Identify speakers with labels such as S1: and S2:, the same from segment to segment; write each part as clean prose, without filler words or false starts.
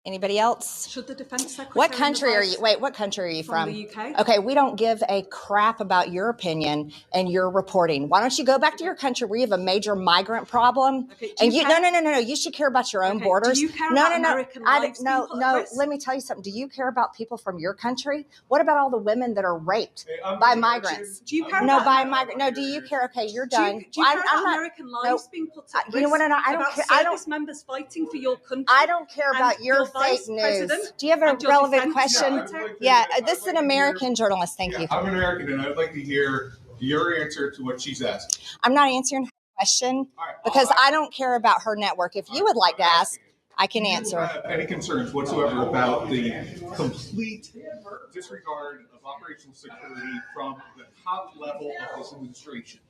S1: Anybody else?
S2: Should the Defence Secretary...
S1: What country are you? Wait, what country are you from?
S2: The UK.
S1: Okay, we don't give a crap about your opinion and your reporting. Why don't you go back to your country where you have a major migrant problem?
S2: Okay,
S1: And no. You should care about your own borders.
S2: Do you care about American lives being put at risk?
S1: Let me tell you something. Do you care about people from your country? What about all the women that are raped by migrants?
S2: Do you care about...
S1: by migrants. No, do you care? Okay, you're done.
S2: Do you care about American lives being put at risk?
S1: You know what? I don't care.
S2: Service members fighting for your country.
S1: I don't care about your fake news. Do you have a relevant question? Yeah, this is an American journalist. Thank you.
S3: I'm an American, and I'd like to hear your answer to what she's asked.
S1: I'm not answering her question because I don't care about her network. If you would like to ask, I can answer.
S3: Do you have any concerns whatsoever about the complete disregard of operational security from the top level of this administration?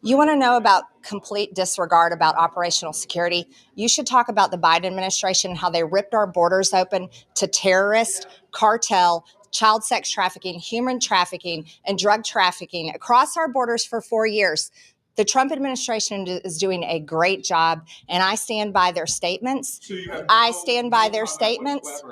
S1: You want to know about complete disregard about operational security? You should talk about the Biden administration and how they ripped our borders open to terrorist, cartel, child sex trafficking, human trafficking, and drug trafficking across our borders for 4 years. The Trump administration is doing a great job, and I stand by their statements. I stand by their statements.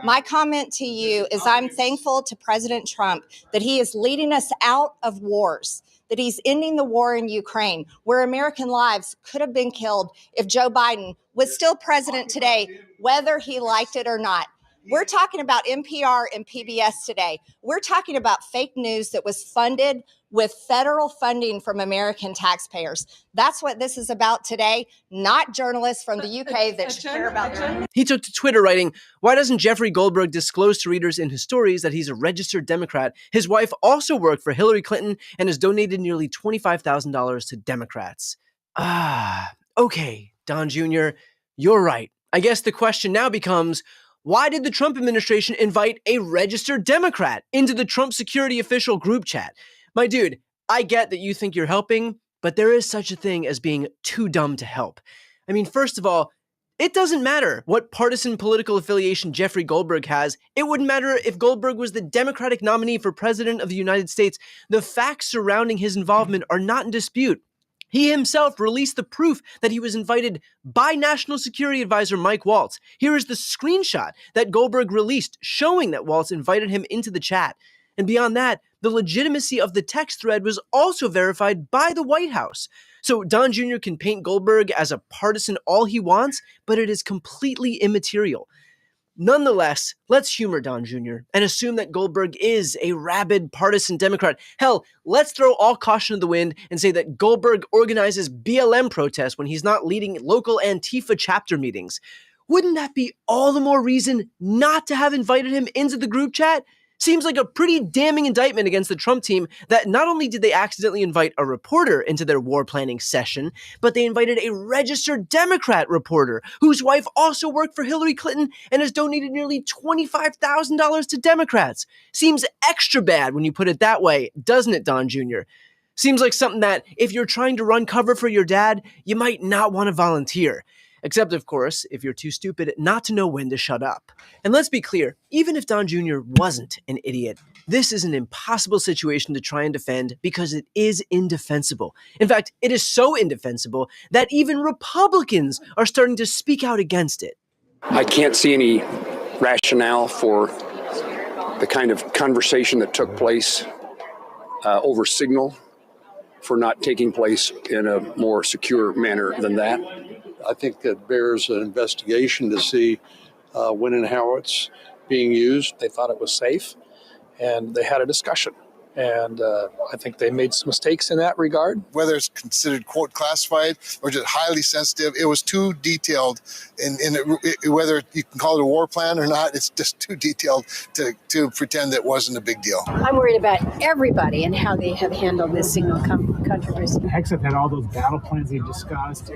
S1: My comment to you is I'm thankful to President Trump that he is leading us out of wars, that he's ending the war in Ukraine, where American lives could have been killed if Joe Biden was still president today, whether he liked it or not. We're talking about NPR and PBS today. We're talking about fake news that was funded with federal funding from American taxpayers. That's what this is about today, not journalists from the UK that should care about journalism.
S4: He took to Twitter writing, "Why doesn't Jeffrey Goldberg disclose to readers in his stories that he's a registered Democrat? His wife also worked for Hillary Clinton and has donated nearly $25,000 to Democrats." Okay, Don Jr., you're right. I guess the question now becomes, why did the Trump administration invite a registered Democrat into the Trump security official group chat? My dude, I get that you think you're helping, but there is such a thing as being too dumb to help. I mean, first of all, it doesn't matter what partisan political affiliation Jeffrey Goldberg has. It wouldn't matter if Goldberg was the Democratic nominee for president of the United States. The facts surrounding his involvement are not in dispute. He himself released the proof that he was invited by National Security Advisor Mike Waltz. Here is the screenshot that Goldberg released showing that Waltz invited him into the chat. And beyond that, the legitimacy of the text thread was also verified by the White House. So Don Jr. can paint Goldberg as a partisan all he wants, but it is completely immaterial. Nonetheless, let's humor Don Jr. and assume that Goldberg is a rabid partisan Democrat. Hell, let's throw all caution to the wind and say that Goldberg organizes BLM protests when he's not leading local Antifa chapter meetings. Wouldn't that be all the more reason not to have invited him into the group chat? Seems like a pretty damning indictment against the Trump team that not only did they accidentally invite a reporter into their war planning session, but they invited a registered Democrat reporter whose wife also worked for Hillary Clinton and has donated nearly $25,000 to Democrats. Seems extra bad when you put it that way, doesn't it, Don Jr.? Seems like something that, if you're trying to run cover for your dad, you might not want to volunteer. Except, of course, if you're too stupid not to know when to shut up. And let's be clear, even if Don Jr. wasn't an idiot, this is an impossible situation to try and defend because it is indefensible. In fact, it is so indefensible that even Republicans are starting to speak out against it.
S5: I can't see any rationale for the kind of conversation that took place over Signal for not taking place in a more secure manner than that.
S6: I think it bears an investigation to see when and how it's being used.
S7: They thought it was safe, and they had a discussion. And I think they made some mistakes in that regard.
S8: Whether it's considered, quote, classified or just highly sensitive, it was too detailed. Whether you can call it a war plan or not, it's just too detailed to pretend that it wasn't a big deal.
S9: I'm worried about everybody and how they have handled this Signal controversy.
S10: Hexeth had all those battle plans he discussed.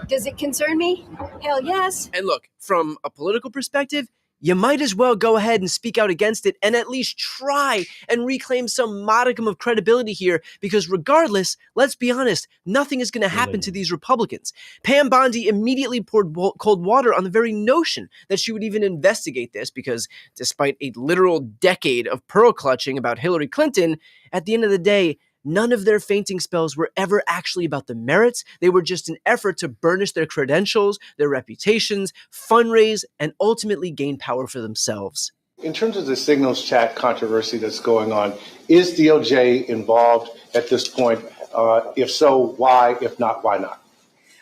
S9: Does it concern me? Hell yes.
S4: And look, from a political perspective, you might as well go ahead and speak out against it and at least try and reclaim some modicum of credibility here, because regardless, let's be honest, nothing is going to happen to these Republicans. Pam Bondi immediately poured cold water on the very notion that she would even investigate this, because despite a literal decade of pearl clutching about Hillary Clinton, at the end of the day, None of their fainting spells were ever actually about the merits. They were just an effort to burnish their credentials, their reputations, fundraise, and ultimately gain power for themselves.
S11: In terms of the signals chat controversy that's going on, is DOJ involved at this point? If so, why? If not, why not?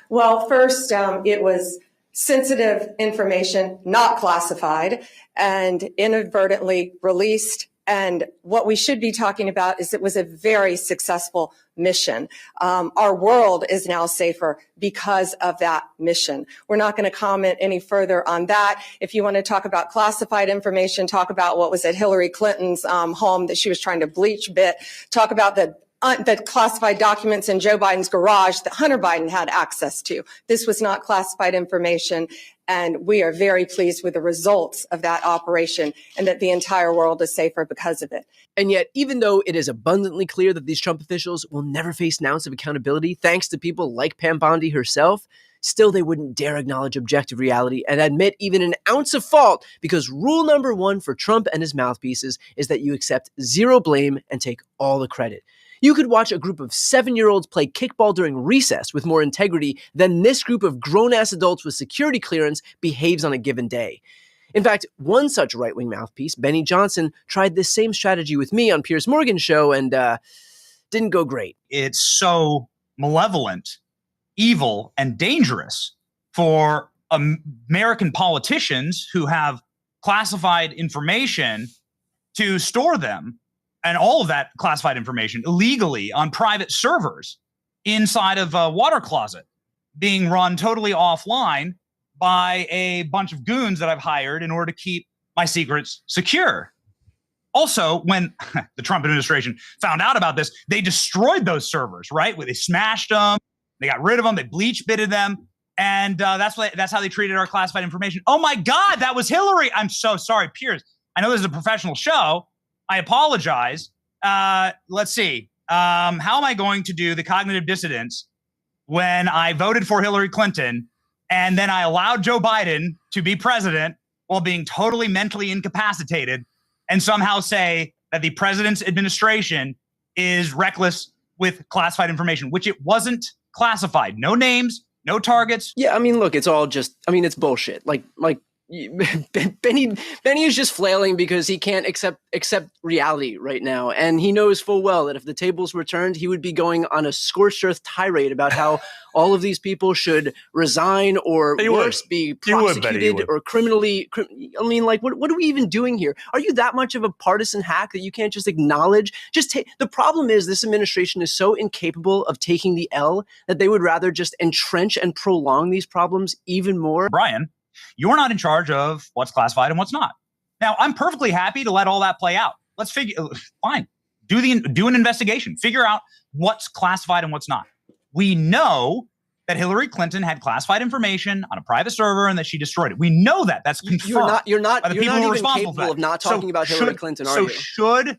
S12: Well, first, it was sensitive information, not classified, and inadvertently released. And what we should be talking about is it was a very successful mission. Our world is now safer because of that mission. We're not going to comment any further on that. If you want to talk about classified information, talk about what was at Hillary Clinton's home that she was trying to bleach bit, talk about the classified documents in Joe Biden's garage that Hunter Biden had access to. This was not classified information, and we are very pleased with the results of that operation and that the entire world is safer because of it.
S4: And yet, even though it is abundantly clear that these Trump officials will never face an ounce of accountability thanks to people like Pam Bondi herself, still they wouldn't dare acknowledge objective reality and admit even an ounce of fault, because rule number one for Trump and his mouthpieces is that you accept zero blame and take all the credit. You could watch a group of 7-year-olds play kickball during recess with more integrity than this group of grown-ass adults with security clearance behaves on a given day. In fact, one such right-wing mouthpiece, Benny Johnson, tried this same strategy with me on Piers Morgan's show and didn't go great.
S13: It's so malevolent, evil, and dangerous for American politicians who have classified information to store them, and all of that classified information illegally on private servers inside of a water closet being run totally offline by a bunch of goons that I've hired in order to keep my secrets secure. Also, when the Trump administration found out about this, they destroyed those servers, right? They smashed them, they got rid of them, they bleach bitted them, and that's how they treated our classified information. Oh my God, that was Hillary. I'm so sorry, Piers. I know this is a professional show. I apologize. Let's see. How am I going to do the cognitive dissonance when I voted for Hillary Clinton and then I allowed Joe Biden to be president while being totally mentally incapacitated and somehow say that the president's administration is reckless with classified information, which it wasn't classified. No names, no targets.
S4: Yeah, I mean, look, it's all just, I mean, it's bullshit. Like Benny is just flailing because he can't accept reality right now, and he knows full well that if the tables were turned, he would be going on a scorched earth tirade about how all of these people should resign or worse, be prosecuted or criminally. I mean, like, what are we even doing here? Are you that much of a partisan hack that you can't just acknowledge? The problem is this administration is so incapable of taking the L that they would rather just entrench and prolong these problems even more.
S13: Brian, you're not in charge of what's classified and what's not. Now, I'm perfectly happy to let all that play out. Let's fine. Do an investigation. Figure out what's classified and what's not. We know that Hillary Clinton had classified information on a private server and that she destroyed it. We know that. That's confirmed.
S4: You're not
S13: by the
S4: even
S13: people who are responsible
S4: capable
S13: for that.
S4: of not talking about Hillary Clinton, are you?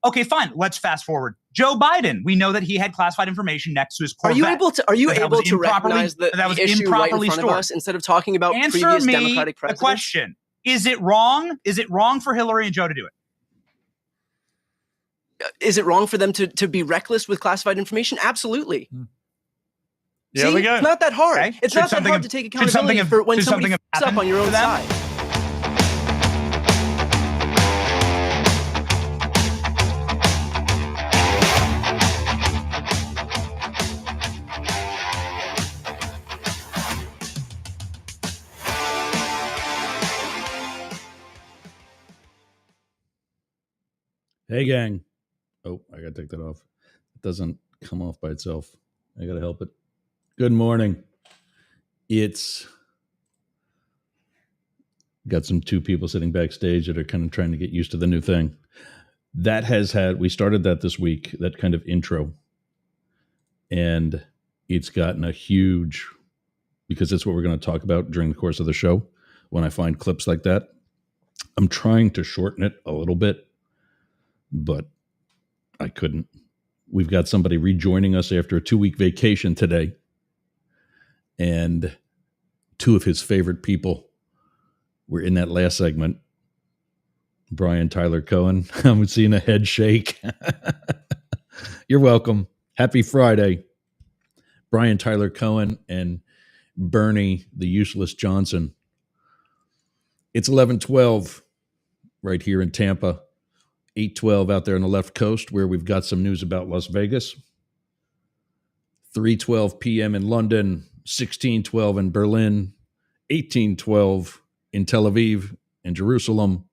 S13: Okay, fine. Let's fast forward. Joe Biden. We know that he had classified information next to his Corvette.
S4: Are you able to recognize the issue right in front of us instead of talking about previous Democratic presidents?
S13: The question: is it wrong? Is it wrong for Hillary and Joe to do it?
S4: Is it wrong for them to be reckless with classified information? Absolutely.
S14: There we go.
S4: It's not that hard.
S13: Okay.
S4: It's not that hard to take accountability for when somebody f***s up on your own side.
S14: Hey, gang. Oh, I got to take that off. It doesn't come off by itself. I got to help it. Good morning. It's got some two people sitting backstage that are kind of trying to get used to the new thing. We started that this week, that kind of intro. And it's gotten a huge, because it's what we're going to talk about during the course of the show. When I find clips like that, I'm trying to shorten it a little bit, but I couldn't. We've got somebody rejoining us after a 2-week vacation today. And two of his favorite people were in that last segment. Brian Tyler Cohen. I'm seeing a head shake. You're welcome. Happy Friday. Brian Tyler Cohen and Bernie, the useless Johnson. It's 11:12 right here in Tampa, 8:12 out there on the left coast where we've got some news about Las Vegas, 3:12 p.m. in London, 16:12 in Berlin, 18:12 in Tel Aviv and Jerusalem,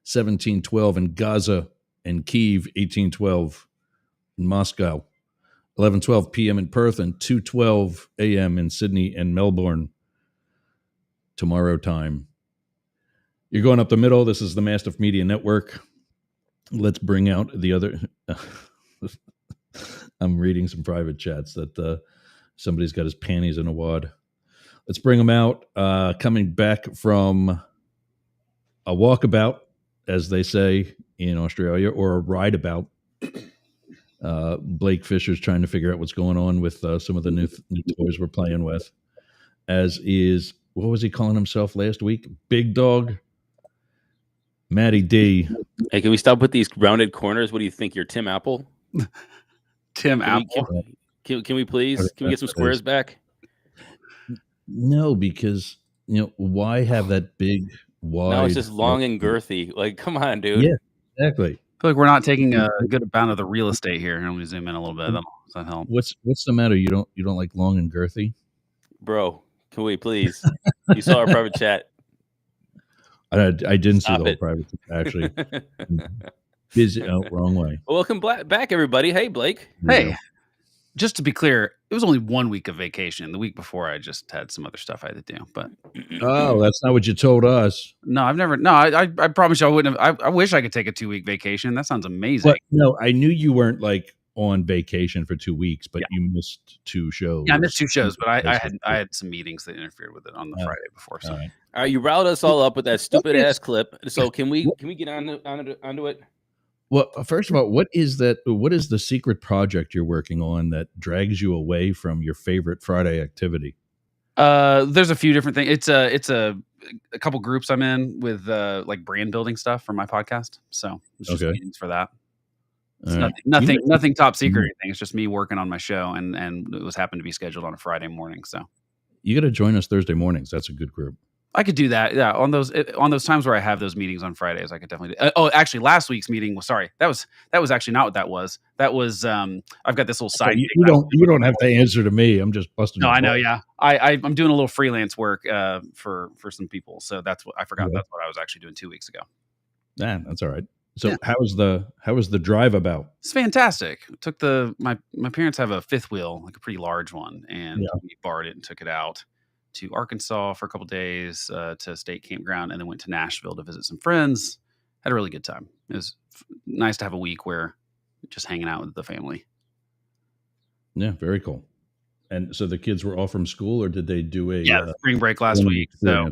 S14: 17:12 in Gaza and Kyiv, 18:12 in Moscow, 11:12 p.m. in Perth, and 2:12 a.m. in Sydney and Melbourne tomorrow time. You're going up the middle. This is the Mastiff Media Network. Let's bring out the other. I'm reading some private chats that somebody's got his panties in a wad. Let's bring them out. Coming back from a walkabout, as they say in Australia, or a rideabout. Blake Fisher's trying to figure out what's going on with some of the new toys we're playing with. As is, what was he calling himself last week? Big Dog? Matty D.
S15: Hey, can we stop with these rounded corners? What do you think? You're Tim Apple?
S16: Tim Apple?
S15: Can we please? Can we get some squares back?
S14: No, because, why have that big, wide...
S15: No, it's just long and girthy. Like, come on, dude.
S14: Yeah, exactly.
S16: I feel like we're not taking a good amount of the real estate here. Let me zoom in a little bit. Does that help?
S14: What's the matter? You don't like long and girthy?
S15: Bro, can we please? You saw our private chat.
S14: I didn't
S15: Stop
S14: see the
S15: it.
S14: whole private chat, actually. Busy. Oh, wrong way.
S15: Well, welcome back, everybody. Hey, Blake.
S16: Hey, just to be clear, it was only 1 week of vacation. The week before, I just had some other stuff I had to do. But
S14: Oh, that's not what you told us.
S16: no, I've never. No, I promise you, I wouldn't have. I wish I could take a 2-week vacation. That sounds amazing.
S14: But, no, I knew you weren't like on vacation for 2 weeks, but you missed 2 shows.
S16: Yeah, I missed 2 shows, but I had some meetings that interfered with it on the Friday before. So,
S14: right.
S15: All right, you riled us all up with that stupid ass clip. So can we get onto it?
S14: Well, first of all, what is that? What is the secret project you're working on that drags you away from your favorite Friday activity?
S16: there's a few different things. It's a couple groups I'm in with like brand building stuff for my podcast. So it's just meetings for that. It's nothing top secret or anything. It's just me working on my show, and it was happened to be scheduled on a Friday morning. So
S14: you got to join us Thursday mornings. That's a good group.
S16: I could do that. Yeah, on those times where I have those meetings on Fridays, I could definitely do. Actually, last week's meeting was that was actually not what that was. That was I've got this little side.
S14: You don't have to answer to me. I'm just busting.
S16: No, I know. Yeah, I'm doing a little freelance work for some people. So that's what I forgot.
S14: Yeah.
S16: That's what I was actually doing 2 weeks ago.
S14: Nah, that's all right. So how was the drive about?
S16: It's fantastic. Took my parents have a fifth wheel, like a pretty large one, and we borrowed it and took it out to Arkansas for a couple days to a state campground, and then went to Nashville to visit some friends. Had a really good time. It was nice to have a week where just hanging out with the family.
S14: Yeah, very cool. And so the kids were off from school, or did they do a
S16: spring break last week? So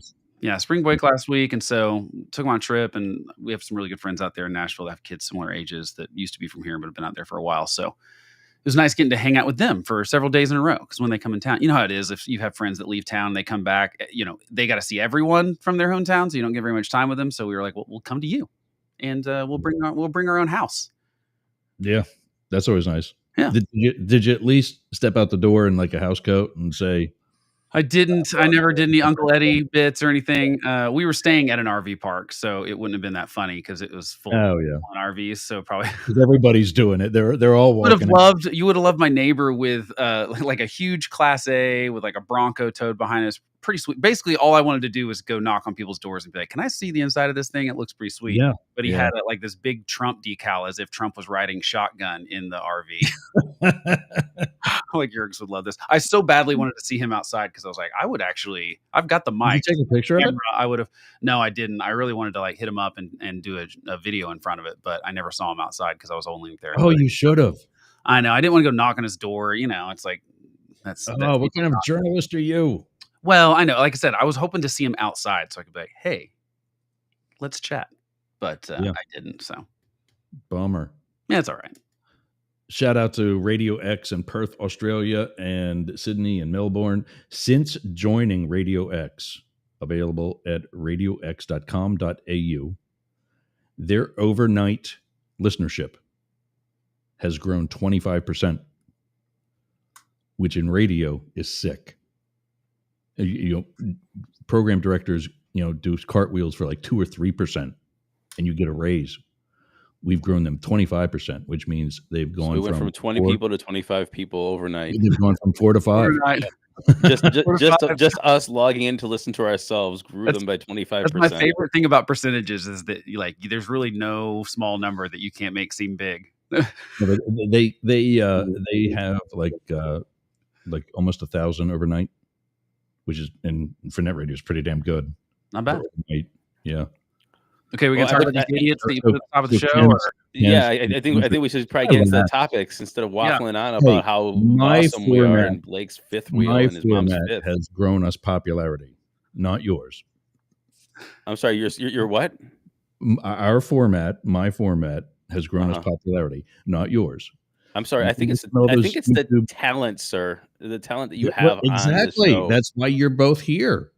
S16: spring break last week, and so took them on a trip, and we have some really good friends out there in Nashville that have kids similar ages that used to be from here but have been out there for a while. So it was nice getting to hang out with them for several days in a row, because when they come in town, you know how it is. If you have friends that leave town, they come back, they got to see everyone from their hometown, so you don't get very much time with them. So we were like, well, we'll come to you, and we'll bring our own house.
S14: Yeah, that's always nice.
S16: Yeah.
S14: Did you at least step out the door in like a house coat and say?
S16: I didn't. I never did any Uncle Eddie bits or anything. We were staying at an RV park, so it wouldn't have been that funny because it was full on RVs. So probably
S14: everybody's doing it. They're all walking.
S16: You would have loved my neighbor with like a huge Class A with like a Bronco towed behind us. Pretty sweet. Basically, all I wanted to do was go knock on people's doors and be like, "Can I see the inside of this thing? It looks pretty sweet."
S14: Yeah.
S16: But he had like this big Trump decal, as if Trump was riding shotgun in the RV. Like Yergz would love this. I so badly wanted to see him outside because I was like, I've got the mic.
S14: Did you take a picture of it?
S16: I would have. No, I didn't. I really wanted to like hit him up and do a video in front of it, but I never saw him outside because I was only there.
S14: Oh, you should have.
S16: I know. I didn't want to go knock on his door. It's like that's
S14: what kind of journalist are you?
S16: Well, I know. Like I said, I was hoping to see him outside so I could be like, hey, let's chat. But I didn't. So
S14: bummer.
S16: Yeah, it's all right.
S14: Shout out to Radio X in Perth, Australia, and Sydney and Melbourne. Since joining Radio X, available at radiox.com.au, their overnight listenership has grown 25%, which in radio is sick. Program directors, do cartwheels for like 2 or 3%, and you get a raise. We've grown them 25%, which means they've gone
S15: we went from 20 people to 25 people overnight.
S14: They've gone from 4 to 5.
S15: Just us logging in to listen to ourselves grew them by 25%.
S16: That's my favorite thing about percentages is that there's really no small number that you can't make seem big.
S14: They have like almost 1,000 overnight, which is, and for net radio is pretty damn good.
S16: Not bad.
S14: Yeah.
S16: Okay, we can talk about these idiots that you put at the top of the show.
S15: I think we should probably get into the topics instead of waffling on about how awesome we are in Blake's fifth wheel and his mom's fifth.
S14: Has grown us popularity, not yours.
S15: I'm sorry, you're what?
S14: Our format, my format, has grown us popularity, not yours.
S15: I'm sorry. I think it's the talent, sir. The talent that you have.
S14: Exactly.
S15: On the show.
S14: That's why you're both here.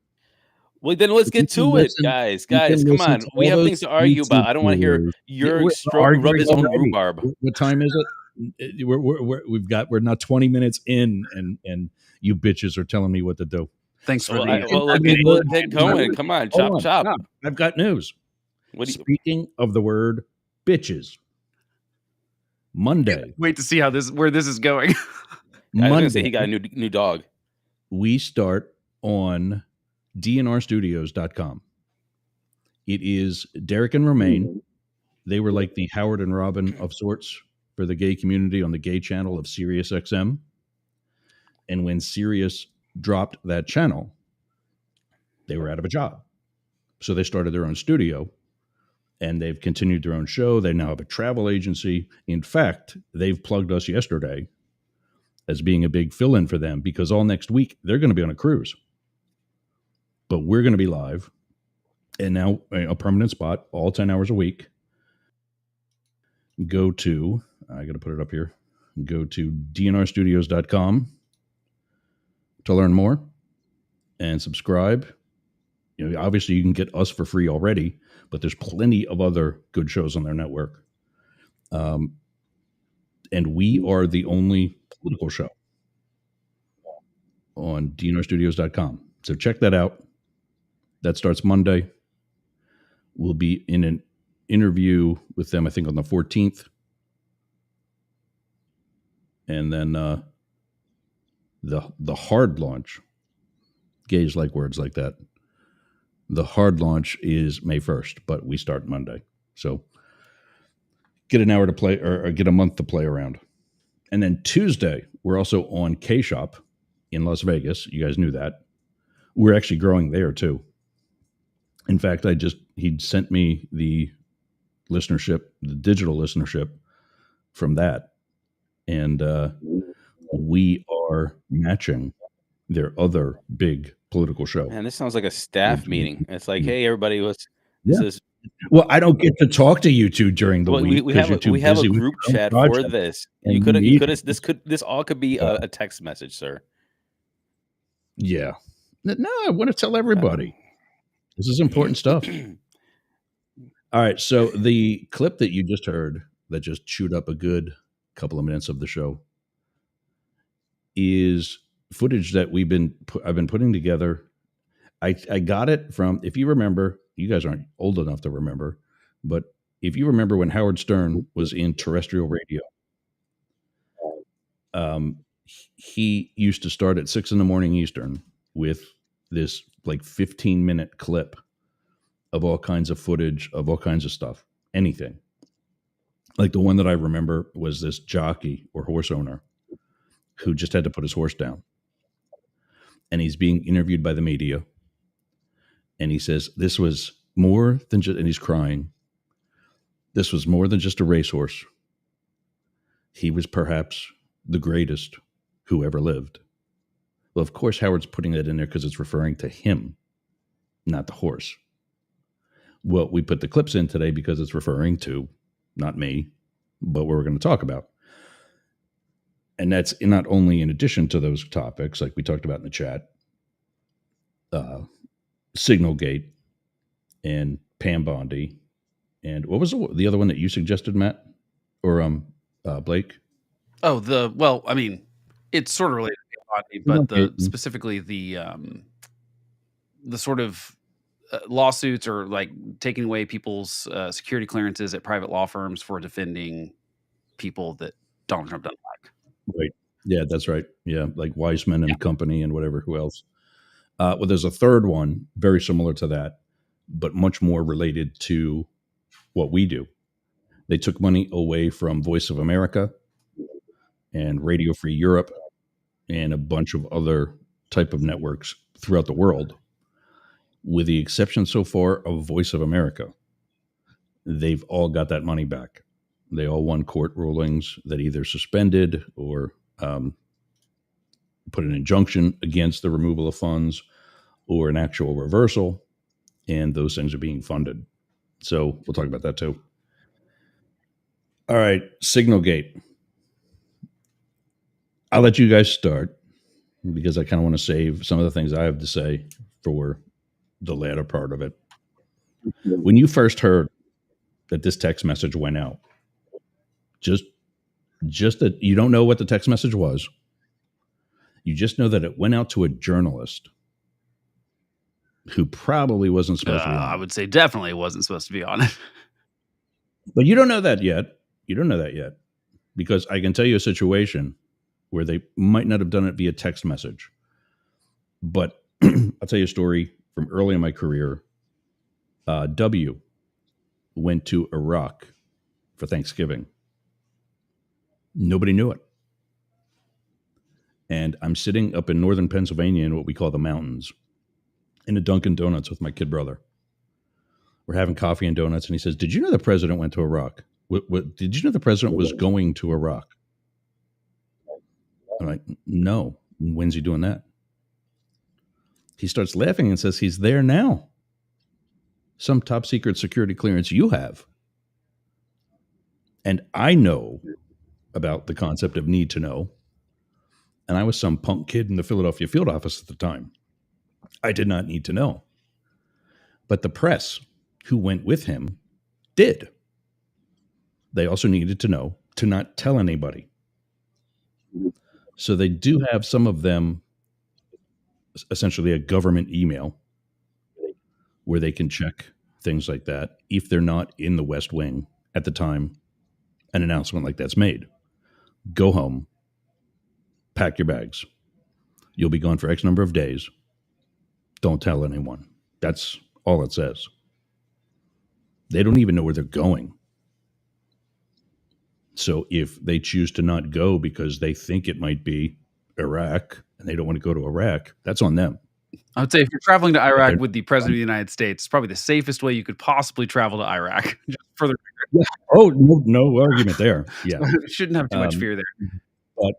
S15: Well, then let's get to it, guys. Guys, come on. We have things to argue about. I don't want to hear Yergz rub his own rhubarb.
S14: What time is it? We're not 20 minutes in, and you bitches are telling me what to do.
S16: Thanks for
S15: get going. Come on, chop.
S14: I've got news. Speaking of the word bitches, Monday.
S16: Wait to see where this is going.
S15: I was going to say he got a new dog.
S14: We start on dnrstudios.com. It is Derek and Romaine. They were like the Howard and Robin of sorts for the gay community on the gay channel of Sirius XM. And when Sirius dropped that channel, they were out of a job. So they started their own studio, and they've continued their own show. They now have a travel agency. In fact, they've plugged us yesterday as being a big fill-in for them, because all next week they're going to be on a cruise. But we're going to be live, and now a permanent spot, all 10 hours a week. I got to put it up here. Go to dnrstudios.com to learn more and subscribe. Obviously you can get us for free already, but there's plenty of other good shows on their network. And we are the only political show on dnrstudios.com. So check that out. That starts Monday. We'll be in an interview with them, I think, on the 14th. And then the hard launch, gays like words like that. The hard launch is May 1st, but we start Monday. So get an hour to play, or get a month to play around. And then Tuesday, we're also on K-Shop in Las Vegas. You guys knew that. We're actually growing there too. In fact, he'd sent me the listenership, the digital listenership from that. And we are matching their other big political show.
S15: Man, this sounds like a staff meeting. It's like, hey, everybody,
S14: well, I don't get to talk to you two during the week.
S15: We have a group chat for this. This all could be a text message, sir.
S14: Yeah. No, I want to tell everybody. This is important stuff. All right. So the clip that you just heard that just chewed up a good couple of minutes of the show is footage that I've been putting together. I got it from, if you remember, you guys aren't old enough to remember, but if you remember when Howard Stern was in terrestrial radio, he used to start at 6 a.m. Eastern with this like 15-minute clip of all kinds of footage of all kinds of stuff, anything. Like the one that I remember was this jockey or horse owner who just had to put his horse down. And he's being interviewed by the media. And he says, this was more than just, and he's crying. This was more than just a racehorse. He was perhaps the greatest who ever lived. Well, of course, Howard's putting that in there because it's referring to him, not the horse. Well, we put the clips in today because it's referring to not me, but what we're going to talk about. And that's not only in addition to those topics, like we talked about in the chat, Signalgate and Pam Bondi. And what was the other one that you suggested, Matt? Or Blake?
S16: Oh, well, I mean, it's sort of related to Botany, but specifically the sort of lawsuits or like taking away people's security clearances at private law firms for defending people that Donald Trump doesn't like.
S14: Right. Yeah, that's right. Yeah, like Weissman and company and whatever. Who else? Well, there's a third one very similar to that, but much more related to what we do. They took money away from Voice of America and Radio Free Europe and a bunch of other type of networks throughout the world. With the exception so far of Voice of America, they've all got that money back. They all won court rulings that either suspended or put an injunction against the removal of funds or an actual reversal, and those things are being funded. So we'll talk about that too. All right, Signalgate. I'll let you guys start because I kind of want to save some of the things I have to say for the latter part of it. When you first heard that this text message went out, just that you don't know what the text message was. You just know that it went out to a journalist who probably wasn't supposed to be on it.
S16: I would say definitely wasn't supposed to be on it.
S14: But you don't know that yet. You don't know that yet. Because I can tell you a situation where they might not have done it via text message. But I'll tell you a story from early in my career. W went to Iraq for Thanksgiving. Nobody knew it. And I'm sitting up in northern Pennsylvania in what we call the mountains in a Dunkin' Donuts with my kid brother. We're having coffee and donuts, and he says, "Did you know the president went to Iraq? Did you know the president was going to Iraq?" I'm like, "No. When's he doing that?" He starts laughing and says, "He's there now. Some top secret security clearance you have." And I know about the concept of need to know. And I was some punk kid in the Philadelphia field office at the time. I did not need to know. But the press who went with him did. They also needed to know to not tell anybody. So they do have some of them, essentially a government email, where they can check things like that if they're not in the West Wing at the time an announcement like that's made. Go home. Pack your bags. You'll be gone for X number of days. Don't tell anyone. That's all it says. They don't even know where they're going. So if they choose to not go because they think it might be Iraq and they don't want to go to Iraq, that's on them.
S16: I would say if you're traveling to Iraq with the president of the United States, it's probably the safest way you could possibly travel to Iraq. Just for the
S14: record. Oh, no argument there. Yeah.
S16: Shouldn't have too much fear there.
S14: But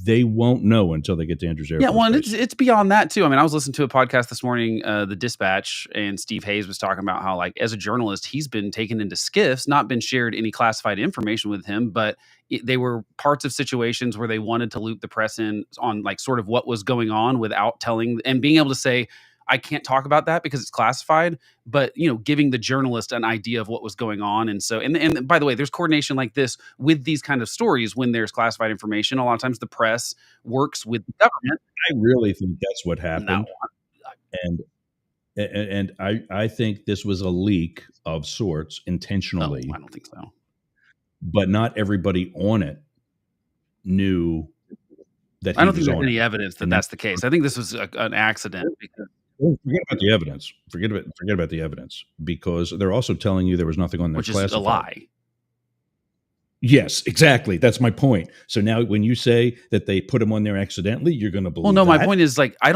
S14: they won't know until they get to Andrews Air Force
S16: Yeah, well,
S14: Base.
S16: it's beyond that too. I mean, I was listening to a podcast this morning, The Dispatch, and Steve Hayes was talking about how, like, as a journalist, he's been taken into skiffs, not been shared any classified information with him, but they were parts of situations where they wanted to loop the press in on, like, sort of what was going on without telling and being able to say, I can't talk about that because it's classified, but, you know, giving the journalist an idea of what was going on. And so, and by the way, there's coordination like this with these kind of stories when there's classified information. A lot of times the press works with the government.
S14: I really think that's what happened. And I think this was a leak of sorts intentionally.
S16: No, I don't think so.
S14: But not everybody on it knew that
S16: I don't think there's any evidence that that's the case. I think this was an accident. Because
S14: forget about the evidence. Forget about the evidence, because they're also telling you there was nothing on there,
S16: which
S14: classified.
S16: Is a lie.
S14: Yes, exactly. That's my point. So now when you say that they put them on there accidentally, you're going to believe.
S16: Well, no,
S14: that?
S16: My point is, like, I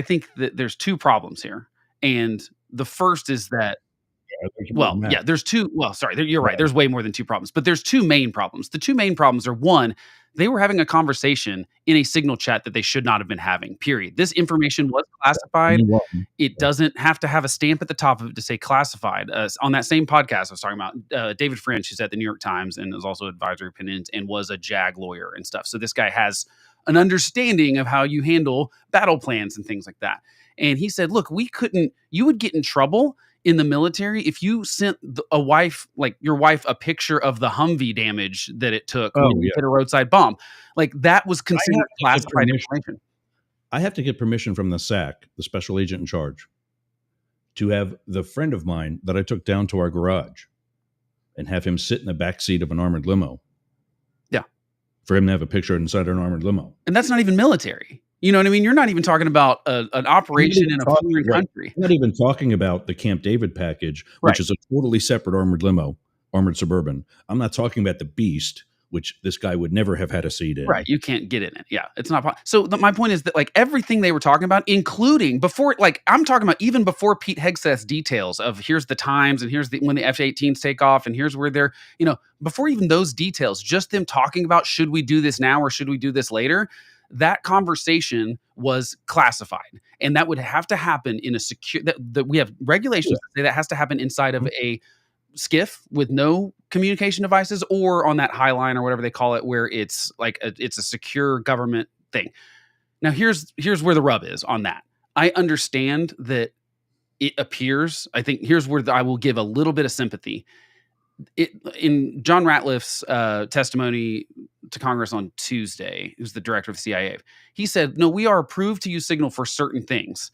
S16: think that there's two problems here. And the first is that, there's two. Well, sorry, you're right. There's way more than two problems, but there's two main problems. The two main problems are, one, they were having a conversation in a signal chat that they should not have been having, period. This information was classified. It doesn't have to have a stamp at the top of it to say classified. On that same podcast I was talking about, David French, who's at the New York Times and is also advisory opinions and was a JAG lawyer and stuff. So this guy has an understanding of how you handle battle plans and things like that. And he said, look, you would get in trouble in the military, if you sent a wife, like your wife, a picture of the Humvee damage that it took when you hit a roadside bomb, like that was considered classified information.
S14: I have to get permission from the SAC, the special agent in charge, to have the friend of mine that I took down to our garage and have him sit in the back seat of an armored limo.
S16: Yeah.
S14: For him to have a picture inside an armored limo.
S16: And that's not even military. You know what I mean? You're not even talking about an operation in a foreign country.
S14: I'm not even talking about the Camp David package, which is a totally separate armored limo, armored Suburban. I'm not talking about the Beast, which this guy would never have had a seat in.
S16: Right. You can't get in it. Yeah. It's not. So my point is that like everything they were talking about, including before, like I'm talking about even before Pete Hegseth's details of here's the times and here's when the F-18s take off and here's where they're, before even those details, just them talking about should we do this now or should we do this later? That conversation was classified, and that would have to happen in a secure. That we have regulations that say that has to happen inside of a skiff with no communication devices, or on that high line or whatever they call it, where it's like it's a secure government thing. Now, here's where the rub is on that. I understand that it appears. I think here's where I will give a little bit of sympathy. In John Ratliff's testimony to Congress on Tuesday, who's the director of the CIA, he said, no, we are approved to use Signal for certain things.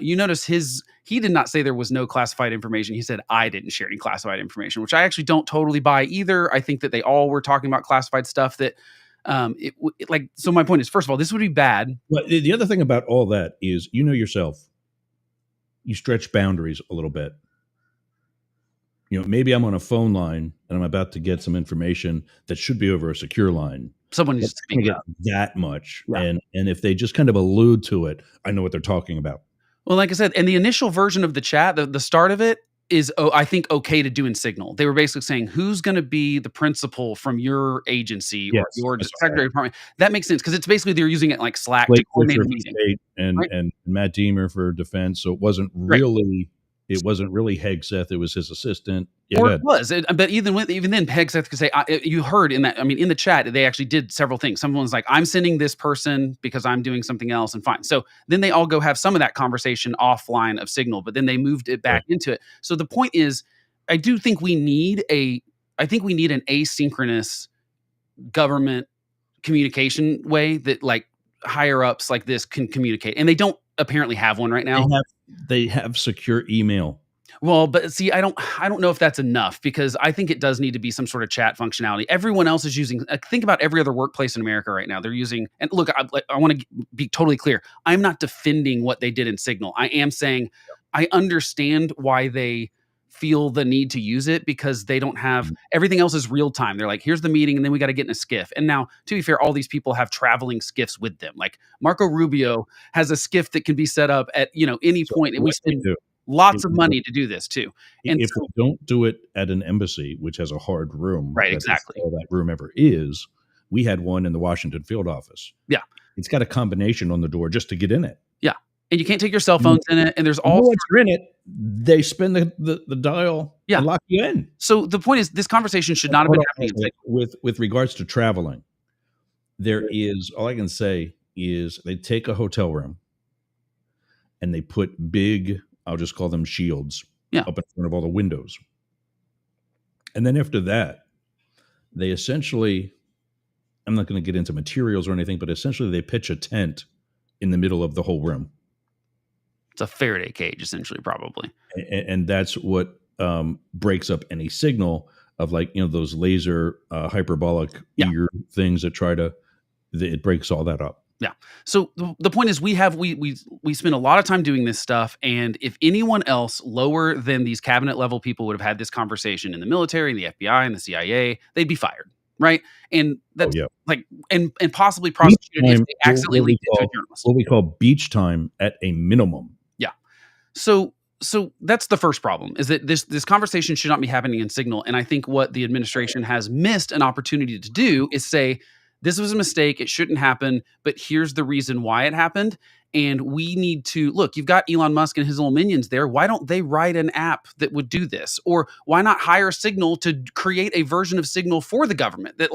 S16: You notice he did not say there was no classified information. He said, I didn't share any classified information, which I actually don't totally buy either. I think that they all were talking about classified stuff that so my point is, first of all, this would be bad.
S14: Well, the other thing about all that is, yourself, you stretch boundaries a little bit. Maybe I'm on a phone line and I'm about to get some information that should be over a secure line.
S16: Someone needs to speak up
S14: that much. Yeah. And if they just kind of allude to it, I know what they're talking about.
S16: Well, like I said, and the initial version of the chat, the start of it is, I think, okay to do in Signal. They were basically saying, who's going to be the principal from your agency or your secretary department? That makes sense because it's basically they're using it like Slack to coordinate a meeting.
S14: And Matt Deemer for defense. So it wasn't really... It wasn't really Hegseth; it was his assistant.
S16: Or it was, but even then, Hegseth could say, "You heard in that." I mean, in the chat, they actually did several things. Someone's like, "I'm sending this person because I'm doing something else," and fine. So then they all go have some of that conversation offline of Signal, but then they moved it back into it. So the point is, I do think we need an asynchronous government communication way that like higher ups like this can communicate, and they don't apparently have one right now.
S14: They have secure email.
S16: Well, but see, I don't know if that's enough because I think it does need to be some sort of chat functionality. Everyone else is using. Think about every other workplace in America right now. They're using. And look, I want to be totally clear. I'm not defending what they did in Signal. I am saying I understand why they feel the need to use it because they don't have everything else is real time. They're like, here's the meeting, and then we got to get in a skiff. And now, to be fair, all these people have traveling skiffs with them. Like Marco Rubio has a skiff that can be set up at any point, and we spend lots of money to do this too. And
S14: if we don't do it at an embassy, which has a hard room,
S16: right? Exactly.
S14: All that room ever is. We had one in the Washington field office.
S16: Yeah,
S14: it's got a combination on the door just to get in it.
S16: Yeah. And you can't take your cell phones in it. And there's all
S14: once you're in it, they spin the dial and lock you in.
S16: So the point is, this conversation should not have been happening.
S14: With regards to traveling, there is, all I can say is they take a hotel room and they put big, I'll just call them shields, up in front of all the windows. And then after that, they essentially, I'm not going to get into materials or anything, but essentially they pitch a tent in the middle of the whole room.
S16: It's a Faraday cage, essentially, probably.
S14: And that's what breaks up any signal of those laser hyperbolic ear things that it breaks all that up.
S16: Yeah. So the point is we spend a lot of time doing this stuff. And if anyone else lower than these cabinet level people would have had this conversation in the military, the FBI and the CIA, they'd be fired. Right. And that's and possibly prosecuted if they accidentally leaked it to a journalist.
S14: What we call beach time at a minimum.
S16: Yeah. So that's the first problem is that this conversation should not be happening in Signal. And I think what the administration has missed an opportunity to do is say, this was a mistake. It shouldn't happen. But here's the reason why it happened. And we need to look, you've got Elon Musk and his little minions there. Why don't they write an app that would do this? Or why not hire Signal to create a version of Signal for the government that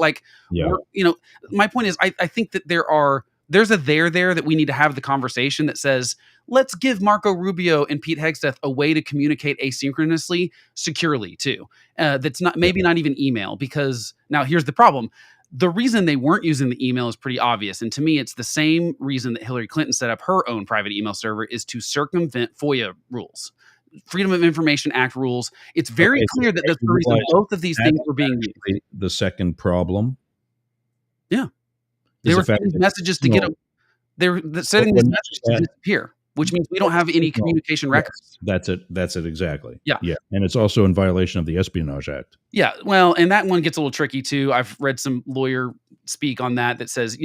S16: my point is, I think that there are There's a there that we need to have the conversation that says, let's give Marco Rubio and Pete Hegseth a way to communicate asynchronously, securely too. That's not maybe not even email, because now here's the problem. The reason they weren't using the email is pretty obvious. And to me, it's the same reason that Hillary Clinton set up her own private email server, is to circumvent FOIA rules, Freedom of Information Act rules. It's very clear that that's the reason both of these things were being used.
S14: The second problem.
S16: Yeah. They were sending messages to get them. They were sending these messages to disappear, which means we don't have any communication records.
S14: That's it. That's it. Exactly.
S16: Yeah.
S14: Yeah. And it's also in violation of the Espionage Act.
S16: Yeah. Well, and that one gets a little tricky too. I've read some lawyer speak on that says,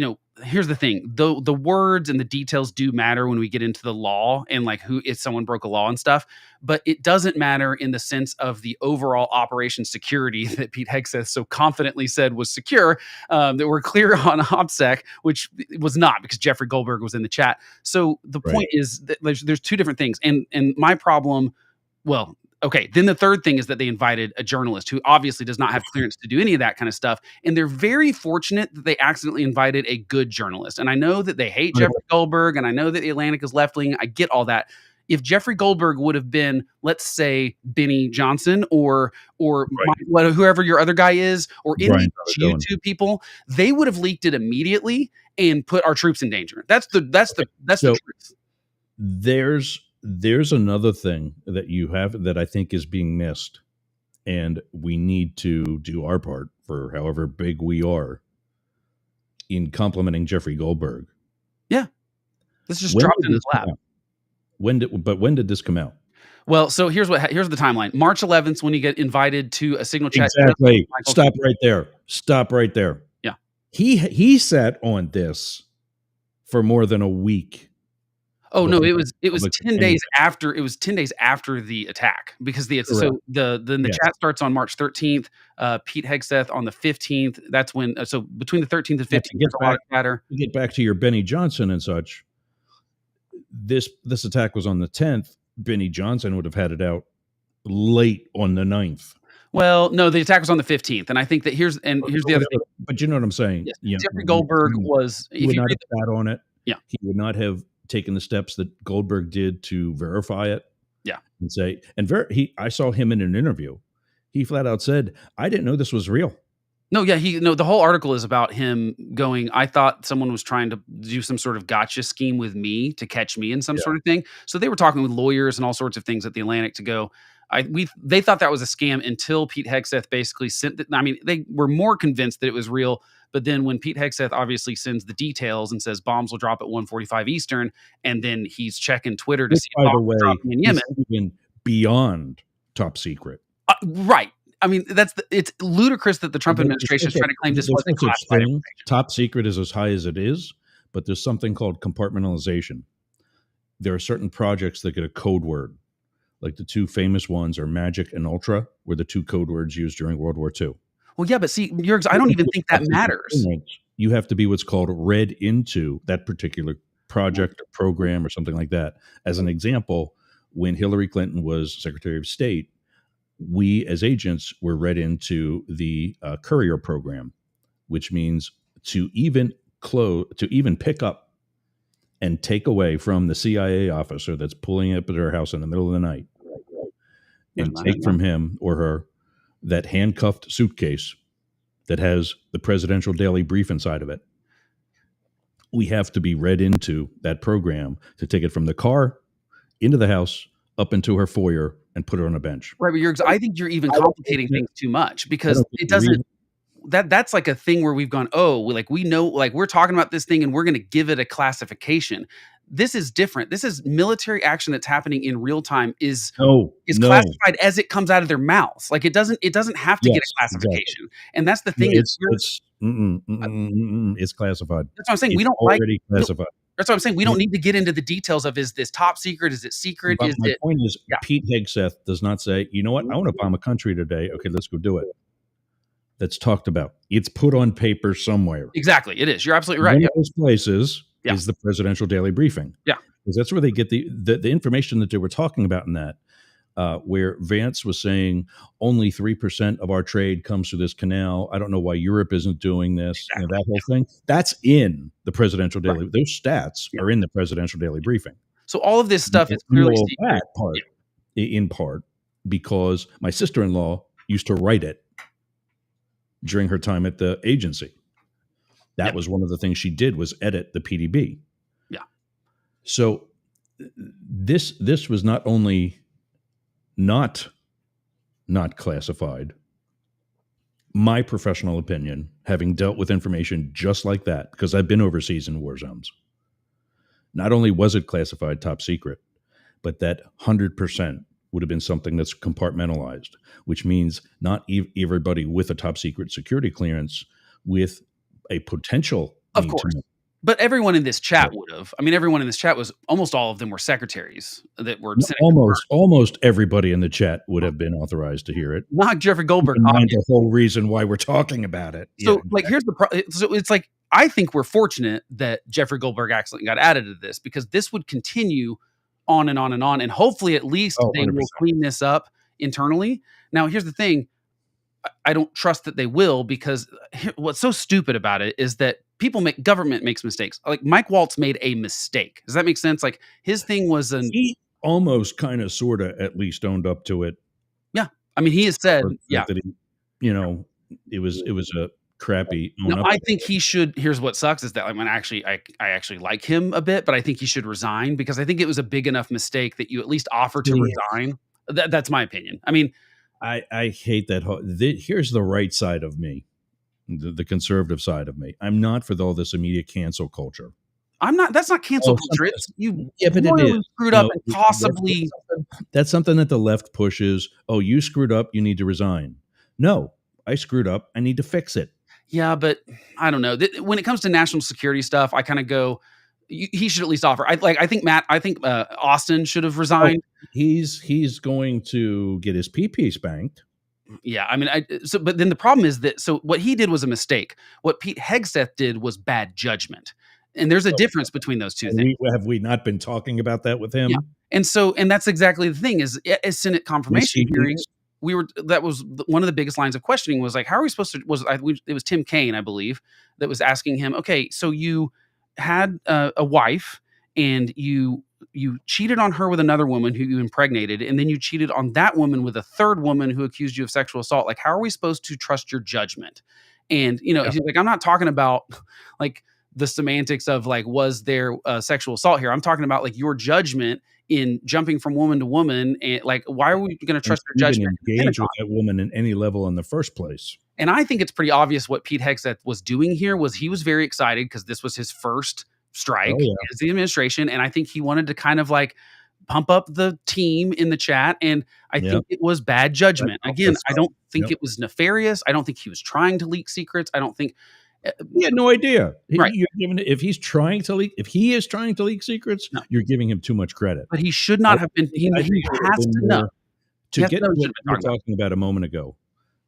S16: here's the thing, though the words and the details do matter when we get into the law and like who, if someone broke a law and stuff, but it doesn't matter in the sense of the overall operation security that Pete Hegseth so confidently said was secure, that were clear on OPSEC, which was not, because Jeffrey Goldberg was in the chat. So the point is that there's two different things. And my problem, well, okay, then the third thing is that they invited a journalist who obviously does not have clearance to do any of that kind of stuff. And they're very fortunate that they accidentally invited a good journalist. And I know that they hate Jeffrey Goldberg, and I know that The Atlantic is left-wing. I get all that. If Jeffrey Goldberg would have been, let's say, Benny Johnson or whoever your other guy is, or any of those YouTube people, they would have leaked it immediately and put our troops in danger. That's the truth.
S14: There's another thing that you have that I think is being missed, and we need to do our part, for however big we are, in complimenting Jeffrey Goldberg.
S16: Yeah. This just dropped in his lap.
S14: When did this come out?
S16: Well, so here's the timeline. March 11th, when you get invited to a Signal chat.
S14: Exactly. Stop right there.
S16: Yeah.
S14: He sat on this for more than a week.
S16: Oh no, it was 10 days after. It was 10 days after the attack, because the chat starts on March 13th. Pete Hegseth on the 15th. That's when. So between the 13th and 15th, there's a lot of chatter.
S14: To get back to your Benny Johnson and such, this attack was on the 10th. Benny Johnson would have had it out late on the 9th.
S16: Well, no, the attack was on the 15th, and I think that here's the other thing.
S14: But you know what I'm saying?
S16: Yes. Yeah. Jeffrey Goldberg
S14: he would not have sat on it.
S16: Yeah,
S14: he would not have taken the steps that Goldberg did to verify it.
S16: Yeah,
S14: and say, I saw him in an interview. He flat out said, "I didn't know this was real."
S16: No, yeah, the whole article is about him going, I thought someone was trying to do some sort of gotcha scheme with me to catch me in some sort of thing. So they were talking with lawyers and all sorts of things at The Atlantic to go, they thought that was a scam until Pete Hegseth basically sent it. I mean, they were more convinced that it was real. But then when Pete Hegseth obviously sends the details and says bombs will drop at 1:45 Eastern, and then he's checking Twitter to see bombs dropping in Yemen.
S14: Even beyond top secret.
S16: Right. I mean, it's ludicrous that the Trump administration is trying to claim this wasn't classified information.
S14: Top secret is as high as it is, but there's something called compartmentalization. There are certain projects that get a code word. Like the two famous ones are Magic and Ultra, were the two code words used during World War II.
S16: Well, yeah, but see, Yergz, I don't even think that matters.
S14: You have to be what's called read into that particular project or program or something like that. As an example, when Hillary Clinton was Secretary of State, we as agents were read into the courier program, which means to even pick up and take away from the CIA officer that's pulling up at her house in the middle of the night, and take from him or her that handcuffed suitcase that has the presidential daily brief inside of it. We have to be read into that program to take it from the car into the house, up into her foyer, and put her on a bench.
S16: Right, but Yergz, I think you're even complicating things too much, because it doesn't. That's like a thing where we've gone, we know, like we're talking about this thing and we're going to give it a classification. This is different. This is military action that's happening in real time is classified as it comes out of their mouths. Like it doesn't have to get a classification. Exactly. And that's the thing.
S14: It's classified.
S16: That's what I'm saying. We don't
S14: already classified.
S16: That's what I'm saying. We don't need to get into the details of, is this top secret? Is it secret?
S14: But my point is, Pete Hegseth does not say, you know what, I want to bomb a country today. Okay, let's go do it. That's talked about. It's put on paper somewhere.
S16: Exactly. It is. You're absolutely right.
S14: One of those places is the presidential daily briefing.
S16: Yeah.
S14: Because that's where they get the information that they were talking about in that where Vance was saying only 3% of our trade comes through this canal. I don't know why Europe isn't doing this.
S16: Exactly.
S14: That whole thing, that's in the presidential daily. Right. Those stats are in the presidential daily briefing.
S16: So all of this stuff is clearly
S14: that part, in part, because my sister-in-law used to write it during her time at the agency. That was one of the things she did, was edit the PDB.
S16: Yeah.
S14: So this was not only not classified. My professional opinion, having dealt with information just like that, because I've been overseas in war zones, not only was it classified top secret, but that 100% would have been something that's compartmentalized, which means not everybody with a top secret security clearance with a potential.
S16: Of course. But everyone in this chat would have. I mean, everyone in this chat was, almost all of them were secretaries that were
S14: almost everybody in the chat would have been authorized to hear it.
S16: Not Jeffrey Goldberg.
S14: The whole reason why we're talking about it.
S16: So, here's the so it's like, I think we're fortunate that Jeffrey Goldberg accidentally got added to this, because this would continue on and on and on, and hopefully at least they will clean this up internally. Now, here's the thing. I don't trust that they will, because what's so stupid about it is that government makes mistakes. Like Mike Waltz made a mistake. Does that make sense? Like his thing was
S14: he almost kind of sort of at least owned up to it.
S16: Yeah. I mean, he has said,
S14: that it was a crappy.
S16: No, I think he should. Here's what sucks is that I actually like him a bit, but I think he should resign, because I think it was a big enough mistake that you at least offer to resign. That's my opinion. I mean,
S14: I hate that. Here's the right side of me, the conservative side of me. I'm not for all this immediate cancel culture.
S16: I'm not. That's not cancel culture. It's
S14: but it is
S16: screwed up and possibly.
S14: That's something that the left pushes. Oh, you screwed up. You need to resign. No, I screwed up. I need to fix it.
S16: Yeah, but I don't know. When it comes to national security stuff, I kind of go, he should at least offer. I think Austin should have resigned.
S14: Oh, he's going to get his PP spanked.
S16: Yeah, I mean, but then the problem is that, so what he did was a mistake. What Pete Hegseth did was bad judgment. And there's a difference between those two things.
S14: Have we not been talking about that with him?
S16: Yeah. And that's exactly the thing is, at Senate confirmation hearings, that was one of the biggest lines of questioning was like, how are we supposed to, it was Tim Kaine, I believe, that was asking him, okay, so you had a wife and you cheated on her with another woman who you impregnated, and then you cheated on that woman with a third woman who accused you of sexual assault. Like, how are we supposed to trust your judgment? And, he's like, I'm not talking about like the semantics of like, was there sexual assault here? I'm talking about like your judgment in jumping from woman to woman. And like, why are we going to trust your judgment?
S14: Engage with that woman in any level in the first place.
S16: And I think it's pretty obvious what Pete Hegseth was doing here was he was very excited because this was his first strike as the administration. And I think he wanted to kind of like pump up the team in the chat. And I think it was bad judgment. Again, I don't think it was nefarious. I don't think he was trying to leak secrets. I don't think
S14: he had no idea.
S16: Right.
S14: If he is trying to leak secrets, you're giving him too much credit.
S16: But he should not have been. He has to know.
S14: To get what we were talking about a moment ago,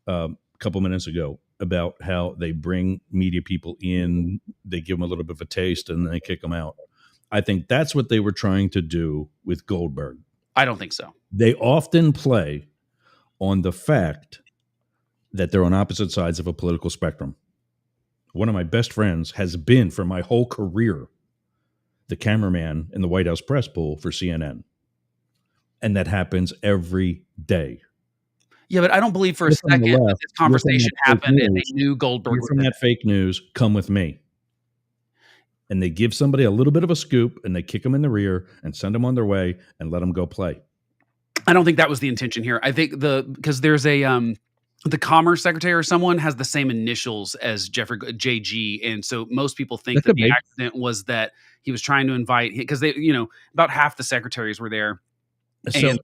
S14: a couple minutes ago, about how they bring media people in, they give them a little bit of a taste, and they kick them out. I think that's what they were trying to do with Goldberg.
S16: I don't think so.
S14: They often play on the fact that they're on opposite sides of a political spectrum. One of my best friends has been, for my whole career, the cameraman in the White House press pool for CNN. And that happens every day.
S16: Yeah, but I don't believe for a second that this conversation happened and they knew Goldberg
S14: was from that fake news. Come with me. And they give somebody a little bit of a scoop and they kick them in the rear and send them on their way and let them go play.
S16: I don't think that was the intention here. I think because there's the Commerce Secretary or someone has the same initials as JG. And so most people think that the accident was that he was trying to invite, because they, about half the secretaries were there.
S14: This is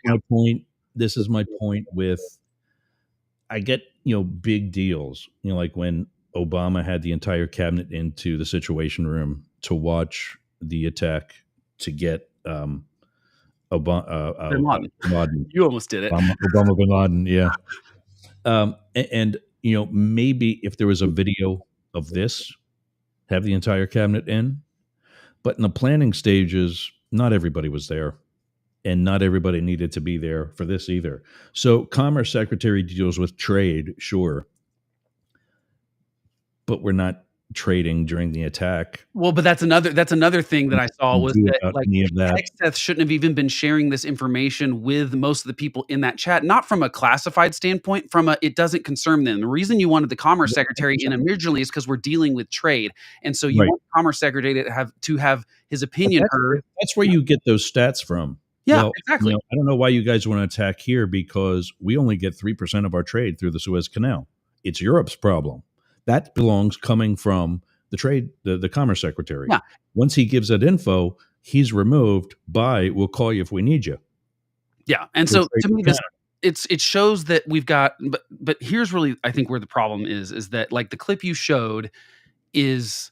S14: my point. This is my point with, I get, big deals, like when Obama had the entire cabinet into the Situation Room to watch the attack to get Bin Laden.
S16: You almost did it.
S14: Obama bin Laden, yeah. And maybe if there was a video of this, have the entire cabinet in. But in the planning stages, not everybody was there. and not everybody needed to be there for this either. So Commerce Secretary deals with trade, sure, but we're not trading during the attack.
S16: Well, but that's another thing that I saw was that like
S14: that.
S16: Seth shouldn't have even been sharing this information with most of the people in that chat, not from a classified standpoint, from a it doesn't concern them. The reason you wanted the Commerce Secretary in originally is because we're dealing with trade, and so you want the Commerce Secretary to have his opinion heard.
S14: That's where you get those stats from.
S16: Yeah,
S14: well,
S16: exactly.
S14: I don't know why you guys want to attack here, because we only get 3% of our trade through the Suez Canal. It's Europe's problem. That belongs coming from the Commerce Secretary.
S16: Yeah.
S14: Once he gives that info, he's removed by, we'll call you if we need you.
S16: Yeah. And so to me, it shows that we've got, but here's really, I think where the problem is that like the clip you showed is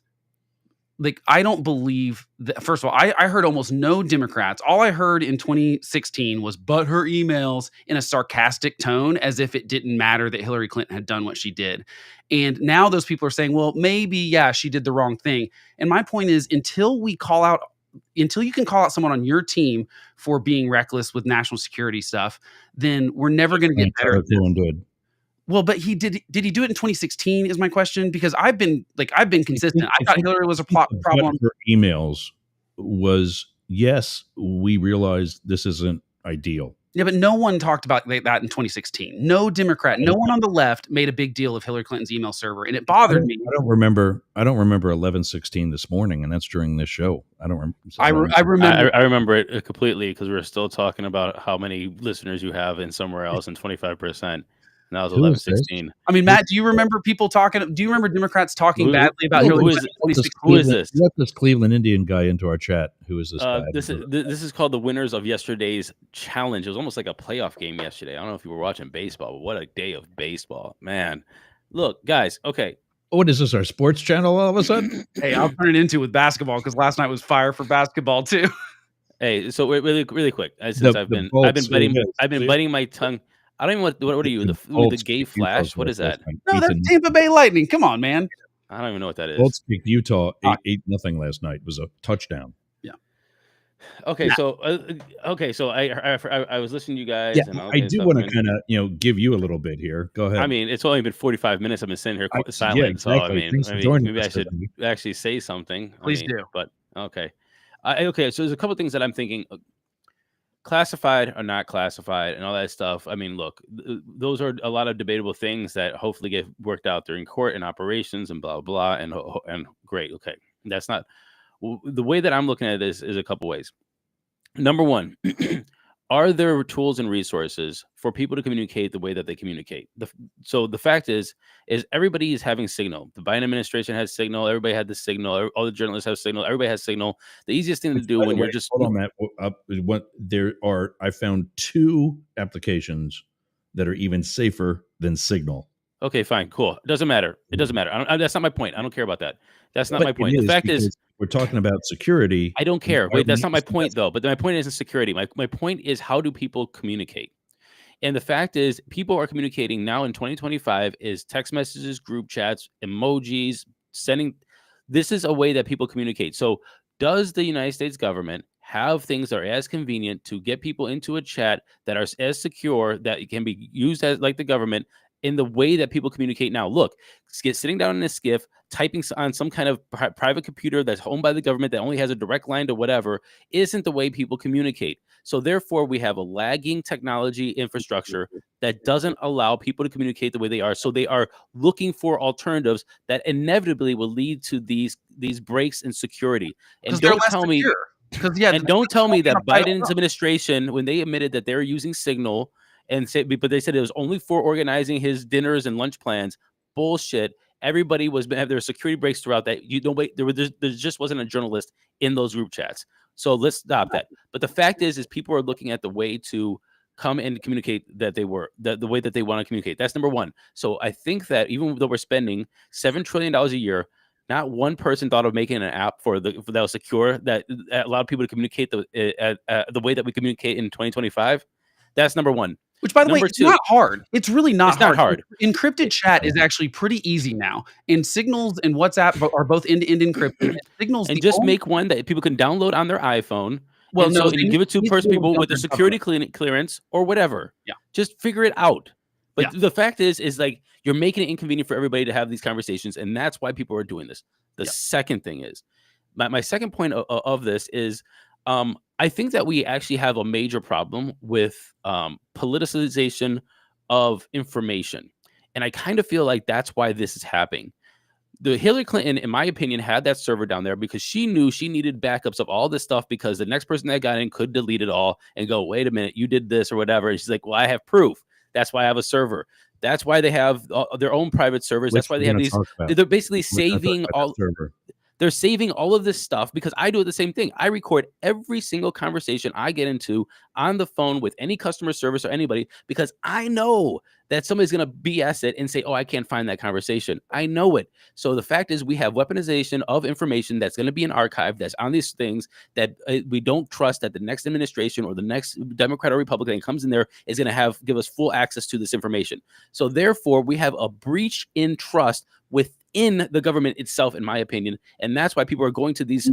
S16: like, I don't believe that. First of all, I heard almost no Democrats. All I heard in 2016 was but her emails in a sarcastic tone, as if it didn't matter that Hillary Clinton had done what she did. And now those people are saying, well, maybe, yeah, she did the wrong thing. And my point is, until you can call out someone on your team for being reckless with national security stuff, then we're never going to get better. Well, but did he do it in 2016 is my question, because I've been consistent. I thought Hillary was a problem.
S14: Her emails was, yes, we realized this isn't ideal.
S16: Yeah, but no one talked about that in 2016. No Democrat, no one on the left made a big deal of Hillary Clinton's email server, and it bothered me.
S14: I don't remember 11/16 this morning, and that's during this show. I don't remember.
S15: I remember it completely, because we were still talking about how many listeners you have in somewhere else, and 25%. Now it's 11/16.
S16: I mean, Matt, do you remember people talking? Do you remember Democrats talking badly about Hillary Clinton?
S15: Who is this?
S14: Let this Cleveland Indian guy into our chat. Who is this guy?
S15: This is called the winners of yesterday's challenge. It was almost like a playoff game yesterday. I don't know if you were watching baseball, but what a day of baseball, man! Look, guys. Okay.
S14: What is this? Our sports channel? All of a sudden?
S16: Hey, I'll turn it into with basketball, because last night was fire for basketball too.
S15: Hey, so really quick, since I've been biting my tongue. I don't even what are you, the gay flash? What is that?
S16: No, that's Tampa Bay Lightning. Come on, man.
S15: I don't even know what that is.
S14: Bolts beat Utah 8-0 last night. It was a touchdown.
S16: Yeah.
S15: Okay, so I was listening to you guys.
S14: Yeah,
S15: and
S14: I do want to kind of give you a little bit here. Go ahead.
S15: I mean, it's only been 45 minutes. I've been sitting here silent.
S14: Yeah, exactly.
S15: So I mean, maybe I should actually say something.
S16: Please do.
S15: But okay, okay. So there's a couple of things that I'm thinking. Classified or not classified and all that stuff. I mean, look, those are a lot of debatable things that hopefully get worked out during court and operations and blah, blah, and great. Okay. That's not the way that I'm looking at this is a couple ways. Number one, are there tools and resources for people to communicate the way that they communicate? So the fact is everybody is having Signal. The Biden administration has Signal. Everybody had the Signal. All the journalists have Signal. Everybody has Signal. The easiest thing to do when you're just
S14: hold on, Matt. I found 2 applications that are even safer than Signal.
S15: Okay, fine, cool. It doesn't matter. It doesn't matter. That's not my point. I don't care about that. That's not my point. The fact is,
S14: we're talking about security.
S15: I don't care. Wait, that's not my point, though. But my point isn't security. My point is, how do people communicate? And the fact is, people are communicating now in 2025 is text messages, group chats, emojis, sending. This is a way that people communicate. So does the United States government have things that are as convenient to get people into a chat that are as secure that it can be used as like the government in the way that people communicate now? Look, sitting down in a skiff, typing on some kind of private computer that's owned by the government that only has a direct line to whatever isn't the way people communicate. So therefore, we have a lagging technology infrastructure that doesn't allow people to communicate the way they are. So they are looking for alternatives that inevitably will lead to these breaks in security. And don't tell me, don't tell me that Biden's administration, when they admitted that they're using Signal, but they said it was only for organizing his dinners and lunch plans. Bullshit. Everybody have their security breaks throughout that. There just wasn't a journalist in those group chats. So let's stop that. But the fact is people are looking at the way to come and communicate that the way that they want to communicate. That's number one. So I think that even though we're spending $7 trillion a year, not one person thought of making an app that was secure, that allowed people to communicate the way that we communicate in 2025 That's number one.
S16: Which, by the way, it's not hard. It's really not hard. Encrypted chat is actually pretty easy now. And Signals and WhatsApp are both end-to-end encrypted. Signals
S15: and just make one that people can download on their iPhone Well,
S16: no,
S15: and you give it to people with a security clearance or whatever.
S16: Yeah.
S15: Just figure it out. But
S16: Yeah.
S15: the fact is like you're making it inconvenient for everybody to have these conversations, and that's why people are doing this. The second thing is, my second point of this is, I think that we actually have a major problem with politicization of information, and I kind of feel like that's why this is happening. The Hillary Clinton, in my opinion, had that server down there because she knew she needed backups of all this stuff because the next person that got in could delete it all and go, wait a minute, you did this or whatever. And she's like, well, I have proof. That's why I have a server. That's why they have their own private servers. That's why they have these. They're basically saving all. They're saving all of this stuff because I do the same thing. I record every single conversation I get into on the phone with any customer service or anybody because I know that somebody's going to BS it and say, oh, I can't find that conversation. I know it. So the fact is we have weaponization of information that's going to be an archive that's on these things that we don't trust that the next administration or the next Democrat or Republican that comes in there is going to give us full access to this information. So therefore, we have a breach in trust within the government itself, in my opinion. And that's why people are going to these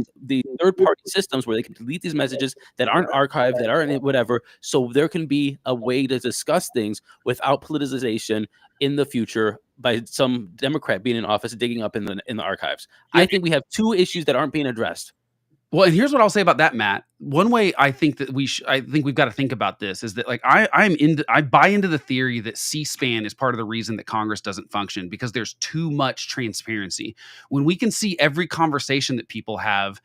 S15: third-party systems where they can delete these messages that aren't archived, that aren't whatever, so there can be a way to discuss things without politicization in the future by some Democrat being in office digging up in the archives. I think we have two issues that aren't being addressed.
S16: Well, and here's what I'll say about that, Matt. One way I think that I think we've got to think about this is that, like, I buy into the theory that C-SPAN is part of the reason that Congress doesn't function because there's too much transparency. When we can see every conversation that people have,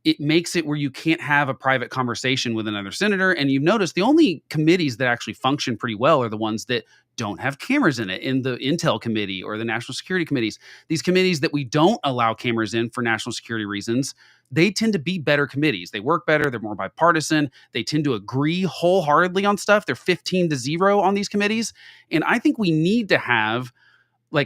S16: it makes it where you can't have a private conversation with another senator. And you've noticed the only committees that actually function pretty well are the ones that don't have cameras in it, in the Intel Committee or the National Security Committees. These committees that we don't allow cameras in for national security reasons, they tend to be better committees. They work better. They're more bipartisan. They tend to agree wholeheartedly on stuff. They're 15-0 on these committees. And I think we need to have an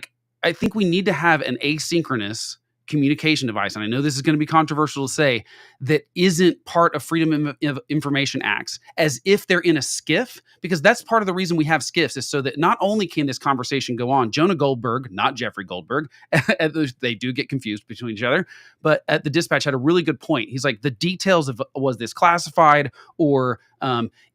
S16: asynchronous communication device, and I know this is going to be controversial to say, that isn't part of Freedom of Information Acts, as if they're in a SCIF, because that's part of the reason we have SCIFs, is so that not only can this conversation go on, Jonah Goldberg, not Jeffrey Goldberg, they do get confused between each other, but at the Dispatch had a really good point. He's like, the details of, was this classified, or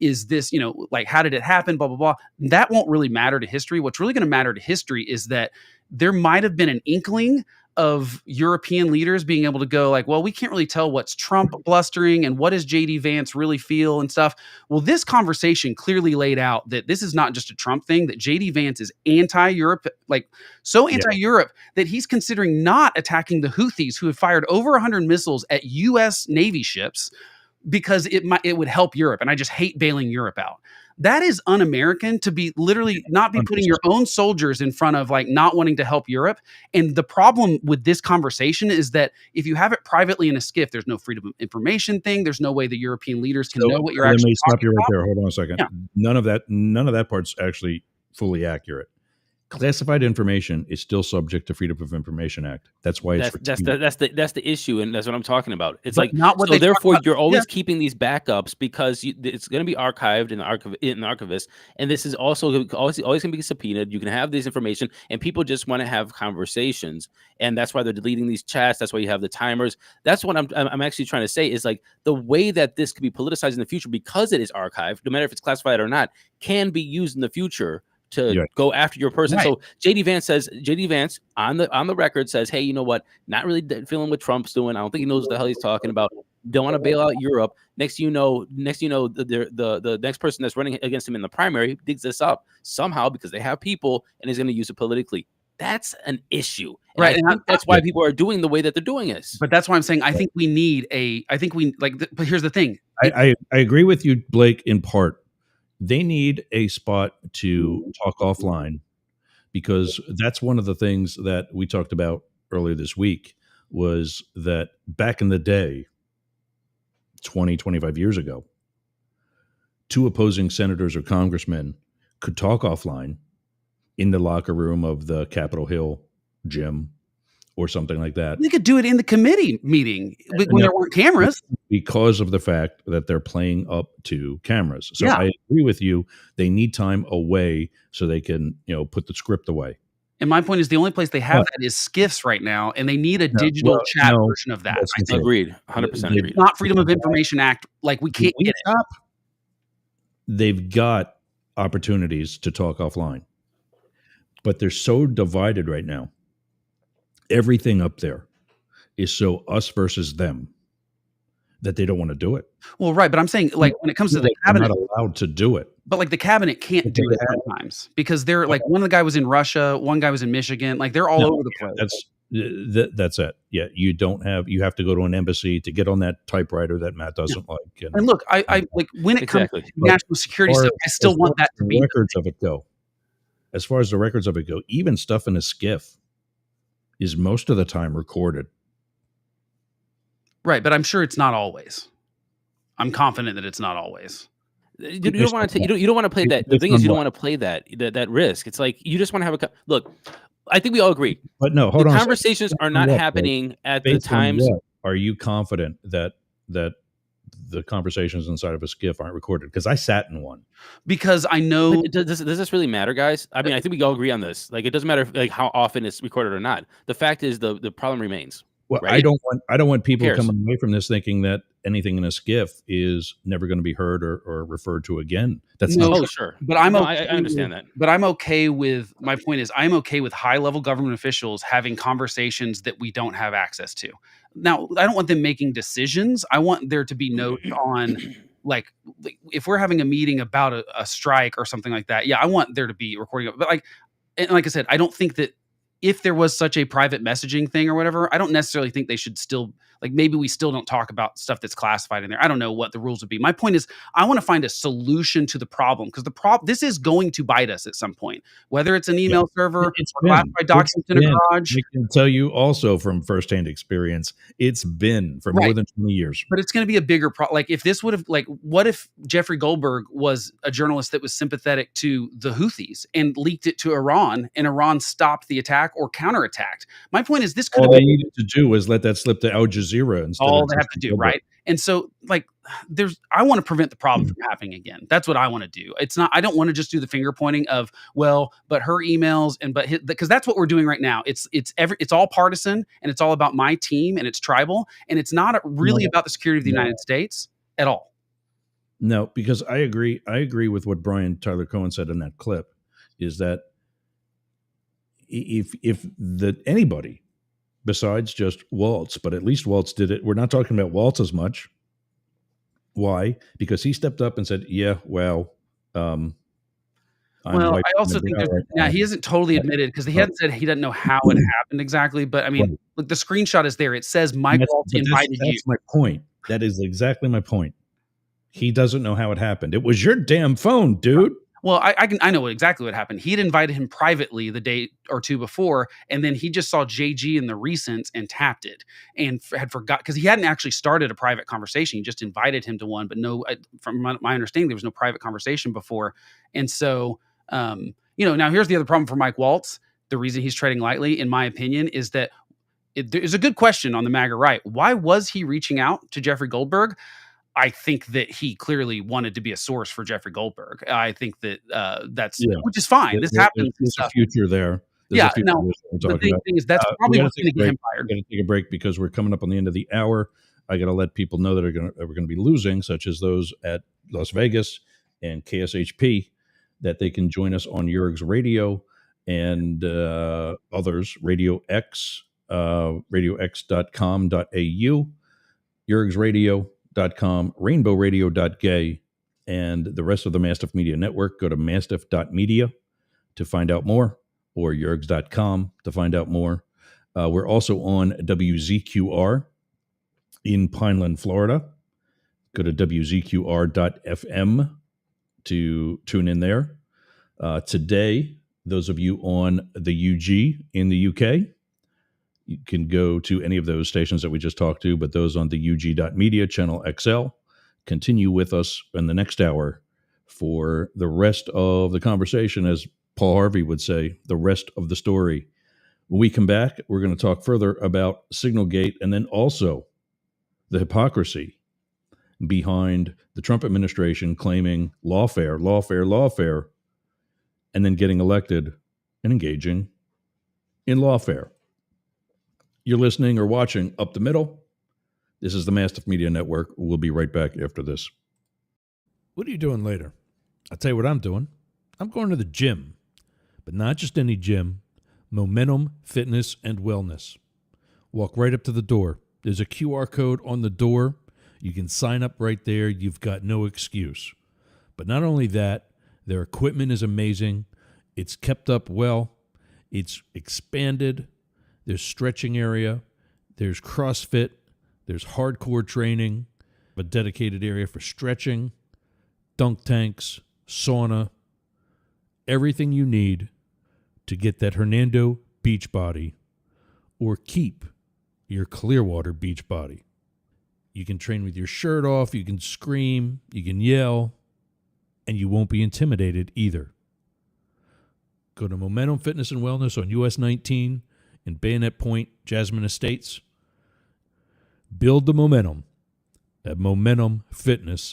S16: is this, like, how did it happen, blah, blah, blah. That won't really matter to history. What's really going to matter to history is that there might have been an inkling of European leaders being able to go like, well, we can't really tell what's Trump blustering and what does JD Vance really feel and stuff. Well, this conversation clearly laid out that this is not just a Trump thing, that JD Vance is anti-Europe, like so anti-Europe that he's considering not attacking the Houthis, who have fired over 100 missiles at U.S. Navy ships, because it would help Europe. And I just hate bailing Europe out. That is un-American, to be literally not be putting your own soldiers in front of, like, not wanting to help Europe. And the problem with this conversation is that if you have it privately in a SCIF, there's no freedom of information thing. There's no way the European leaders can know what you're actually talking about. Let me stop you right there.
S14: Hold on a second.
S16: Yeah.
S14: None of that part's actually fully accurate. Classified information is still subject to Freedom of Information Act. That's why
S15: that's the issue, and that's what I'm talking about. It's
S16: but
S15: like,
S16: not what
S15: so therefore you're always
S16: yeah.
S15: keeping these backups because it's going to be archived in the archivist, and this is also always going to be subpoenaed. You can have this information, and people just want to have conversations, and that's why they're deleting these chats. That's why you have the timers. That's what I'm actually trying to say is, like, the way that this could be politicized in the future, because it is archived, no matter if it's classified or not, can be used in the future to go after your person. Right. So JD Vance on the record says, hey, you know what? Not really feeling what Trump's doing. I don't think he knows what the hell he's talking about. Don't want to bail out Europe. Next, you know, the next person that's running against him in the primary digs this up somehow because they have people and is going to use it politically. That's an issue. And right. I think that's why people are doing the way that they're doing this.
S16: But that's why I'm saying, but here's the thing.
S14: I agree with you, Blake, in part. They need a spot to talk offline, because that's one of the things that we talked about earlier this week, was that back in the day, 20, 25 years ago, two opposing senators or congressmen could talk offline in the locker room of the Capitol Hill gym or something like that.
S16: They could do it in the committee meeting when there weren't cameras.
S14: Because of the fact that they're playing up to cameras. So I agree with you. They need time away so they can, put the script away.
S16: And my point is the only place they have that is SCIFs right now, and they need a digital chat version of that. I think.
S15: Agreed. 100% agreed.
S16: Not Freedom of Information Act. Like we can't get it.
S14: They've got opportunities to talk offline, but they're so divided right now. Everything up there is so us versus them that they don't want to do it.
S16: Well, right, but I'm saying like when it comes to the cabinet,
S14: they're not allowed to do it.
S16: But like the cabinet can't do it sometimes because they're like one of the guy was in Russia, one guy was in Michigan, like they're all over the place.
S14: That's it. Yeah, you have to go to an embassy to get on that typewriter that Matt doesn't like.
S16: And look, I like when it comes to national security stuff, I still want that to be
S14: records of it go. As far as the records of it go, even stuff in a SCIF is most of the time recorded.
S16: Right, but I'm sure it's not always. I'm confident that it's not always.
S15: You don't want to. You don't want to play that. The thing is, you don't want to play that risk. It's like you just want to have a look. I think we all agree.
S14: But no, hold on.
S15: Conversations are not happening at the times.
S14: Are you confident that the conversations inside of a SCIF aren't recorded? Because I sat in one.
S16: Because I know.
S15: Does this really matter, guys? I mean, I think we all agree on this. Like, it doesn't matter like how often it's recorded or not. The fact is, the problem remains.
S14: Well,
S15: right?
S14: I don't want people coming away from this thinking that anything in a SCIF is never going to be heard or referred to again. That's not
S15: sure.
S16: But I'm
S15: I understand that.
S16: But I'm okay with my point is I'm okay with high level government officials having conversations that we don't have access to. Now, I don't want them making decisions. I want there to be notes on like if we're having a meeting about a strike or something like that. Yeah, I want there to be recording of it. But like I said, I don't think that if there was such a private messaging thing or whatever, I don't necessarily think they should still, like maybe we still don't talk about stuff that's classified in there. I don't know what the rules would be. My point is I want to find a solution to the problem because this is going to bite us at some point, whether it's an email server or classified documents in a garage.
S14: I can tell you also from firsthand experience, it's been for more than 20 years.
S16: But it's going to be a bigger problem. Like if this would have, like, what if Jeffrey Goldberg was a journalist that was sympathetic to the Houthis and leaked it to Iran and Iran stopped the attack or counterattacked? My point is this could have
S14: all they
S16: been
S14: needed to do was let that slip to Al Jazeera instead.
S16: All they have to do, right? And so, like, I want to prevent the problem from happening again. That's what I want to do. It's not. I don't want to just do the finger pointing of but her emails and because that's what we're doing right now. It's all partisan and it's all about my team and it's tribal and it's not really about the security of the United States at all.
S14: No, because I agree. I agree with what Brian Tyler Cohen said in that clip. Is that if anybody besides just Waltz, but at least Waltz did it. We're not talking about Waltz as much. Why? Because he stepped up and said, "Yeah, well,
S16: I also think he hasn't totally admitted because he hadn't said he doesn't know how it happened exactly. But I mean, look, the screenshot is there. It says Mike Waltz invited you.
S14: That's my point. That is exactly my point. He doesn't know how it happened. It was your damn phone, dude.
S16: Well, I know exactly what happened. He had invited him privately the day or two before, and then he just saw JG in the recents and tapped it and had forgot because he hadn't actually started a private conversation. He just invited him to one, but no, from my understanding, there was no private conversation before. And so, now here's the other problem for Mike Waltz. The reason he's treading lightly, in my opinion, is that there's a good question on the MAGA right. Why was he reaching out to Jeffrey Goldberg? I think that he clearly wanted to be a source for Jeffrey Goldberg. I think that which is fine. This happens.
S14: There's a future there.
S16: The thing is that's probably what's going to get him fired.
S14: We're going to take a break because we're coming up on the end of the hour. I got to let people know that we're going to be losing, such as those at Las Vegas and KSHP, that they can join us on Yergz Radio and others, Radio X, radiox.com.au, Yergz Radio. .com, rainbowradio.gay, and the rest of the Mastiff Media Network. Go to mastiff.media to find out more, or yergz.com to find out more. We're also on WZQR in Pineland, Florida. Go to wzqr.fm to tune in there. Today, those of you on the UG in the UK, you can go to any of those stations that we just talked to, but those on the UG.media, channel XL, continue with us in the next hour for the rest of the conversation, as Paul Harvey would say, the rest of the story. When we come back, we're going to talk further about Signalgate and then also the hypocrisy behind the Trump administration claiming lawfare, and then getting elected and engaging in lawfare. You're listening or watching Up the Middle. This is the Mastiff Media Network. We'll be right back after this. What are you doing later? I'll tell you what I'm doing. I'm going to the gym, but not just any gym. Momentum Fitness and Wellness. Walk right up to the door. There's a QR code on the door. You can sign up right there. You've got no excuse. But not only that, their equipment is amazing. It's kept up well. It's expanded. There's stretching area. There's CrossFit. There's hardcore training. A dedicated area for stretching, dunk tanks, sauna, everything you need to get that Hernando beach body or keep your Clearwater beach body. You can train with your shirt off, you can scream, you can yell, and you won't be intimidated either. Go to Momentum Fitness and Wellness on US 19 in Bayonet Point, Jasmine Estates. Build the momentum at Momentum Fitness.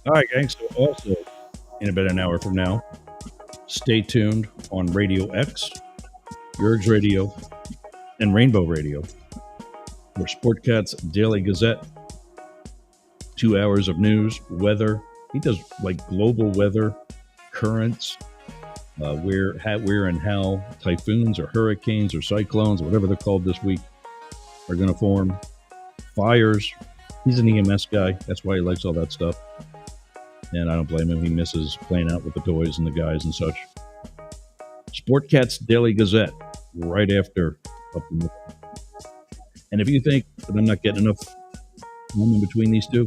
S14: All right, gang. So also, in about an hour from now, stay tuned on Radio X, Yergz Radio, and Rainbow Radio, for Sportcat's Daily Gazette. 2 hours of news, weather. He does like global weather, currents, where and how typhoons or hurricanes or cyclones, or whatever they're called this week, are going to form. Fires. He's an EMS guy. That's why he likes all that stuff. And I don't blame him. He misses playing out with the toys and the guys and such. Sportcat's Daily Gazette, right after Up the Middle. And if you think that I'm not getting enough room in between these two,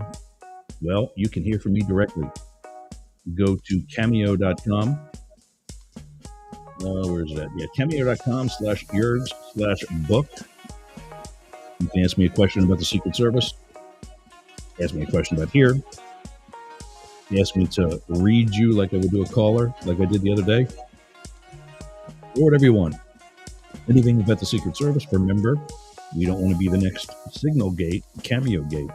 S14: well, you can hear from me directly. Go to cameo.com. Where's that? Yeah, cameo.com/Yergz/book. You can ask me a question about the Secret Service. Ask me a question about here. Ask me to read you like I would do a caller, like I did the other day. Or whatever you want. Anything about the Secret Service, remember, we don't want to be the next Signal Gate, Cameo Gate.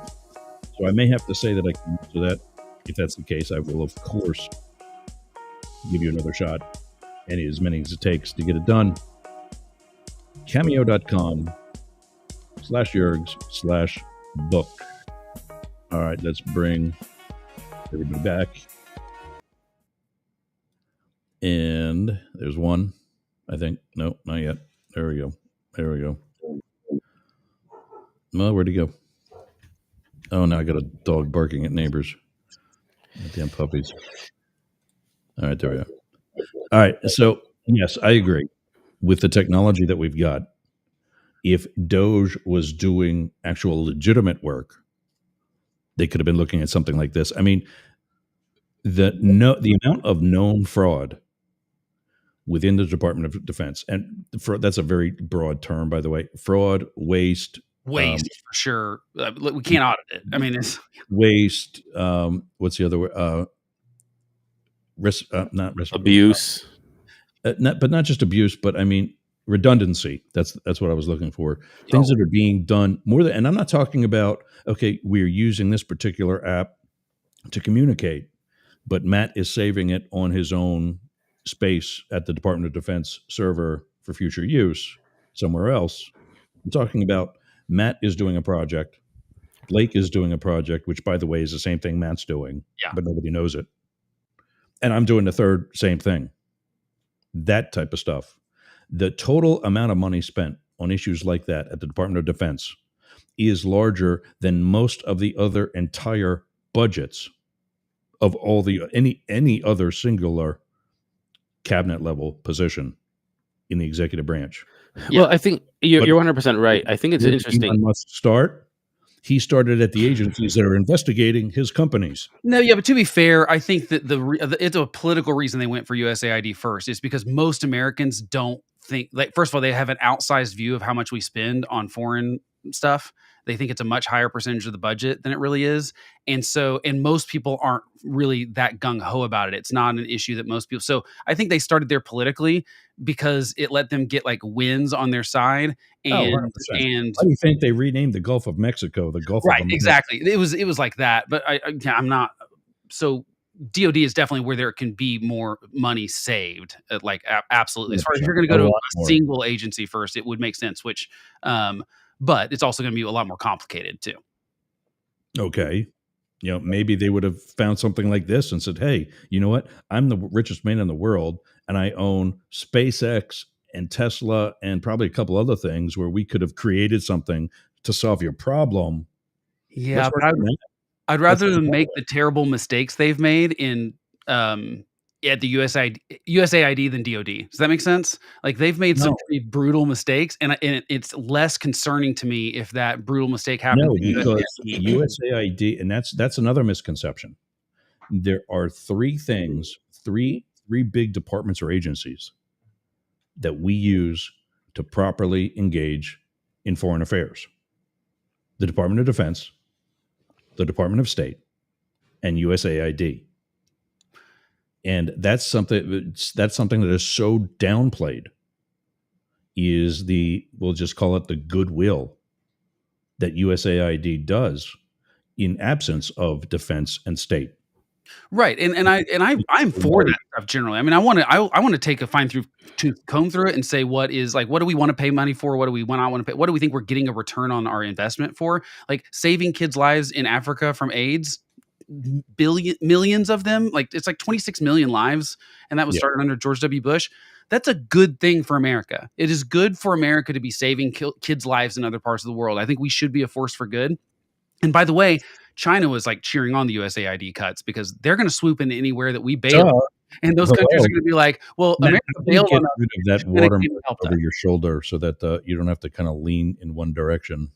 S14: So I may have to say that I can answer that. If that's the case, I will, of course, give you another shot. And as many as it takes to get it done. Cameo.com/Yergz/book. All right, let's bring everybody back. And there's one, I think. No, not yet. There we go. Well, where'd he go? Oh, now I got a dog barking at neighbors. Damn puppies. All right, there we go. All right, so yes, I agree with the technology that we've got. If Doge was doing actual legitimate work, they could have been looking at something like this. I mean, the amount of known fraud within the Department of Defense, and that's a very broad term, by the way. Fraud, waste,
S16: for sure. We can't audit it. I mean, it's
S14: waste. What's the other word? Not risk,
S15: abuse.
S14: Not just abuse, but I mean redundancy. That's what I was looking for. Things that are being done more than, and I'm not talking about, okay, we're using this particular app to communicate, but Matt is saving it on his own space at the Department of Defense server for future use somewhere else. I'm talking about Matt is doing a project. Blake is doing a project, which, by the way, is the same thing Matt's doing, but nobody knows it. And I'm doing the third same thing. That type of stuff. The total amount of money spent on issues like that at the Department of Defense is larger than most of the other entire budgets of all the any other singular cabinet level position in the executive branch.
S15: Well, I think you're 100% right. I think it's interesting.
S14: Elon Musk he started at the agencies that are investigating his companies.
S16: No, yeah, but to be fair, I think that it's a political reason they went for USAID first. It's because most Americans don't think, like, first of all, they have an outsized view of how much we spend on foreign stuff. They think it's a much higher percentage of the budget than it really is. And most people aren't really that gung-ho about it. It's not an issue that most people, so I think they started there politically because it let them get like wins on their side. And
S14: why do you think they renamed the Gulf of Mexico the Gulf of America?
S16: Exactly. It was like that, but I'm not. So DoD is definitely where there can be more money saved. Absolutely. As far as if
S14: 100%.
S16: you're going to
S14: A
S16: go to
S14: lot
S16: a
S14: more.
S16: single agency first, it would make sense. But it's also going to be a lot more complicated too.
S14: Okay. Maybe they would have found something like this and said, hey, you know what? I'm the richest man in the world, and I own SpaceX and Tesla and probably a couple other things where we could have created something to solve your problem.
S16: Yeah,
S14: Let's work
S16: but
S14: on that.
S16: I'd
S14: Let's
S16: rather
S14: talk
S16: them
S14: about
S16: make
S14: it.
S16: the terrible mistakes they've made in at the USAID than DoD. Does that make sense? Like they've made some
S14: No,
S16: pretty brutal mistakes, and it's less concerning to me if that brutal mistake happens
S14: no,
S16: at
S14: because
S16: USAID.
S14: USAID, and that's another misconception. There are three things, three big departments or agencies that we use to properly engage in foreign affairs: the Department of Defense, the Department of State, and USAID. And that's something that is so downplayed, is we'll just call it the goodwill that USAID does in absence of defense and state.
S16: Right, I'm for that stuff generally. I mean, I want to take a fine tooth comb through it and say what do we want to pay money for? What do we not want to pay? What do we think we're getting a return on our investment for? Like saving kids' lives in Africa from AIDS, millions of them. Like it's like 26 million lives, and that was
S14: Yeah.
S16: started under George W. Bush. That's a good thing for America. It is good for America to be saving kids' lives in other parts of the world. I think we should be a force for good. And by the way, China was like cheering on the USAID cuts because they're going to swoop into anywhere that we bail.
S14: Duh.
S16: And those countries are going to be like, well,
S14: Now,
S16: America
S14: how do you
S16: bailed
S14: get
S16: on us.
S14: rid of that
S16: China came and
S14: watermark
S16: helped
S14: over
S16: us.
S14: your shoulder so that you don't have to kind of lean in one direction?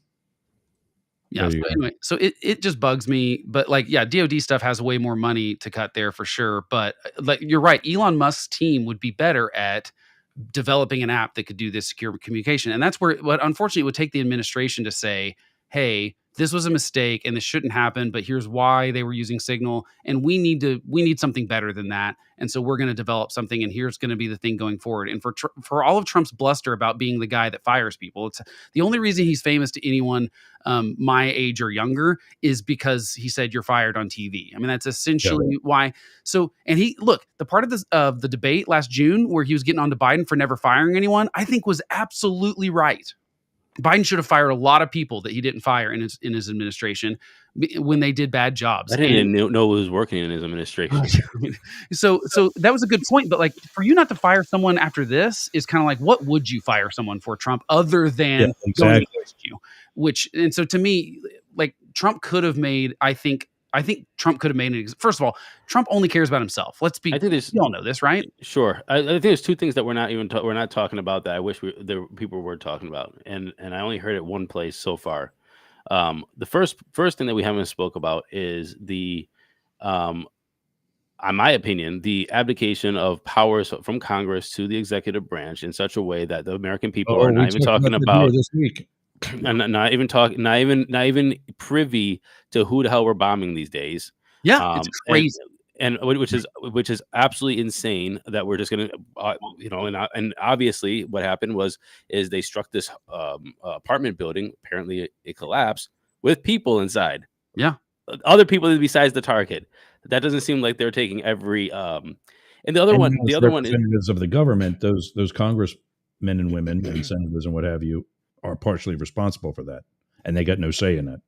S16: Yeah.
S14: There
S16: So
S14: you go.
S16: anyway, so it just bugs me. But like, yeah, DoD stuff has way more money to cut there for sure. But like, you're right. Elon Musk's team would be better at developing an app that could do this secure communication. And that's what unfortunately it would take the administration to say, hey, this was a mistake and this shouldn't happen, but here's why they were using Signal. And we need something better than that. And so we're going to develop something, and here's going to be the thing going forward. And for all of Trump's bluster about being the guy that fires people, it's the only reason he's famous to anyone my age or younger is because he said you're fired on TV. I mean, that's essentially why. So, and the part of the debate last June where he was getting on to Biden for never firing anyone, I think was absolutely right. Biden should have fired a lot of people that he didn't fire in his administration when they did bad jobs.
S15: I didn't even know who was working in his administration.
S16: So that was a good point. But like, for you not to fire someone after this is kind of like, what would you fire someone for, Trump, other than going against you? And so to me, like Trump could have made, I think Trump could have made it. First of all, Trump only cares about himself.
S15: I think
S16: you all know this, right?
S15: Sure. I think there's two things that we're not talking about that I wish people were talking about, and I only heard it one place so far. The first thing that we haven't spoke about is the, in my opinion, the abdication of powers from Congress to the executive branch in such a way that the American people are not even talking about
S14: this week.
S15: and not even privy to who the hell we're bombing these days.
S16: Yeah, it's crazy.
S15: And which is absolutely insane that we're just going to, and obviously what happened is they struck this apartment building. Apparently it collapsed with people inside.
S16: Yeah.
S15: Other people besides the target. That doesn't seem like they're taking every, and the other one is
S14: representatives of the government, those congressmen and women and senators and what have you are partially responsible for that. And they got no say in that.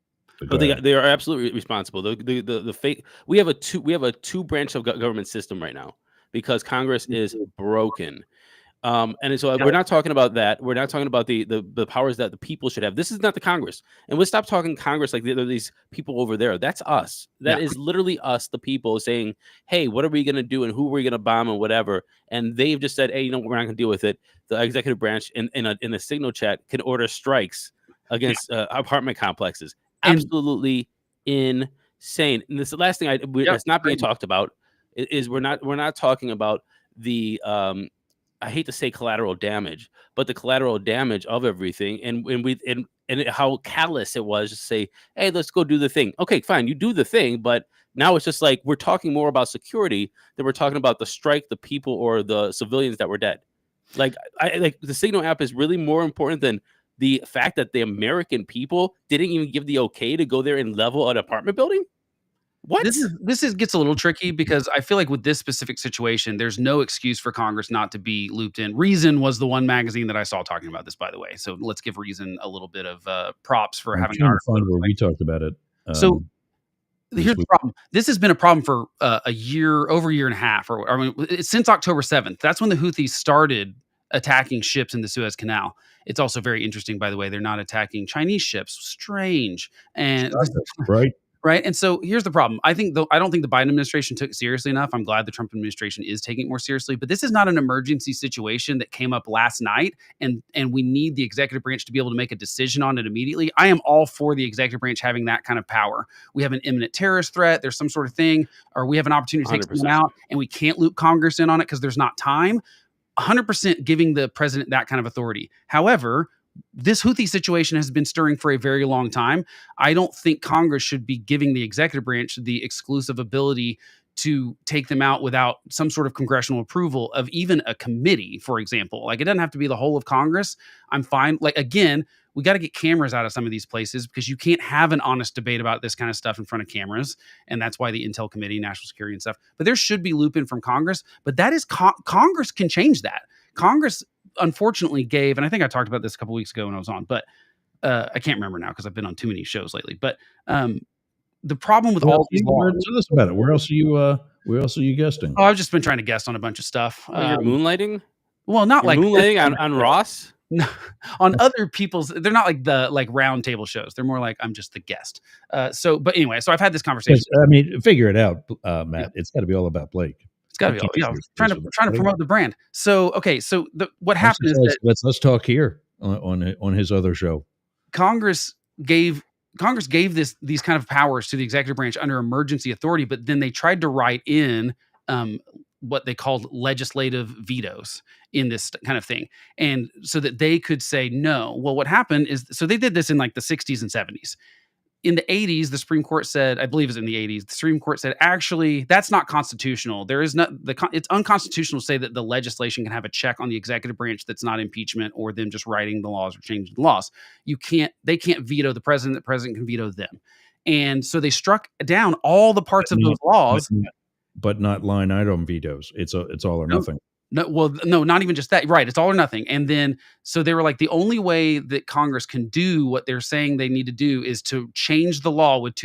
S15: They are absolutely responsible. The fake we have a two branch of government system right now because Congress is broken. And so we're not talking about that. We're not talking about the powers that the people should have. This is not the Congress. And we'll stop talking Congress like these people over there. That's us. That is literally us, the people saying, hey, what are we going to do and who are we going to bomb and whatever. And they've just said, hey, we're not going to deal with it. The executive branch in a signal chat can order strikes against apartment complexes. Absolutely insane. And this is the last thing that's not being talked about is we're not talking about the I hate to say collateral damage, but the collateral damage of everything, and how callous it was to say, hey, let's go do the thing. Okay, fine, you do the thing, but now it's just like we're talking more about security than we're talking about the strike, the people, or the civilians that were dead. Like the Signal app is really more important than the fact that the American people didn't even give the okay to go there and level an apartment building. What?
S16: This gets a little tricky because I feel like with this specific situation, there's no excuse for Congress not to be looped in. Reason was the one magazine that I saw talking about this, by the way. So let's give Reason a little bit of props for
S14: I'm
S16: having
S14: trying to find where we talked about it.
S16: So
S14: this
S16: here's the
S14: week.
S16: problem. This has been a problem for over a year and a half, or I mean, since October 7th. That's when the Houthis started attacking ships in the Suez Canal. It's also very interesting, by the way, they're not attacking Chinese ships. Strange. And
S14: Right.
S16: Right. And so here's the problem. I don't think the Biden administration took it seriously enough. I'm glad the Trump administration is taking it more seriously, but this is not an emergency situation that came up last night and we need the executive branch to be able to make a decision on it immediately. I am all for the executive branch having that kind of power. We have an imminent terrorist threat, there's some sort of thing, or we have an opportunity to take
S15: 100%.
S16: someone out and we can't loop Congress in on it because there's not time. 100% giving the president that kind of authority. However, this Houthi situation has been stirring for a very long time. I don't think Congress should be giving the executive branch the exclusive ability to take them out without some sort of congressional approval of even a committee, for example. Like, it doesn't have to be the whole of Congress. I'm fine. Like, again, we got to get cameras out of some of these places because you can't have an honest debate about this kind of stuff in front of cameras. And that's why the Intel Committee, National Security and stuff. But there should be loop in from Congress. But that is Congress can change that. Congress unfortunately gave, and I think I talked about this a couple weeks ago when I was on, but I can't remember now because I've been on too many shows lately. But the problem with all these laws,
S14: tell us about it. Where else are you guesting?
S16: Oh, I've just been trying to guest on a bunch of stuff.
S15: You're moonlighting?
S16: Well, not
S15: You're
S16: like
S15: moonlighting on Ross?
S16: No, on other people's, they're not like the round table shows. They're more like I'm just the guest. But anyway, so I've had this conversation.
S14: I mean, figure it out, Matt. Yeah. It's got to be all about Blake.
S16: It's got to be all, trying to promote the brand. So okay, so what happened is that
S14: let's talk here on his other show.
S16: Congress gave these kind of powers to the executive branch under emergency authority, but then they tried to write in what they called legislative vetoes in this kind of thing. And so that they could say no. Well, what happened is, so they did this in like the 60s and 70s. In the 80s, the Supreme Court said, I believe it was in the 80s, the Supreme Court said, actually, that's not constitutional. There is not, it's unconstitutional to say that the legislation can have a check on the executive branch that's not impeachment or them just writing the laws or changing the laws. They can't veto the president can veto them. And so they struck down all the parts of those laws.
S14: But not line item vetoes. It's all or nothing.
S16: No, not even just that. Right. It's all or nothing. And then, so they were like, the only way that Congress can do what they're saying they need to do is to change the law with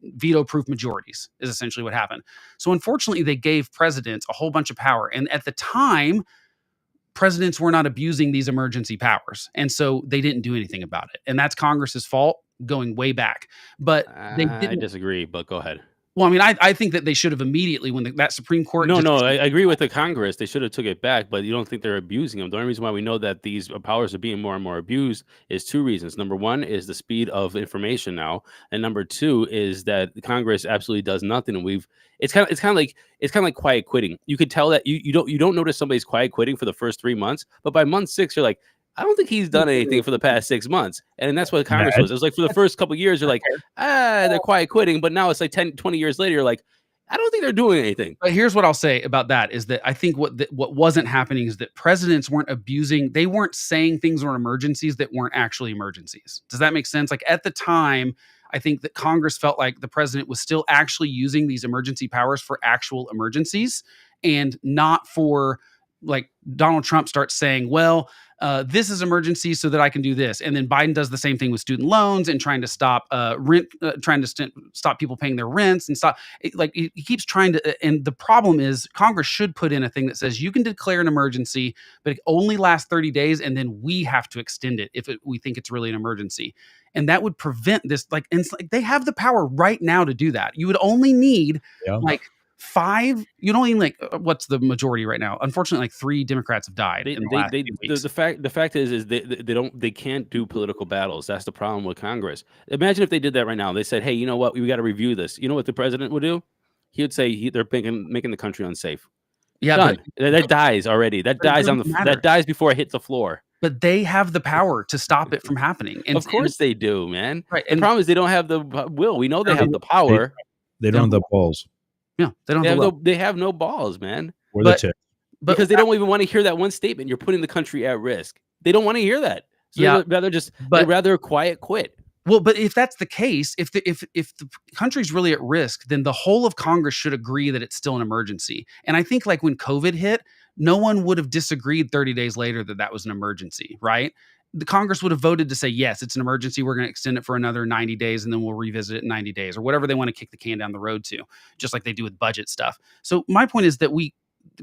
S16: veto proof majorities is essentially what happened. So unfortunately, they gave presidents a whole bunch of power. And at the time, presidents were not abusing these emergency powers. And so they didn't do anything about it. And that's Congress's fault going way back. But
S15: I disagree, but go ahead.
S16: Well, I mean, I think that they should have immediately, when that Supreme Court...
S15: I agree with the Congress. They should have took it back, but you don't think they're abusing them. The only reason why we know that these powers are being more and more abused is two reasons. Number one is the speed of information now, and number two is that the Congress absolutely does nothing. And it's kind of like quiet quitting. You could tell that you don't notice somebody's quiet quitting for the first 3 months, but by month 6, you're like, I don't think he's done anything for the past 6 months. And that's what Congress was. It was like for the first couple of years, you're like, they're quiet quitting. But now it's like 10, 20 years later, you're like, I don't think they're doing anything.
S16: But here's what I'll say about that is that I think what wasn't happening is that presidents weren't abusing. They weren't saying things were emergencies that weren't actually emergencies. Does that make sense? Like at the time, I think that Congress felt like the president was still actually using these emergency powers for actual emergencies and not for, like, Donald Trump starts saying, well, this is emergency so that I can do this. And then Biden does the same thing with student loans and trying to stop stop people paying their rents and he keeps trying to. And the problem is Congress should put in a thing that says you can declare an emergency, but it only lasts 30 days. And then we have to extend it if we think it's really an emergency. And that would prevent this. They have the power right now to do that. You would only need 5. You don't even what's the majority right now? Unfortunately, 3 Democrats have died in the last few weeks.
S15: The fact is they can't do political battles. That's the problem with Congress. Imagine if they did that right now. They said, hey, you know what? We got to review this. You know what the president would do? He would say they're making the country unsafe.
S16: Yeah,
S15: done. That dies already. That dies that dies before it hits the floor.
S16: But they have the power to stop it from happening.
S15: And of course they do, man. Right. And the problem is they don't have the will. We know they have the power.
S14: They don't have the balls.
S16: Yeah,
S15: they have no balls, man.
S14: Or the tip.
S15: Because they don't even want to hear that one statement. You're putting the country at risk. They don't want to hear that. So they'd rather quiet quit.
S16: Well, but if that's the case, if the country's really at risk, then the whole of Congress should agree that it's still an emergency. And I think like when COVID hit, no one would have disagreed 30 days later that that was an emergency, right? The Congress would have voted to say, yes, it's an emergency. We're going to extend it for another 90 days and then we'll revisit it in 90 days or whatever they want to kick the can down the road to, just like they do with budget stuff. So my point is that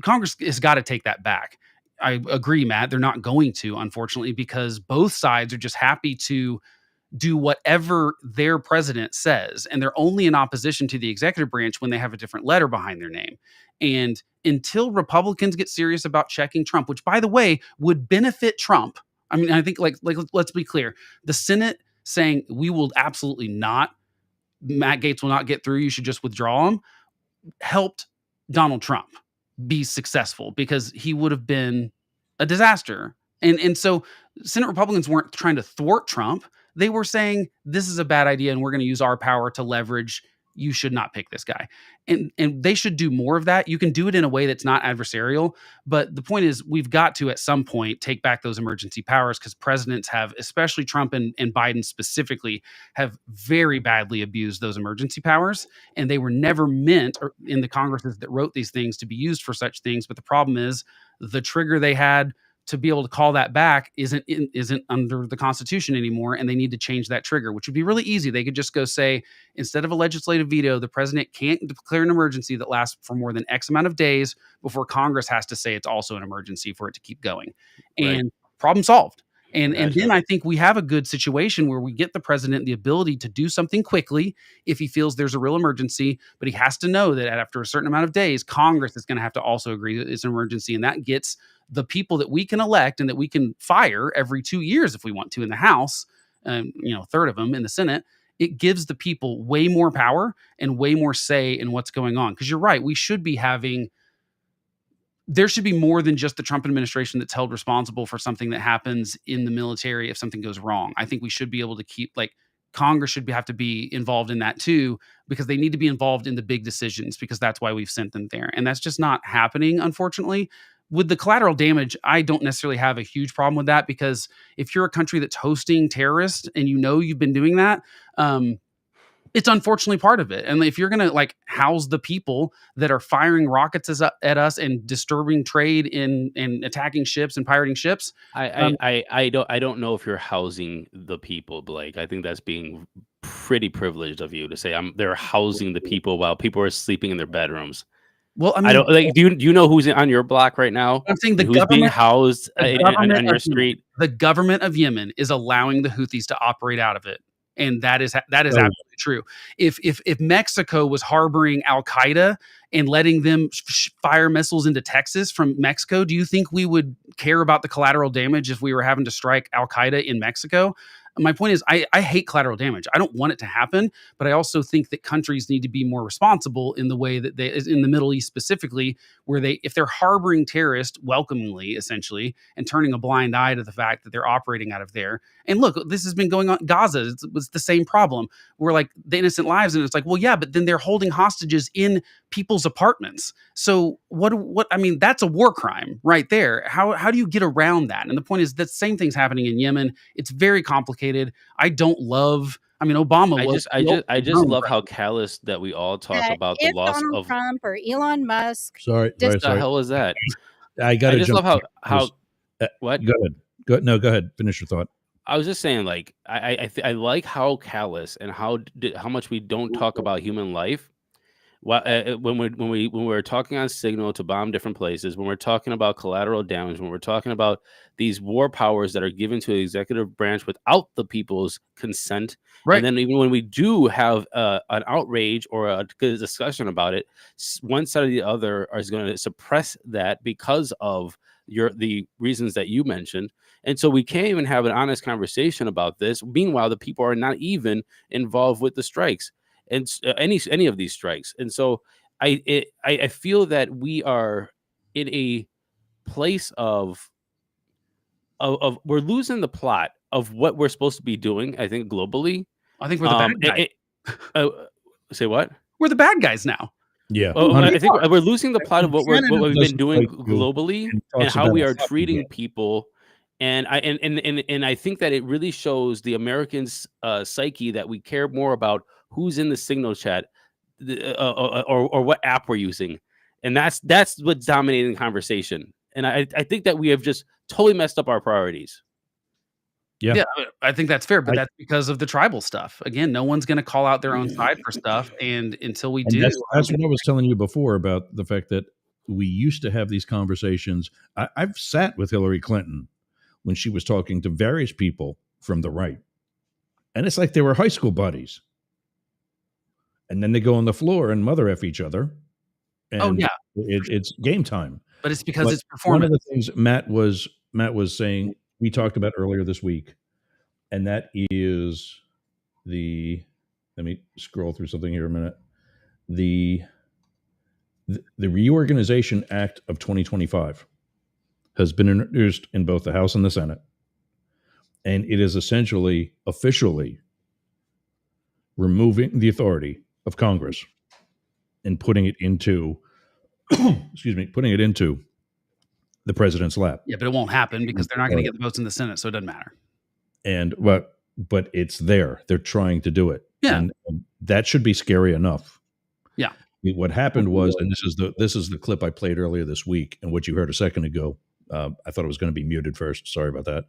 S16: Congress has got to take that back. I agree, Matt. They're not going to, unfortunately, because both sides are just happy to do whatever their president says. And they're only in opposition to the executive branch when they have a different letter behind their name. And until Republicans get serious about checking Trump, which by the way, would benefit Trump. I mean, I think like let's be clear. The Senate saying we will absolutely not, Matt Gaetz will not get through, you should just withdraw him, helped Donald Trump be successful because he would have been a disaster. And so Senate Republicans weren't trying to thwart Trump. They were saying, this is a bad idea and we're going to use our power to leverage. You should not pick this guy. And they should do more of that. You can do it in a way that's not adversarial. But the point is, we've got to, at some point, take back those emergency powers because presidents have, especially Trump and Biden specifically, have very badly abused those emergency powers. And they were never meant in the Congresses that wrote these things to be used for such things. But the problem is the trigger they had to be able to call that back isn't under the Constitution anymore, and they need to change that trigger, which would be really easy. They could just go say, instead of a legislative veto, the president can't declare an emergency that lasts for more than X amount of days before Congress has to say it's also an emergency for it to keep going.
S15: Right.
S16: And problem solved. And then I think we have a good situation where we get the president the ability to do something quickly if he feels there's a real emergency, but he has to know that after a certain amount of days, Congress is going to have to also agree that it's an emergency, and that gets the people that we can elect and that we can fire every 2 years if we want to in the House, a third of them in the Senate. It gives the people way more power and way more say in what's going on. Because you're right, there should be more than just the Trump administration that's held responsible for something that happens in the military if something goes wrong. I think we should be able to keep, Congress should have to be involved in that too, because they need to be involved in the big decisions, because that's why we've sent them there. And that's just not happening, unfortunately. With the collateral damage, I don't necessarily have a huge problem with that, because if you're a country that's hosting terrorists and you've been doing that, it's unfortunately part of it. And if you're going to house the people that are firing rockets at us and disturbing trade and attacking ships and pirating ships,
S15: I don't know if you're housing the people, Blake. I think that's being pretty privileged of you to say they're housing the people while people are sleeping in their bedrooms.
S16: Well, I mean,
S15: I don't do you know who's on your block right now?
S16: I'm saying
S15: who's being housed on your street?
S16: The government of Yemen is allowing the Houthis to operate out of it. And that is absolutely true. If Mexico was harboring Al Qaeda and letting them fire missiles into Texas from Mexico, do you think we would care about the collateral damage if we were having to strike Al Qaeda in Mexico? My point is, I hate collateral damage. I don't want it to happen, but I also think that countries need to be more responsible in the way that in the Middle East specifically, where if they're harboring terrorists welcomingly, essentially, and turning a blind eye to the fact that they're operating out of there. And look, this has been going on. Gaza, it was the same problem. We're the innocent lives, and it's well, yeah, but then they're holding hostages in people's apartments. So what? I mean, that's a war crime right there. How do you get around that? And the point is, that same thing's happening in Yemen. It's very complicated. I don't love. I mean, Obama.
S15: I just love how callous that we all talk about the loss
S17: Donald
S15: of
S17: Trump or Elon Musk.
S14: Sorry.
S15: What the hell is that?
S14: I got to
S15: just
S14: jump.
S15: love how what?
S14: Go ahead. No, go ahead. Finish your thought.
S15: I was just saying, I like how callous and how much we don't talk about human life. When we're talking on signal to bomb different places, when we're talking about collateral damage, when we're talking about these war powers that are given to the executive branch without the people's consent,
S16: right?
S15: And then even when we do have an outrage or a discussion about it, one side or the other is going to suppress that because of the reasons that you mentioned. And so we can't even have an honest conversation about this. Meanwhile, the people are not even involved with the strikes and any of these strikes. And so I feel that we are in a place of we're losing the plot of what we're supposed to be doing. I think globally,
S16: I think we're the bad guys.
S15: Say what?
S16: We're the bad guys now.
S14: Yeah,
S15: I think we're losing the plot of what we've been doing globally and how we are treating people And I think that it really shows the Americans' psyche that we care more about who's in the Signal chat, or what app we're using, and that's what's dominating the conversation. And I think that we have just totally messed up our priorities.
S16: Yeah, I think that's fair, but that's because of the tribal stuff. Again, no one's going to call out their own side for stuff, and until we
S14: And
S16: do,
S14: that's what I was telling you before about the fact that we used to have these conversations. I've sat with Hillary Clinton when she was talking to various people from the right, and it's like they were high school buddies. And then they go on the floor and mother F each other. And it's game time.
S16: But it's because it's performance.
S14: One of the things Matt was saying, we talked about earlier this week, and that is let me scroll through something here a minute. The Reorganization Act of 2025 has been introduced in both the House and the Senate, and it is essentially officially removing the authority of Congress and putting it into putting it into the president's lap.
S16: Yeah, but it won't happen because they're not going to get the votes in the Senate, so it doesn't matter.
S14: And but it's there. They're trying to do it.
S16: Yeah.
S14: And that should be scary enough.
S16: Yeah.
S14: What happened was, and this is the clip I played earlier this week, and what you heard a second ago. I thought it was going to be muted first. Sorry about that.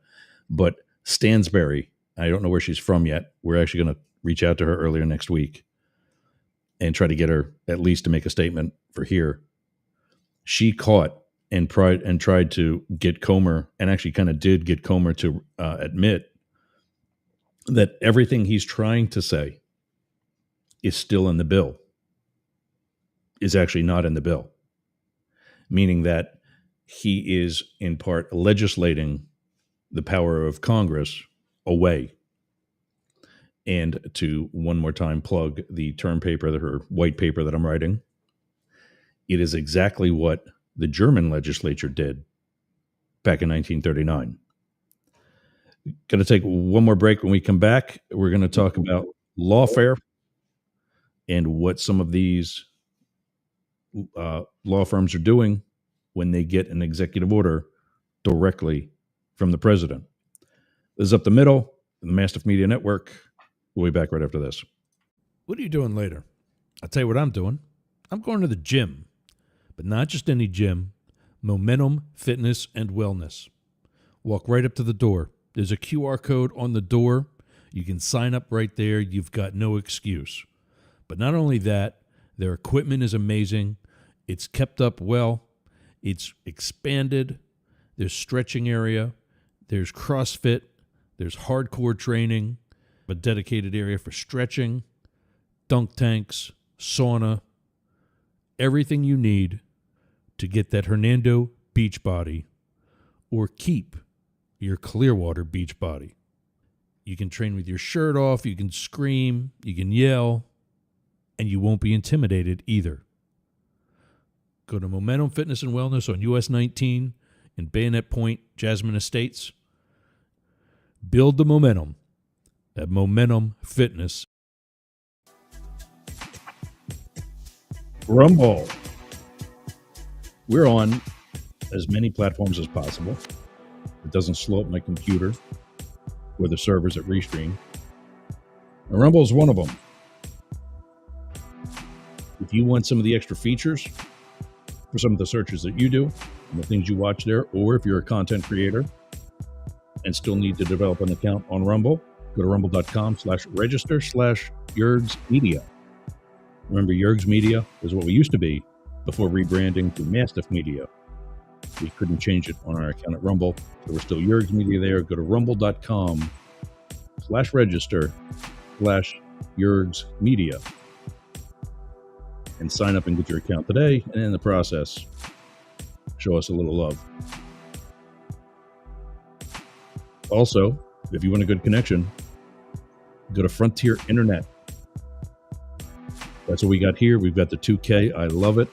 S14: But Stansberry, I don't know where she's from yet. We're actually going to reach out to her earlier next week and try to get her at least to make a statement for here. She caught and tried to get Comer, and actually kind of did get Comer to admit that everything he's trying to say is still in the bill, is actually not in the bill, meaning that he is in part legislating the power of Congress away. And to one more time plug the term paper, her white paper that I'm writing, it is exactly what the German legislature did back in 1939. Going to take one more break. When we come back, we're going to talk about lawfare and what some of these law firms are doing when they get an executive order directly from the president. This is Up the Middle, the Mastiff Media Network. We'll be back right after this. What are you doing later? I'll tell you what I'm doing. I'm going to the gym, but not just any gym. Momentum Fitness and Wellness. Walk right up to the door. There's a QR code on the door. You can sign up right there. You've got no excuse. But not only that, their equipment is amazing. It's kept up well. It's expanded. There's stretching area. There's CrossFit. There's hardcore training. A dedicated area for stretching, dunk tanks, sauna, everything you need to get that Hernando beach body or keep your Clearwater beach body. You can train with your shirt off, you can scream, you can yell, and you won't be intimidated either. Go to Momentum Fitness and Wellness on US 19 in Bayonet Point, Jasmine Estates. Build the momentum at Momentum Fitness. Rumble. We're on as many platforms as possible. It doesn't slow up my computer or the servers at Restream. And Rumble is one of them. If you want some of the extra features for some of the searches that you do and the things you watch there, or if you're a content creator and still need to develop an account on Rumble, go to rumble.com/register/Yergz Media. Remember, Yergz Media is what we used to be before rebranding to Mastiff Media. We couldn't change it on our account at Rumble, so we're still Yergz Media there. Go to rumble.com/register/Yergz Media and sign up and get your account today. And in the process, show us a little love. Also, if you want a good connection, go to Frontier Internet. That's what we got here. We've got the 2K. I love it.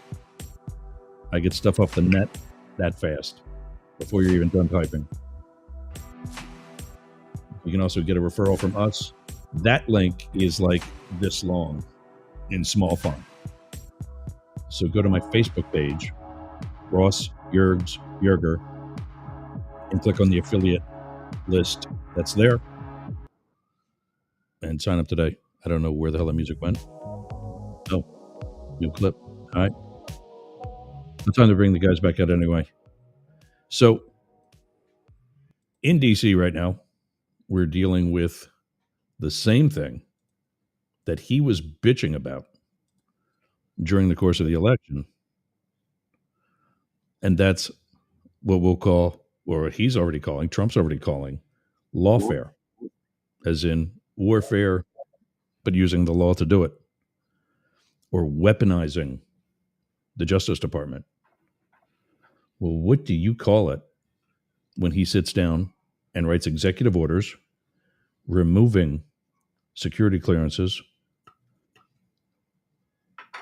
S14: I get stuff off the net that fast before you're even done typing. You can also get a referral from us. That link is like this long in small font. So go to my Facebook page, Ross Yergz Yerger, and click on the affiliate list that's there and sign up today. I don't know where the hell the music went. Oh, new clip. All right. It's time to bring the guys back out anyway. So in DC right now, we're dealing with the same thing that he was bitching about during the course of the election. And that's what we'll call, or he's already calling, Trump's already calling, lawfare, as in warfare, but using the law to do it, or weaponizing the Justice Department. Well, what do you call it when he sits down and writes executive orders removing security clearances,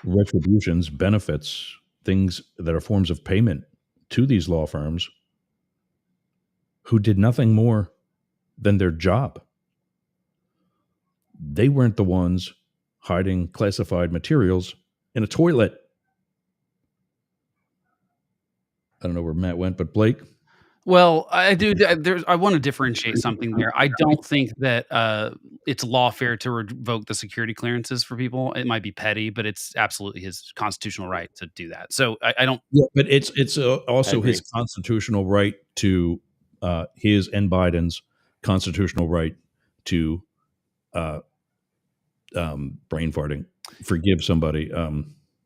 S14: retributions, benefits, things that are forms of payment to these law firms who did nothing more than their job? They weren't the ones hiding classified materials in a toilet. I don't know where Matt went, but Blake?
S16: Well, I do. I want to differentiate something there. I don't think that it's lawfare to revoke the security clearances for people. It might be petty, but it's absolutely his constitutional right to do that. So I don't.
S14: Yeah, but it's also his constitutional right to his and Biden's constitutional right to brain farting, forgive somebody.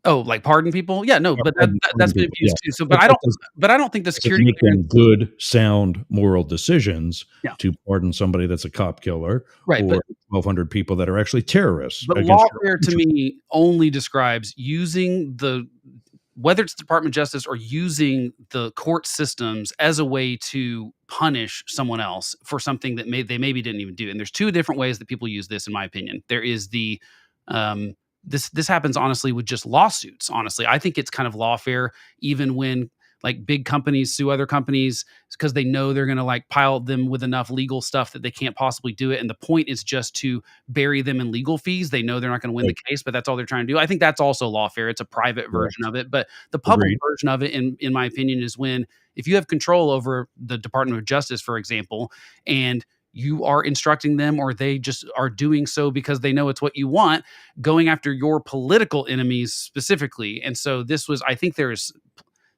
S16: Oh, like pardon people? Yeah, no, but that's been abused too. So, but I don't think the security
S14: make them good, sound, moral decisions to pardon somebody that's a cop killer,
S16: right,
S14: or 1,200 people that are actually terrorists.
S16: But lawfare to me only describes using whether it's the Department of Justice or using the court systems as a way to punish someone else for something that they maybe didn't even do. And there's two different ways that people use this, in my opinion. There is the this happens honestly with just lawsuits. Honestly, I think it's kind of lawfare even when like big companies sue other companies because they know they're going to like pile them with enough legal stuff that they can't possibly do it. And the point is just to bury them in legal fees. They know they're not going to win the case, but that's all they're trying to do. I think that's also lawfare. It's a private version of it, but the public version of it, in my opinion, is when if you have control over the Department of Justice, for example, and you are instructing them or they just are doing so because they know it's what you want, going after your political enemies specifically. And so I think there's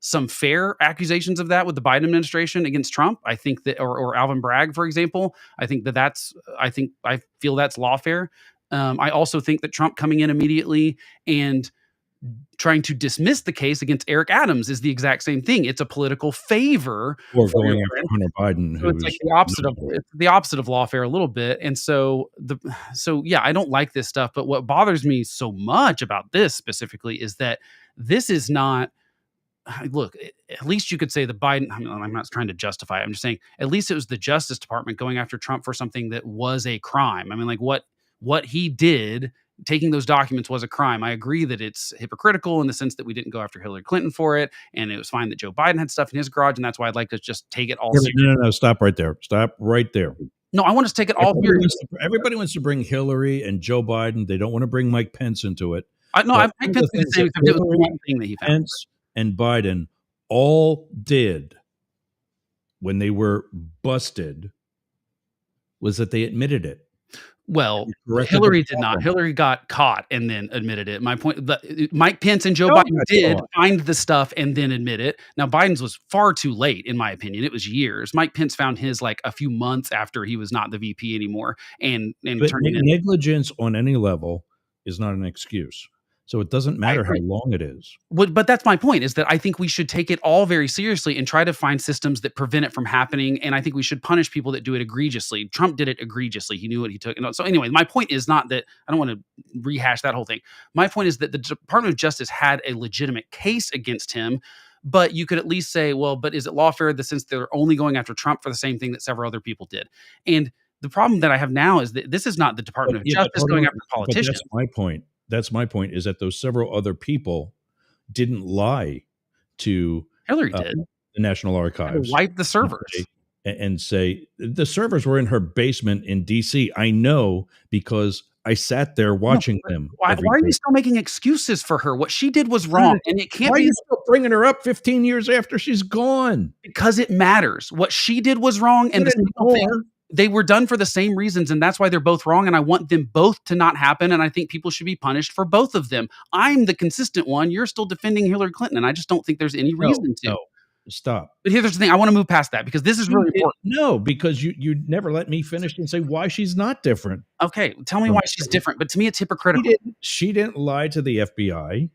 S16: some fair accusations of that with the Biden administration against Trump. I think that, or Alvin Bragg, for example, I feel that's lawfare. I also think that Trump coming in immediately and trying to dismiss the case against Eric Adams is the exact same thing. It's a political favor.
S14: Or going after Hunter Biden.
S16: So it's like the opposite of lawfare a little bit. And so yeah, I don't like this stuff. But what bothers me so much about this specifically is that this is not, look, at least you could say the Biden, I'm not trying to justify it. I'm just saying, at least it was the Justice Department going after Trump for something that was a crime. I mean, like what he did, taking those documents was a crime. I agree that it's hypocritical in the sense that we didn't go after Hillary Clinton for it. And it was fine that Joe Biden had stuff in his garage. And that's why I'd like to just take it all.
S14: No, stop right there. Stop right there.
S16: No, I want to take it all.
S14: Everybody wants to bring Hillary and Joe Biden. They don't want to bring Mike Pence into it.
S16: Mike Pence did the same thing. It was one thing that he found.
S14: Pence and Biden all did when they were busted was that they admitted it.
S16: Well, Hillary did not. Hillary got caught and then admitted it. My point, Mike Pence and Joe Biden did find the stuff and then admit it. Now, Biden's was far too late, in my opinion. It was years. Mike Pence found his like a few months after he was not the VP anymore. And
S14: negligence on any level is not an excuse. So it doesn't matter how long it is.
S16: But that's my point, is that I think we should take it all very seriously and try to find systems that prevent it from happening. And I think we should punish people that do it egregiously. Trump did it egregiously. He knew what he took. So anyway, my point is not that, I don't want to rehash that whole thing. My point is that the Department of Justice had a legitimate case against him, but you could at least say, well, but is it lawfare in the sense they're only going after Trump for the same thing that several other people did? And the problem that I have now is that this is not the Department of Justice going after politicians.
S14: That's my point. That's my point, is that those several other people didn't lie to
S16: Hillary did.
S14: The National Archives.
S16: Wipe the servers.
S14: And say, the servers were in her basement in D.C. I know because I sat there watching them.
S16: Why
S14: every
S16: are
S14: day.
S16: you still making excuses for her? What she did was wrong, and it can't
S14: Why
S16: be.
S14: are you still bringing her up 15 years after she's gone?
S16: Because it matters. What she did was wrong, and the signal thing, they were done for the same reasons, and that's why they're both wrong. And I want them both to not happen. And I think people should be punished for both of them. I'm the consistent one. You're still defending Hillary Clinton, and I just don't think there's any reason to.
S14: No, stop.
S16: But here's the thing: I want to move past that because this is really important.
S14: No, because you never let me finish and say why she's not different.
S16: Okay, tell me why she's different. But to me, it's hypocritical.
S14: She didn't lie to the FBI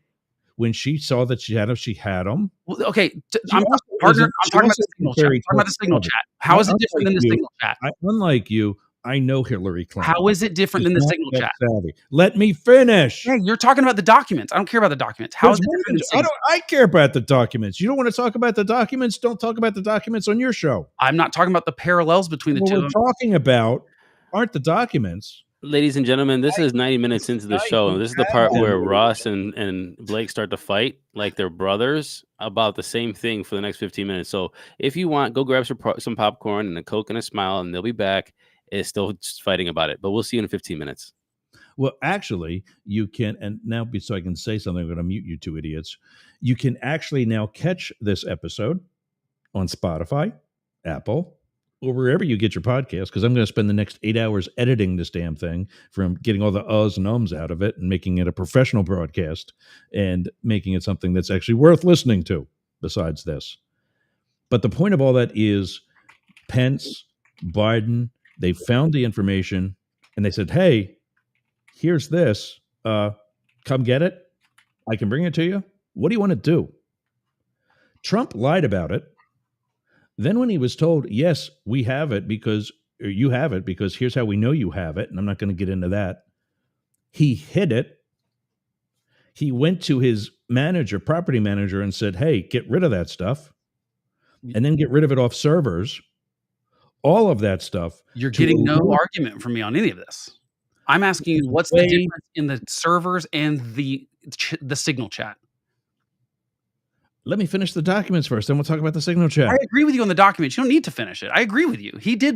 S14: when she saw that she had them.
S16: Well, okay, I'm talking about the signal chat. I'm talking about the signal chat. How is it different than the signal chat?
S14: Unlike you, I know Hillary Clinton.
S16: How is it different than the signal chat?
S14: Savvy. Let me finish.
S16: Yeah, you're talking about the documents. I don't care about the documents. How is it different than signal?
S14: I care about the documents. You don't want to talk about the documents? Don't talk about the documents on your show.
S16: I'm not talking about the parallels between the two.
S14: What we're talking about aren't the documents.
S15: Ladies and gentlemen, this is 90 minutes into the show, and this is the part where Ross and Blake start to fight like they're brothers about the same thing for the next 15 minutes. So if you want, go grab some popcorn and a Coke and a smile, and they'll be back. It's still just fighting about it, but we'll see you in 15 minutes.
S14: Well, actually, you can, and now so I can say something, I'm going to mute you two idiots. You can actually now catch this episode on Spotify, Apple, or wherever you get your podcast, because I'm going to spend the next 8 hours editing this damn thing, from getting all the uhs and ums out of it and making it a professional broadcast and making it something that's actually worth listening to besides this. But the point of all that is Pence, Biden, they found the information and they said, hey, here's this. Come get it. I can bring it to you. What do you want to do? Trump lied about it. Then when he was told, yes, we have it because you have it because here's how we know you have it, and I'm not going to get into that, he hid it. He went to his property manager, and said, hey, get rid of that stuff, and then get rid of it off servers. All of that stuff.
S16: You're getting no argument from me on any of this. I'm asking you, what's the difference in the servers and the signal chat?
S14: Let me finish the documents first, then we'll talk about the signal chat.
S16: I agree with you on the documents. You don't need to finish it. I agree with you.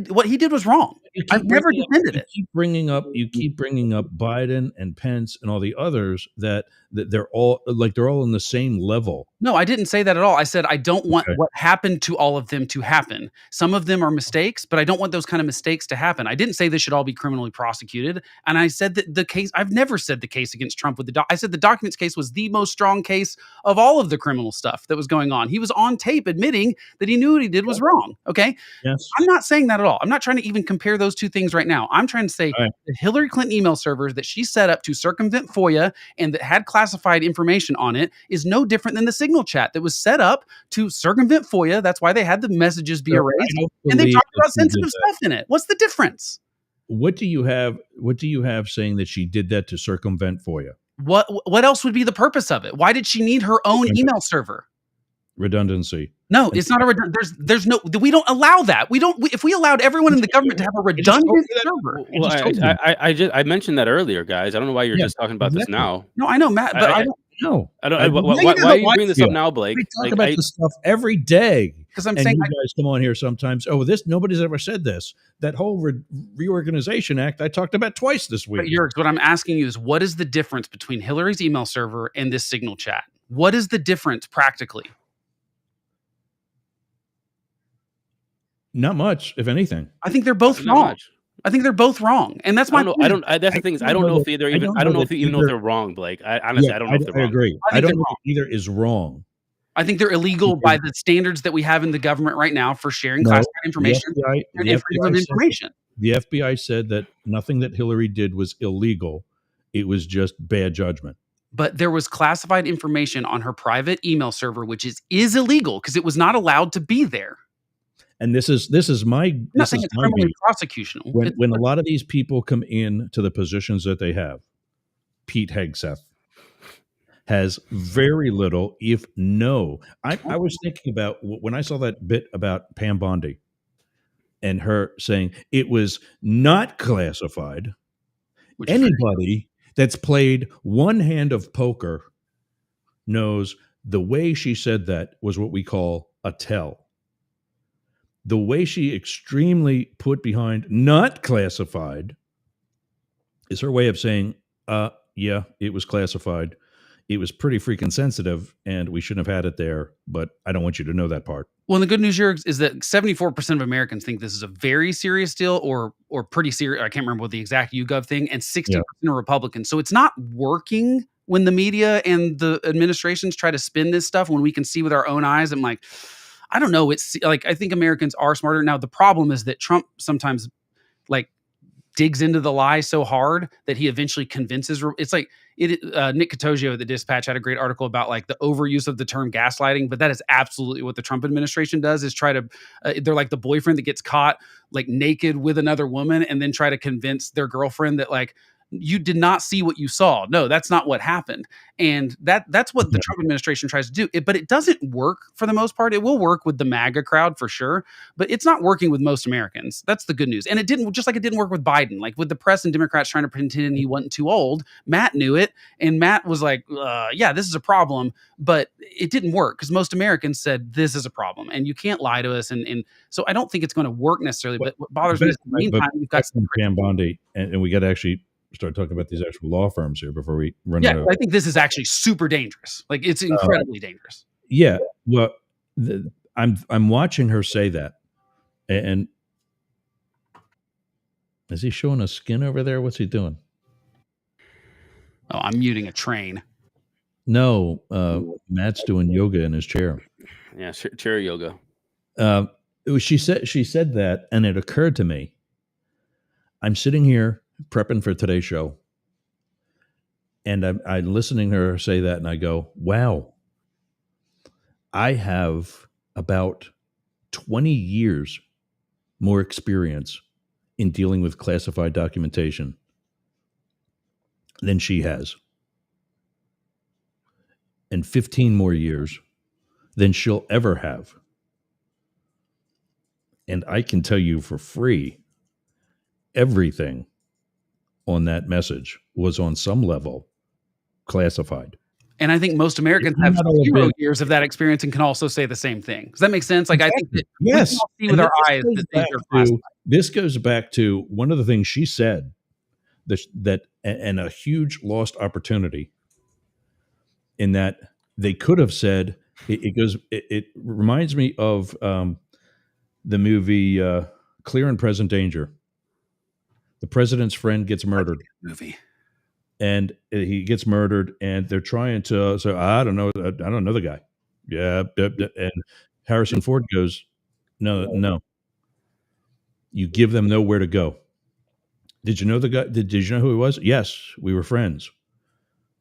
S16: What he did was wrong. I've never defended it.
S14: You keep bringing up Biden and Pence and all the others that they're all in the same level.
S16: No, I didn't say that at all. I said I don't want what happened to all of them to happen. Some of them are mistakes, but I don't want those kind of mistakes to happen. I didn't say they should all be criminally prosecuted. And I said that the case, I've never said the case against Trump with I said the documents case was the most strong case of all of the criminal stuff that was going on. He was on tape admitting that he knew what he did was wrong. Okay.
S14: Yes.
S16: I'm not saying that at all. I'm not trying to even compare those two things right now. I'm trying to say the Hillary Clinton email servers that she set up to circumvent FOIA and that had classified information on it is no different than the signal chat that was set up to circumvent FOIA. That's why they had the messages be erased, and they talked about sensitive stuff in it. What's the difference?
S14: What do you have saying that she did that to circumvent FOIA?
S16: What else would be the purpose of it? Why did she need her own email server?
S14: Redundancy.
S16: No, it's not a there's no, we don't allow that. If we allowed everyone in the government to have a redundant server.
S15: Well, I mentioned that earlier, guys. I don't know why you're just talking about this now.
S16: No, I know, Matt, but I don't
S14: know.
S15: Why are you bringing this up now, Blake?
S14: We talk about this stuff every day.
S16: Because I'm saying
S14: you guys come on here sometimes. Oh, nobody's ever said this. That whole Reorganization Act I talked about twice this week.
S16: But Yergz, what I'm asking you is, what is the difference between Hillary's email server and this signal chat? What is the difference practically?
S14: Not much, if anything.
S16: I think they're both wrong. I think they're both wrong, and that's my.
S15: That's the thing is, I don't know if either. I don't know if you know if they're wrong, Blake. Honestly, I don't know if they're wrong.
S14: I agree. I don't know if either is wrong.
S16: I think they're illegal by the standards that we have in the government right now for sharing classified information and freedom of information.
S14: The FBI said that nothing that Hillary did was illegal. It was just bad judgment.
S16: But there was classified information on her private email server, which is illegal because it was not allowed to be there.
S14: And this is my
S16: criminally prosecutional.
S14: When a lot of these people come in to the positions that they have, Pete Hegseth has very little, if no. I was thinking about when I saw that bit about Pam Bondi and her saying it was not classified. Anybody that's played one hand of poker knows the way she said that was what we call a tell. The way she extremely put behind not classified is her way of saying, yeah, it was classified. It was pretty freaking sensitive, and we shouldn't have had it there, but I don't want you to know that part.
S16: Well, and the good news here is that 74% of Americans think this is a very serious deal or pretty serious. I can't remember what the exact YouGov thing, and 60% are Republicans. So it's not working when the media and the administrations try to spin this stuff when we can see with our own eyes. I'm like, I don't know. It's like, I think Americans are smarter. Now, the problem is that Trump sometimes like digs into the lie so hard that he eventually convinces. It's like Nick Catoggio at the Dispatch had a great article about like the overuse of the term gaslighting, but that is absolutely what the Trump administration does, is try to, they're like the boyfriend that gets caught like naked with another woman and then try to convince their girlfriend that like, you did not see what you saw. No, that's not what happened. And that's what the Trump administration tries to do. But it doesn't work for the most part. It will work with the MAGA crowd for sure, but it's not working with most Americans. That's the good news. And it didn't, just like it didn't work with Biden, like with the press and Democrats trying to pretend he wasn't too old. Matt knew it. And Matt was like, yeah, this is a problem, but it didn't work because most Americans said this is a problem and you can't lie to us. And so I don't think it's going to work necessarily, but what bothers me is in the meantime, you've got some
S14: Pam Bondi, and we got to actually start talking about these actual law firms here before we run out of.
S16: I think this is actually super dangerous. Like it's incredibly dangerous.
S14: Yeah. Well, I'm watching her say that, and is he showing a skin over there? What's he doing?
S16: Oh, I'm muting a train.
S14: No, Matt's doing yoga in his chair.
S15: Yeah, chair yoga.
S14: She said that, and it occurred to me. I'm sitting here prepping for today's show, and I'm listening to her say that, and I go, wow, I have about 20 years more experience in dealing with classified documentation than she has, and 15 more years than she'll ever have. And I can tell you for free, everything on that message was on some level classified.
S16: And I think most Americans have 0 years of that experience and can also say the same thing. Does that make sense? Like, exactly. I think that we can all see with our eyes that things are classified.
S14: This goes back to one of the things she said, that and a huge lost opportunity in that they could have said, it reminds me of the movie Clear and Present Danger. The president's friend gets murdered.
S16: Movie.
S14: And he gets murdered, and they're trying to say, I don't know the guy. Yeah. And Harrison Ford goes, no. You give them nowhere to go. Did you know the guy? Did you know who he was? Yes, we were friends.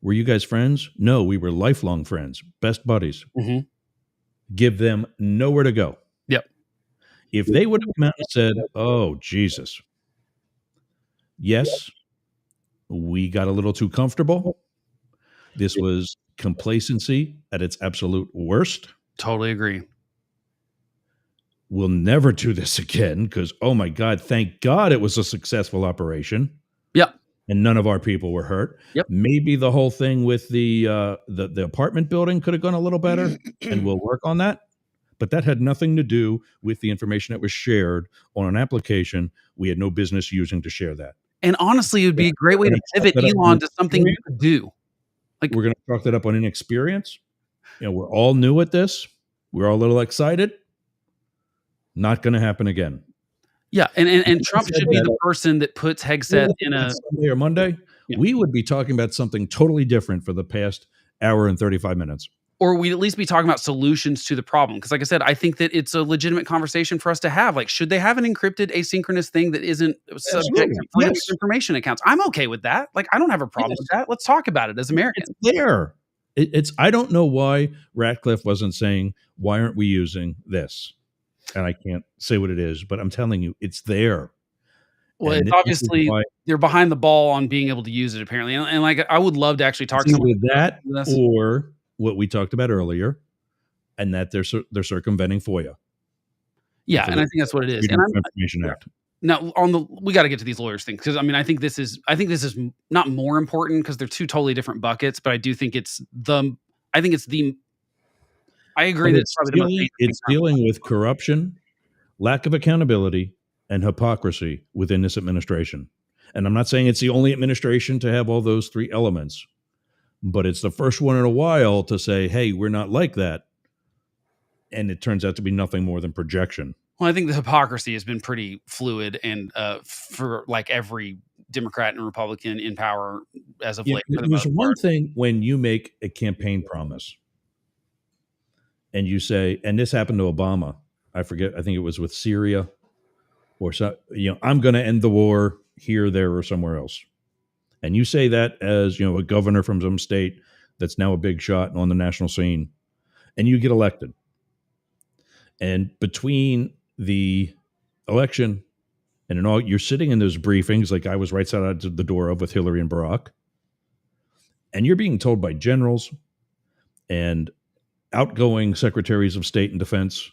S14: Were you guys friends? No, we were lifelong friends, best buddies.
S16: Mm-hmm.
S14: Give them nowhere to go.
S16: Yep.
S14: If they would have come out and said, oh, Jesus, yes, we got a little too comfortable. This was complacency at its absolute worst.
S16: Totally agree.
S14: We'll never do this again because, oh my God, thank God it was a successful operation.
S16: Yep.
S14: And none of our people were hurt.
S16: Yep.
S14: Maybe the whole thing with the apartment building could have gone a little better, and we'll work on that. But that had nothing to do with the information that was shared on an application we had no business using to share that.
S16: And honestly, it would be a great way to pivot Elon to something you could do.
S14: Like, we're going to chalk that up on inexperience. We're all new at this. We're all a little excited. Not going to happen again.
S16: Yeah, and Trump should be the person that puts Hegseth in a
S14: Sunday or Monday. Yeah. We would be talking about something totally different for the past hour and 35 minutes.
S16: Or we'd at least be talking about solutions to the problem. Because like I said, I think that it's a legitimate conversation for us to have. Like, should they have an encrypted asynchronous thing that isn't subject to freedom of information accounts? I'm okay with that. Like, I don't have a problem with that. Let's talk about it as Americans.
S14: It's there. I don't know why Ratcliffe wasn't saying, why aren't we using this? And I can't say what it is, but I'm telling you, it's there.
S16: Well, it's obviously they're behind the ball on being able to use it, apparently. And like, I would love to actually talk to someone
S14: about that, or what we talked about earlier, and that they're circumventing FOIA.
S16: Yeah, and I think that's what it is.
S14: Freedom of Information Act.
S16: Now, we got to get to these lawyers things because I mean, I think this is not more important because they're two totally different buckets. But I do think I agree that it's probably
S14: it's dealing with corruption, lack of accountability, and hypocrisy within this administration. And I'm not saying it's the only administration to have all those three elements, but it's the first one in a while to say, hey, we're not like that. And it turns out to be nothing more than projection.
S16: Well, I think the hypocrisy has been pretty fluid, and for like every Democrat and Republican in power as of late. For the
S14: There's
S16: most
S14: one
S16: part.
S14: thing when you make a campaign promise and you say, and this happened to Obama, I forget, I think it was with Syria or so, I'm going to end the war here, there, or somewhere else. And you say that as, a governor from some state that's now a big shot on the national scene, and you get elected. And between the election and all, you're sitting in those briefings like I was right side of the door of with Hillary and Barack, and you're being told by generals and outgoing secretaries of state and defense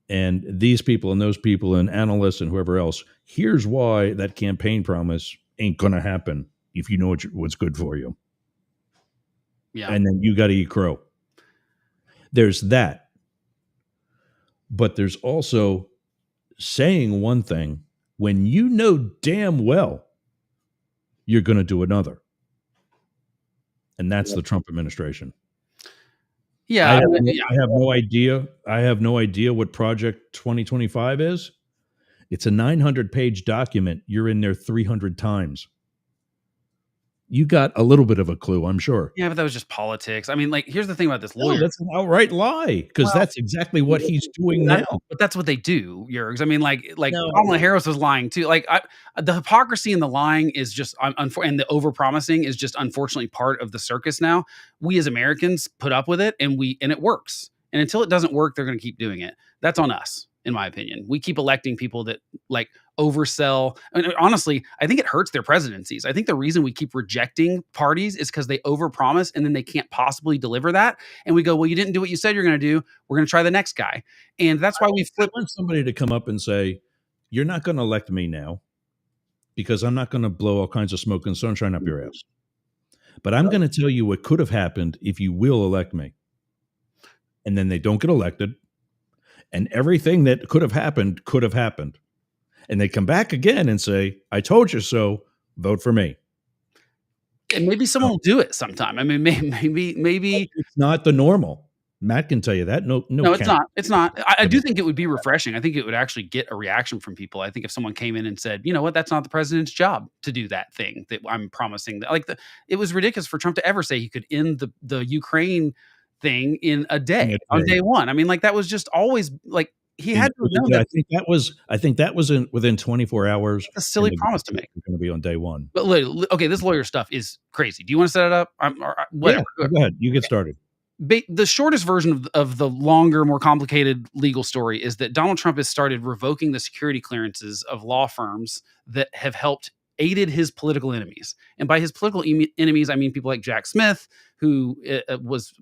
S14: and these people and those people and analysts and whoever else, here's why that campaign promise ain't going to happen if you know what's good for you.
S16: Yeah.
S14: And then you got to eat crow. There's that. But there's also saying one thing when you know damn well you're going to do another. And that's the Trump administration.
S16: Yeah.
S14: I have no idea. I have no idea what Project 2025 is. It's a 900-page document. You're in there 300 times. You got a little bit of a clue, I'm sure.
S16: Yeah, but that was just politics. I mean, like, here's the thing about this lawyer.
S14: No, that's an outright lie, because that's exactly what he's doing now.
S16: But that's what they do, Yergz. I mean, like Kamala Harris was lying too. Like, the hypocrisy and the lying is just, and the overpromising is just unfortunately part of the circus now. We as Americans put up with it, and it works. And until it doesn't work, they're going to keep doing it. That's on us, in my opinion. We keep electing people that like oversell. I mean, honestly, I think it hurts their presidencies. I think the reason we keep rejecting parties is because they overpromise and then they can't possibly deliver that. And we go, well, you didn't do what you said you're going to do. We're going to try the next guy. And that's why we flip.
S14: I want somebody to come up and say, you're not going to elect me now because I'm not going to blow all kinds of smoke and sunshine up your ass. But I'm going to tell you what could have happened if you will elect me. And then they don't get elected. And everything that could have happened. And they come back again and say, I told you so, vote for me.
S16: And maybe someone will do it sometime. I mean, maybe
S14: it's not the normal. Matt can tell you that. No,
S16: it's not. It's not. I do think it would be refreshing. I think it would actually get a reaction from people. I think if someone came in and said, you know what, that's not the president's job to do that thing that I'm promising. That it was ridiculous for Trump to ever say he could end the Ukraine thing in a day, on day one. I mean, like, that was just always like, he had to know that.
S14: I think that was within 24 hours.
S16: A silly promise to make.
S14: Going to be on day one.
S16: But okay, this lawyer stuff is crazy. Do you want to set it up? Whatever.
S14: Yeah, go ahead. You get started.
S16: The shortest version of the longer, more complicated legal story is that Donald Trump has started revoking the security clearances of law firms that have aided his political enemies. And by his political enemies, I mean people like Jack Smith, who was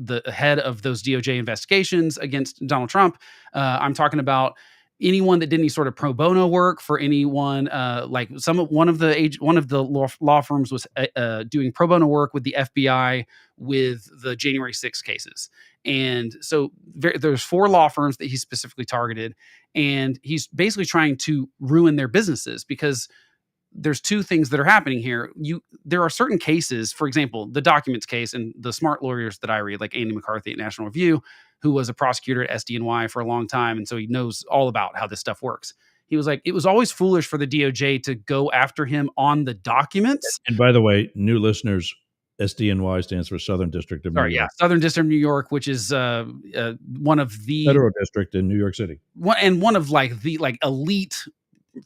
S16: the head of those DOJ investigations against Donald Trump. I'm talking about anyone that did any sort of pro bono work for anyone. Like one of the law firms was doing pro bono work with the FBI with the January 6th cases. And so there's 4 law firms that he specifically targeted, and he's basically trying to ruin their businesses because there's 2 things that are happening here. There are certain cases, for example, the documents case, and the smart lawyers that I read, like Andy McCarthy at National Review, who was a prosecutor at SDNY for a long time. And so he knows all about how this stuff works. He was like, it was always foolish for the DOJ to go after him on the documents.
S14: And by the way, new listeners, SDNY stands for Southern District of New York.
S16: Yeah, Southern District of New York, which is one of the
S14: federal district in New York City.
S16: One of the elite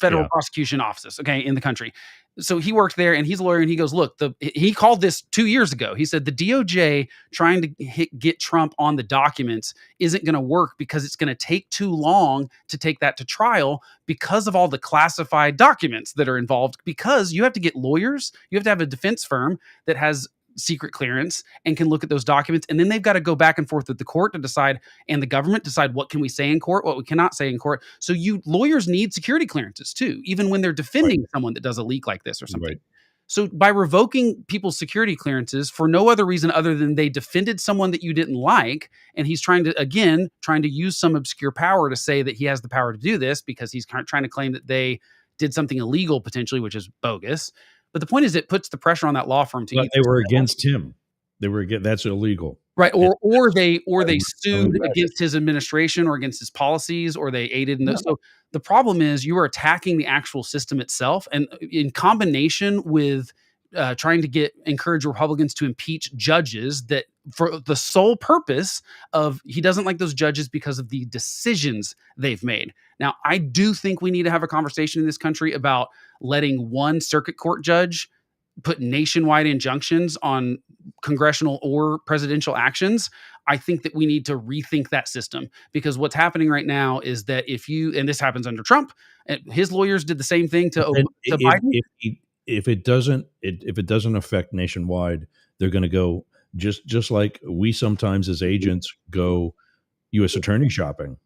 S16: federal prosecution offices, in the country. So he worked there, and he's a lawyer, and he goes, look, he called this 2 years ago. He said the DOJ trying to get Trump on the documents isn't going to work because it's going to take too long to take that to trial because of all the classified documents that are involved, because you have to get lawyers. You have to have a defense firm that has secret clearance and can look at those documents, and then they've got to go back and forth with the court to decide, and the government decide what can we say in court, what we cannot say in court. So lawyers need security clearances too, even when they're defending someone that does a leak like this or something. Right. So by revoking people's security clearances for no other reason other than they defended someone that you didn't like, and he's trying to use some obscure power to say that he has the power to do this because he's trying to claim that they did something illegal potentially, which is bogus. But the point is, it puts the pressure on that law firm to.
S14: But they were against him. They were that's illegal.
S16: Right, or they sued against his administration or against his policies, or they aided in those. So the problem is you are attacking the actual system itself, and in combination with trying to encourage Republicans to impeach judges that for the sole purpose of he doesn't like those judges because of the decisions they've made. Now, I do think we need to have a conversation in this country about letting one circuit court judge put nationwide injunctions on congressional or presidential actions. I think that we need to rethink that system, because what's happening right now is that and this happens under Trump, his lawyers did the same thing to Biden.
S14: If it doesn't affect nationwide, they're going to go just like we sometimes as agents go U.S. attorney shopping.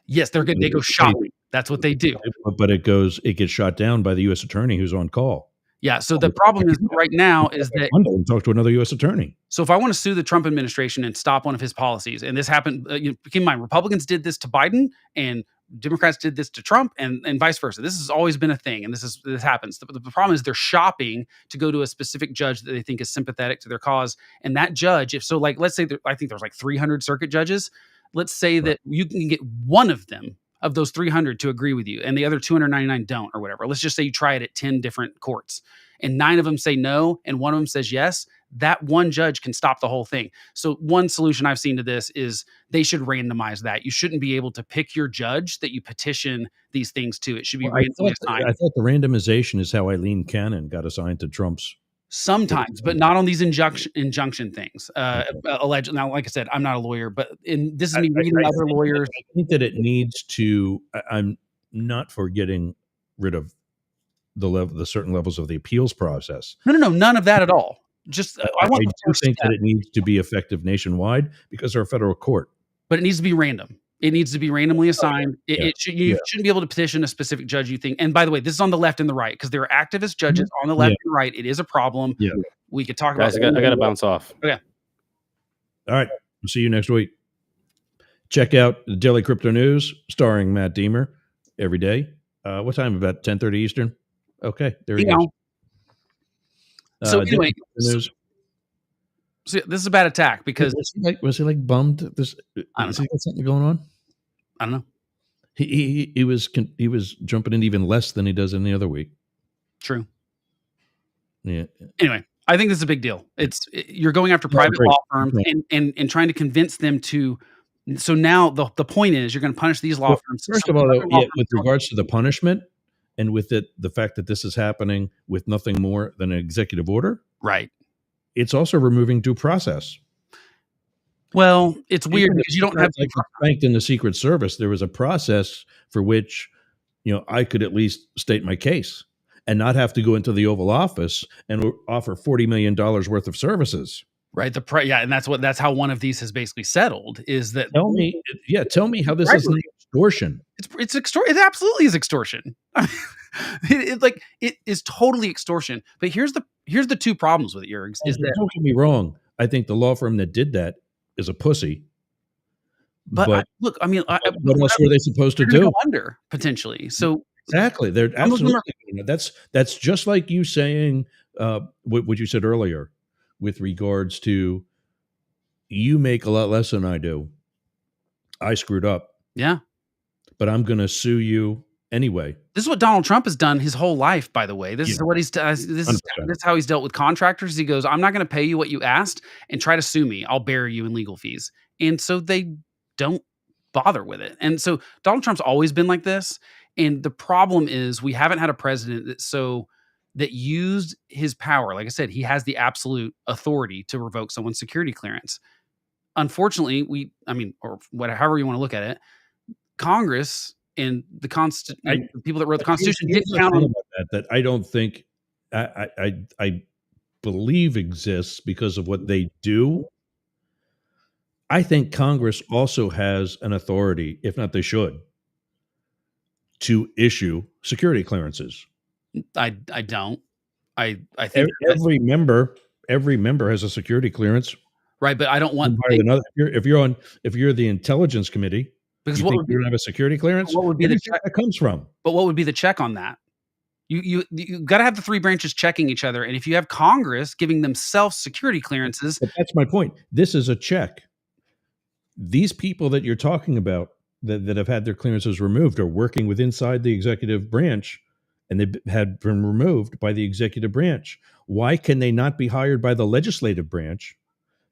S16: Yes, they go shopping. That's what they do.
S14: But it gets shot down by the U.S. attorney who's on call.
S16: Yeah. So the problem is right now is that
S14: talk to another U.S. attorney.
S16: So if I want to sue the Trump administration and stop one of his policies, and this happened, keep in mind, Republicans did this to Biden and Democrats did this to Trump, and vice versa. This has always been a thing, and this happens. The problem is they're shopping to go to a specific judge that they think is sympathetic to their cause, and that judge, if so, like let's say I think there's like 300 circuit judges. Let's say that you can get one of them of those 300 to agree with you, and the other 299 don't, or whatever. Let's just say you try it at 10 different courts, and 9 of them say no, and 1 of them says yes. That one judge can stop the whole thing. So one solution I've seen to this is they should randomize that. You shouldn't be able to pick your judge that you petition these things to. It should be randomly assigned.
S14: I thought the randomization is how Eileen Cannon got assigned to Trump's.
S16: Sometimes, but not on these injunction things. Alleged. Now, like I said, I'm not a lawyer, but this is me reading other lawyers.
S14: I think that it needs to. I'm not for getting rid of the certain levels of the appeals process.
S16: No, none of that at all. Just I
S14: do think that it needs to be effective nationwide because they're a federal court.
S16: But it needs to be random. It needs to be randomly assigned. You shouldn't be able to petition a specific judge you think. And by the way, this is on the left and the right, because there are activist judges on the left and right. It is a problem.
S14: Yeah.
S16: We could talk
S15: Guys,
S16: about.
S15: I got to bounce off.
S16: Okay.
S14: All right. We'll see you next week. Check out the Daily Crypto News starring Matt Deemer every day. What time? About 10:30 Eastern. Okay, there you go.
S16: So anyway,
S14: news.
S16: So this is a bad attack because
S14: was he like bummed?
S16: I don't know.
S14: He got something going on?
S16: I don't know.
S14: He was jumping in even less than he does any other week.
S16: True.
S14: Yeah.
S16: Anyway, I think this is a big deal. You're going after private law firms and trying to convince them to. So now the point is you're going to punish these law firms.
S14: First of all, with regards to the punishment and with the fact that this is happening with nothing more than an executive order,
S16: right?
S14: It's also removing due process.
S16: Well, it's weird because you don't have
S14: like ranked in the Secret Service. There was a process for which, I could at least state my case and not have to go into the Oval Office and offer $40 million worth of services.
S16: Right. And that's how one of these has basically settled is that.
S14: Tell me how this is extortion.
S16: It's extortion. It absolutely is extortion. It is totally extortion. But here's the two problems with it, Yergz.
S14: Don't get me wrong. I think the law firm that did that is a pussy.
S16: But look, I mean,
S14: what else were they supposed to do?
S16: Go under potentially. So
S14: exactly, they're absolutely. That's just like you saying what you said earlier with regards to you make a lot less than I do. I screwed up.
S16: Yeah,
S14: but I'm going to sue you anyway.
S16: This is what Donald Trump has done his whole life, by the way. This is what he's done. This is how he's dealt with contractors. He goes, I'm not going to pay you what you asked and try to sue me. I'll bury you in legal fees. And so they don't bother with it. And so Donald Trump's always been like this. And the problem is we haven't had a president that used his power. Like I said, he has the absolute authority to revoke someone's security clearance. Unfortunately, however you want to look at it, Congress and the people that wrote the Constitution didn't count on
S14: that. I don't think I believe exists because of what they do. I think Congress also has an authority, if not they should, to issue security clearances.
S16: I don't. I think
S14: every member has a security clearance.
S16: Right, but I don't want
S14: if you're the Intelligence Committee,
S16: because
S14: you don't have a security clearance.
S16: What would be the check
S14: that comes from?
S16: But what would be the check on that? You got to have the three branches checking each other, and if you have Congress giving themselves security clearances,
S14: but that's my point. This is a check. These people that you're talking about that have had their clearances removed are working with inside the executive branch, and they've had been removed by the executive branch. Why can they not be hired by the legislative branch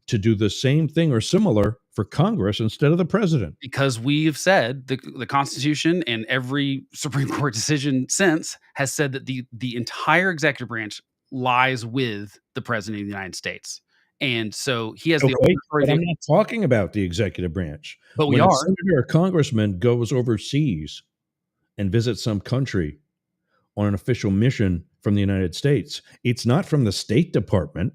S14: to do the same thing or similar for Congress instead of the president?
S16: Because we've said the Constitution and every Supreme Court decision since has said that the entire executive branch lies with the president of the United States. And so he has the
S14: Okay,
S16: authority.
S14: but I'm not talking about the executive branch.
S16: But we
S14: when a
S16: are.
S14: senator or congressman goes overseas and visits some country on an official mission from the United States, it's not from the State Department.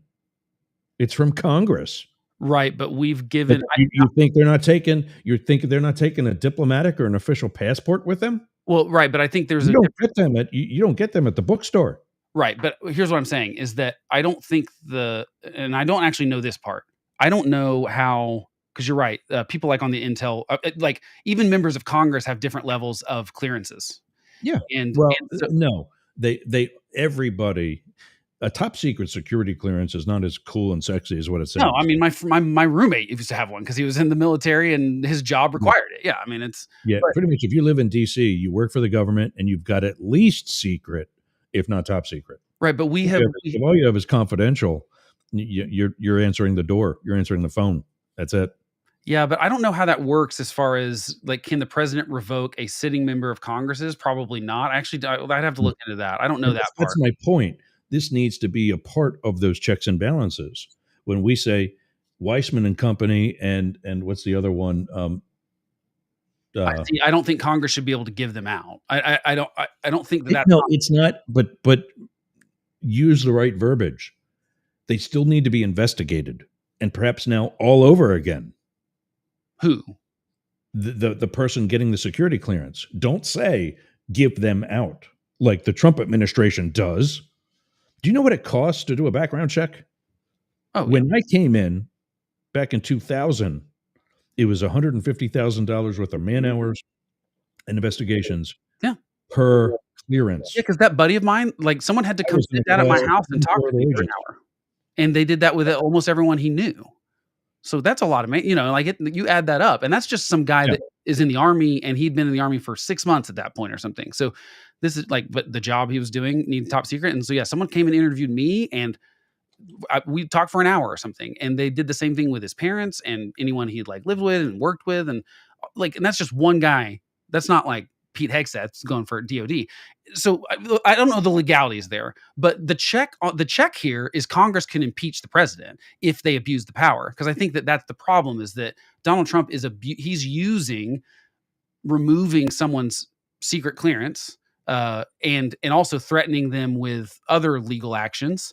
S14: It's from Congress.
S16: Right, but we've given.
S14: But you think they're not taking? You think they're not taking a diplomatic or an official passport with them?
S16: Well, right, but I think there's
S14: you don't get them at you don't get them at the bookstore.
S16: Right, but here's what I'm saying is that I don't think and I don't actually know this part. I don't know how, because you're right. People like on the intel, like even members of Congress have different levels of clearances.
S14: Yeah,
S16: and so,
S14: no, everybody. A top secret security clearance is not as cool and sexy as what it sounds.
S16: No, I mean my roommate used to have one because he was in the military and his job required it. Yeah, I mean it's
S14: pretty much. If you live in DC, you work for the government and you've got at least secret, if not top secret.
S16: Right, but
S14: if all you have is confidential, you're answering the door, you're answering the phone. That's it.
S16: Yeah, but I don't know how that works as far as like, can the president revoke a sitting member of Congress's? Probably not. Actually, I'd have to look into that. I don't know that part.
S14: That's my point. This needs to be a part of those checks and balances. When we say Weissman and Company and what's the other one?
S16: I don't think Congress should be able to give them out. I don't think that.
S14: No, it's not. But use the right verbiage. They still need to be investigated, and perhaps now all over again.
S16: Who?
S14: The person getting the security clearance. Don't say give them out like the Trump administration does. Do you know what it costs to do a background check?
S16: Oh,
S14: when I came in back in 2000, it was $150,000 worth of man hours and investigations.
S16: Yeah.
S14: Per clearance.
S16: Yeah, because that buddy of mine, like someone had to come sit down at my house and talk to me for an hour, and they did that with almost everyone he knew. So that's a lot of you add that up, and that's just some guy that is in the Army, and he'd been in the Army for 6 months at that point or something. So this is but the job he was doing needed top secret. And so, yeah, someone came and interviewed me, and we talked for an hour or something, and they did the same thing with his parents and anyone he'd like lived with and worked with. And and that's just one guy. That's not like Pete Hegseth's going for DOD. So I don't know the legalities there, but the check here is Congress can impeach the president if they abuse the power. Because I think that's the problem, is that Donald Trump he's using removing someone's secret clearance and also threatening them with other legal actions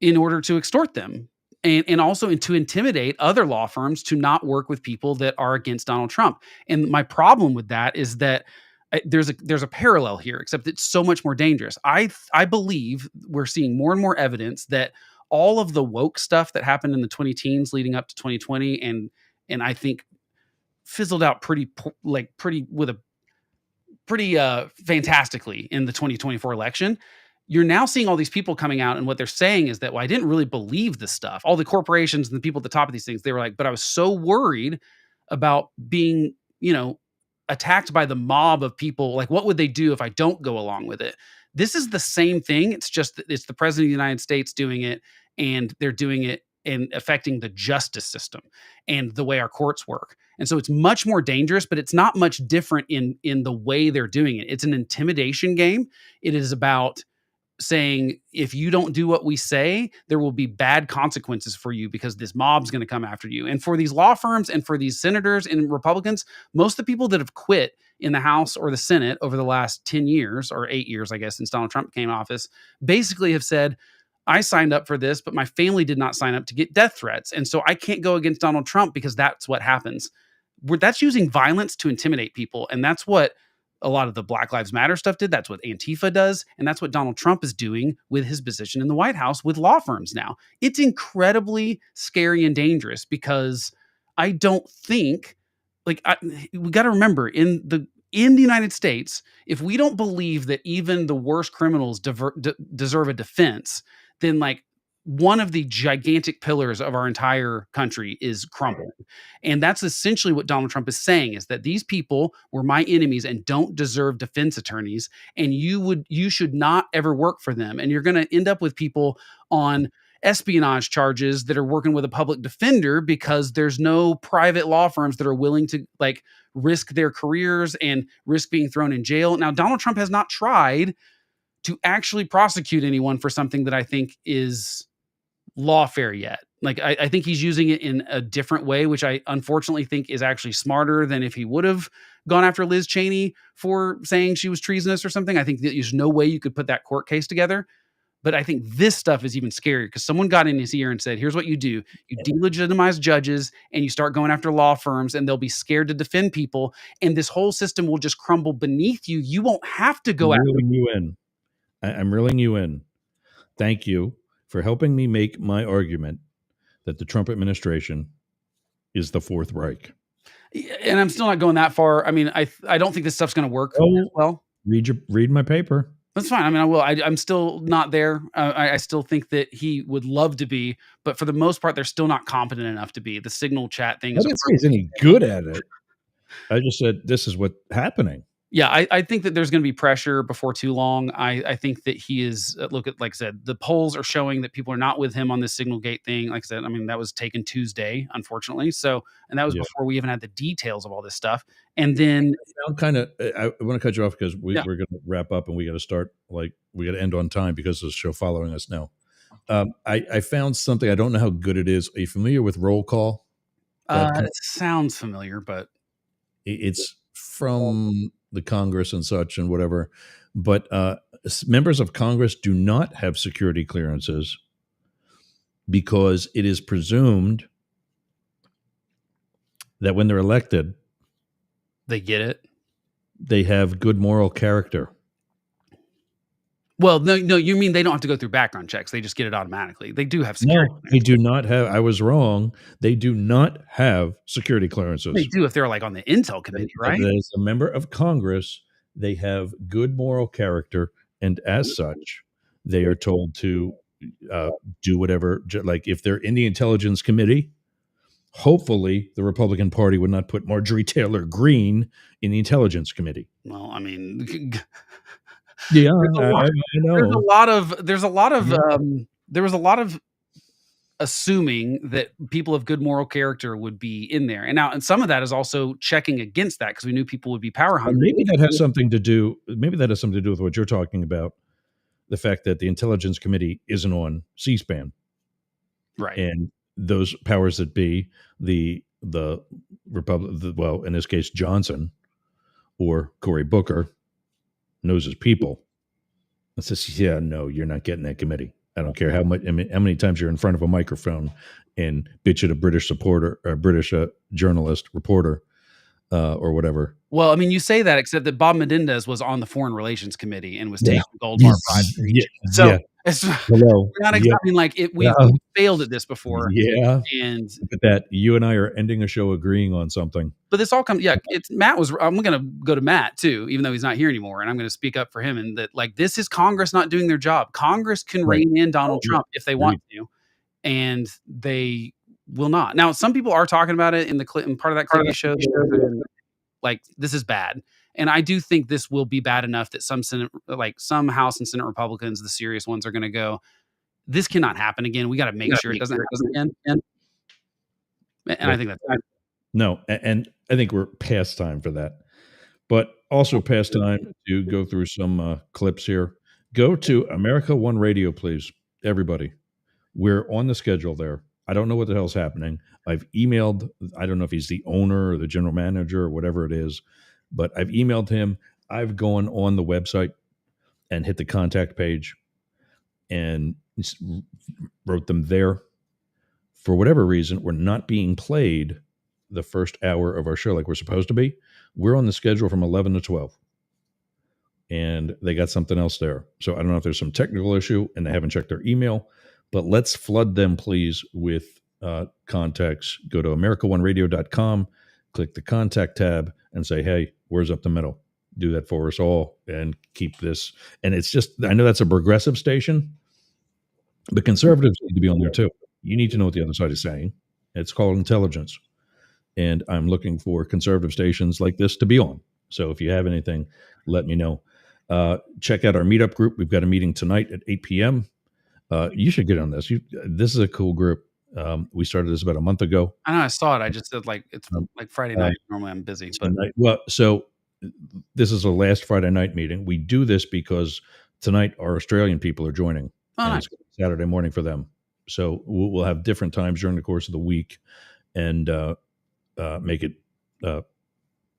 S16: in order to extort them. And also to intimidate other law firms to not work with people that are against Donald Trump. And my problem with that is that there's a parallel here, except it's so much more dangerous. I believe we're seeing more and more evidence that all of the woke stuff that happened in the 2010s leading up to 2020 and I think fizzled out pretty fantastically in the 2024 election. You're now seeing all these people coming out, and what they're saying is that, well, I didn't really believe this stuff. All the corporations and the people at the top of these things, they were like, but I was so worried about being, attacked by the mob of people. Like, what would they do if I don't go along with it? This is the same thing. It's just that it's the president of the United States doing it, and they're doing it and affecting the justice system and the way our courts work. And so it's much more dangerous, but it's not much different in the way they're doing it. It's an intimidation game. It is about saying, if you don't do what we say, there will be bad consequences for you because this mob's going to come after you. And for these law firms and for these senators and Republicans, most of the people that have quit in the House or the Senate over the last 10 years or 8 years, I guess, since Donald Trump came to office, basically have said, I signed up for this, but my family did not sign up to get death threats. And so I can't go against Donald Trump because that's what happens. That's using violence to intimidate people. And that's what a lot of the Black Lives Matter stuff did. That's what Antifa does. And that's what Donald Trump is doing with his position in the White House with law firms now. It's incredibly scary and dangerous because I don't think, we got to remember, in in the United States, if we don't believe that even the worst criminals deserve a defense, then like one of the gigantic pillars of our entire country is crumbling. And that's essentially what Donald Trump is saying, is that these people were my enemies and don't deserve defense attorneys. And you should not ever work for them. And you're going to end up with people on espionage charges that are working with a public defender because there's no private law firms that are willing to like risk their careers and risk being thrown in jail. Now, Donald Trump has not tried to actually prosecute anyone for something that I think is lawfare yet. Like, I think he's using it in a different way, which I unfortunately think is actually smarter than if he would have gone after Liz Cheney for saying she was treasonous or something. I think that there's no way you could put that court case together. But I think this stuff is even scarier because someone got in his ear and said, here's what you do. You delegitimize judges and you start going after law firms and they'll be scared to defend people. And this whole system will just crumble beneath you. You won't have to go after
S14: you in. I'm reeling you in. Thank you for helping me make my argument that the Trump administration is the Fourth Reich.
S16: And I'm still not going that far. I mean, I don't think this stuff's going to work well.
S14: Read my paper.
S16: That's fine. I mean, I will. I'm still not there. I still think that he would love to be, but for the most part, they're still not competent enough to be. The signal chat thing.
S14: I didn't say he's any good at it. I just said this is what's happening.
S16: Yeah, I think that there's going to be pressure before too long. I think that he is, like I said, the polls are showing that people are not with him on this Signal Gate thing. Like I said, I mean, that was taken Tuesday, unfortunately. So, and that was before we even had the details of all this stuff. And then
S14: I want to cut you off because we're going to wrap up and we got to start, we got to end on time because of the show following us now. I found something. I don't know how good it is. Are you familiar with roll call?
S16: It sounds familiar, but
S14: it's from the Congress and such and whatever, but members of Congress do not have security clearances because it is presumed that when they're elected,
S16: they get it.
S14: They have good moral character.
S16: Well, no, you mean they don't have to go through background checks. They just get it automatically. They do have security.
S14: No, they do not have. I was wrong. They do not have security clearances.
S16: They do if they're like on the Intel committee, right?
S14: As a member of Congress, they have good moral character, and as such, they are told to do whatever. Like if they're in the Intelligence Committee, hopefully the Republican Party would not put Marjorie Taylor Greene in the Intelligence Committee.
S16: Well, I mean,
S14: yeah,
S16: I know. There was a lot of assuming that people of good moral character would be in there. And some of that is also checking against that because we knew people would be power hungry.
S14: Maybe that has something to do with what you're talking about. The fact that the Intelligence Committee isn't on C-SPAN.
S16: Right.
S14: And those powers that be, the Republic, well, in this case, Johnson or Cory Booker knows his people. And says, yeah, no, you're not getting that committee. I don't care how many times you're in front of a microphone and bitch at a British supporter or British journalist, reporter, or whatever.
S16: Well, I mean, you say that, except that Bob Menendez was on the Foreign Relations Committee and was taking gold bar bribes. So it's not exactly like it. We failed at this before.
S14: Yeah,
S16: and
S14: but that you and I are ending a show agreeing on something.
S16: But this all comes. Yeah, it's Matt was. I'm going to go to Matt too, even though he's not here anymore, and I'm going to speak up for him. And that, like, this is Congress not doing their job. Congress can rein in Donald Trump if they want to, and they will not. Now, some people are talking about it in the part of that Clinton show. Like, this is bad. And I do think this will be bad enough that some House and Senate Republicans, the serious ones, are going to go, this cannot happen again. We got to make sure it doesn't happen again. And I think that's bad.
S14: No, and I think we're past time for that. But also past time to go through some clips here. Go to America One Radio, please, everybody. We're on the schedule there. I don't know what the hell's happening. I've emailed, I don't know if he's the owner or the general manager or whatever it is, but I've emailed him. I've gone on the website and hit the contact page and wrote them there. For whatever reason, we're not being played the first hour of our show like we're supposed to be. We're on the schedule from 11 to 12. And they got something else there. So I don't know if there's some technical issue and they haven't checked their email. But let's flood them, please, with contacts. Go to AmericaOneRadio.com, click the contact tab and say, hey, where's up the middle? Do that for us all and keep this. And it's just, I know that's a progressive station, but conservatives need to be on there too. You need to know what the other side is saying. It's called intelligence. And I'm looking for conservative stations like this to be on. So if you have anything, let me know. Check out our meetup group. We've got a meeting tonight at 8 p.m. You should get on this. This is a cool group. We started this about a month ago.
S16: I know I saw it. I just said like it's like Friday night. Normally I'm busy, but
S14: so this is a last Friday night meeting. We do this because tonight our Australian people are joining. And
S16: nice.
S14: It's Saturday morning for them. So we'll have different times during the course of the week and make it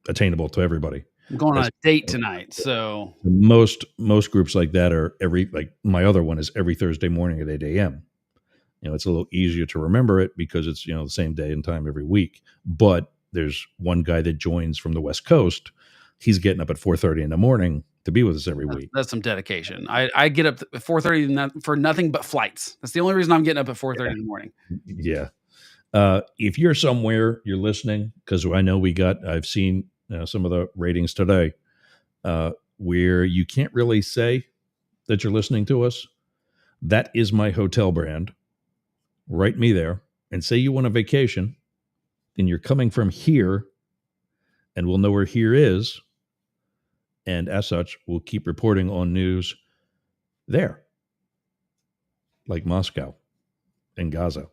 S14: attainable to everybody.
S16: I'm going on a date tonight, so
S14: most groups like that are like my other one is every Thursday morning at 8 a.m. It's a little easier to remember it because it's the same day and time every week. But there's one guy that joins from the West Coast. He's getting up at 4:30 in the morning to be with us every week.
S16: That's some dedication. I get up at 4:30 for nothing but flights. That's the only reason I'm getting up at 4:30 in the morning.
S14: Yeah. If you're somewhere, you're listening, because I know I've seen some of the ratings today where you can't really say that you're listening to us. That is my hotel brand. Write me there and say you want a vacation and you're coming from here, and we'll know where here is. And as such, we'll keep reporting on news there, like Moscow and Gaza.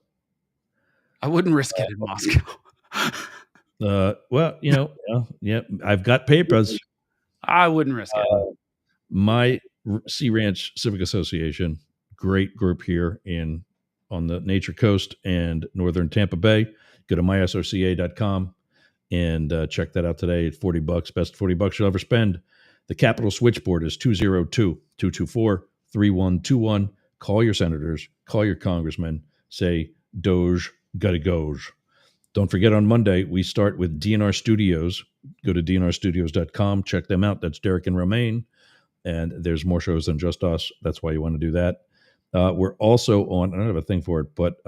S16: I wouldn't risk it in Moscow.
S14: Well, yeah, I've got papers.
S16: I wouldn't risk it.
S14: My Sea Ranch Civic Association, great group here on the Nature Coast and Northern Tampa Bay. Go to mysrca.com and check that out today at $40. Best $40 you'll ever spend. The Capitol switchboard is 202-224-3121. Call your senators, call your congressmen, say Doge, gotta Doge. Don't forget, on Monday, we start with DNR Studios. Go to dnrstudios.com. Check them out. That's Derek and Romaine. And there's more shows than just us. That's why you want to do that. We're also on, I don't have a thing for it, but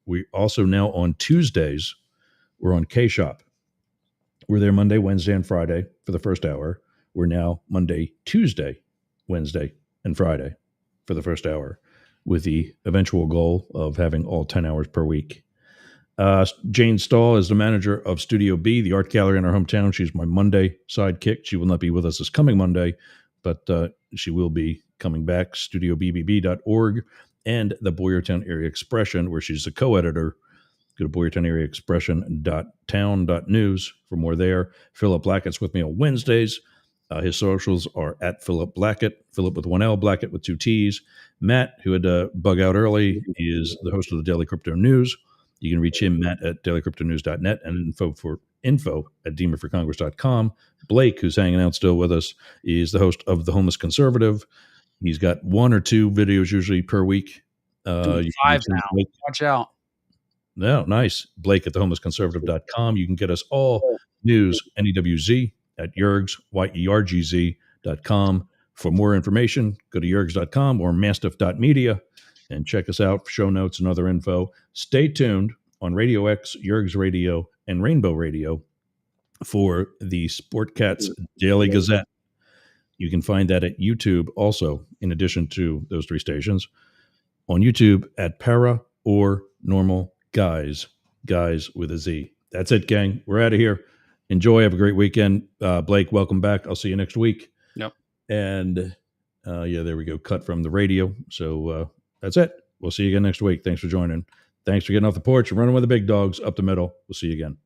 S14: we also now on Tuesdays, we're on K-Shop. We're there Monday, Wednesday, and Friday for the first hour. We're now Monday, Tuesday, Wednesday, and Friday for the first hour, with the eventual goal of having all 10 hours per week. Jane Stahl is the manager of Studio B, the art gallery in our hometown. She's my Monday sidekick. She will not be with us this coming Monday, but she will be coming back. StudioBBB.org and the Boyertown Area Expression, where she's the co-editor. Go to BoyertownAreaExpression.town.news for more there. Philip Blackett's with me on Wednesdays. His socials are at Philip Blackett, Philip with one L, Blackett with two T's. Matt, who had to bug out early, is the host of the Daily Crypto News. You can reach him, Matt, at dailycryptonews.net, and info at demonforcongress.com. Blake, who's hanging out still with us, is the host of The Homeless Conservative. He's got one or two videos usually per week.
S16: 5 now. Watch out.
S14: No, nice. Blake at thehomelessconservative.com. You can get us all news, NEWZ, at Yergz, YERGZ.com. For more information, go to yergz.com or mastiff.media and check us out for show notes and other info. Stay tuned on Radio X, Yergz Radio, and Rainbow Radio for the Sportcats Daily Gazette. You can find that at YouTube also, in addition to those three stations. On YouTube at Para or Normal Guys, guys with a Z. That's it, gang. We're out of here. Enjoy. Have a great weekend. Blake, welcome back. I'll see you next week.
S16: Yep.
S14: And there we go. Cut from the radio. So that's it. We'll see you again next week. Thanks for joining. Thanks for getting off the porch and running with the big dogs up the middle. We'll see you again.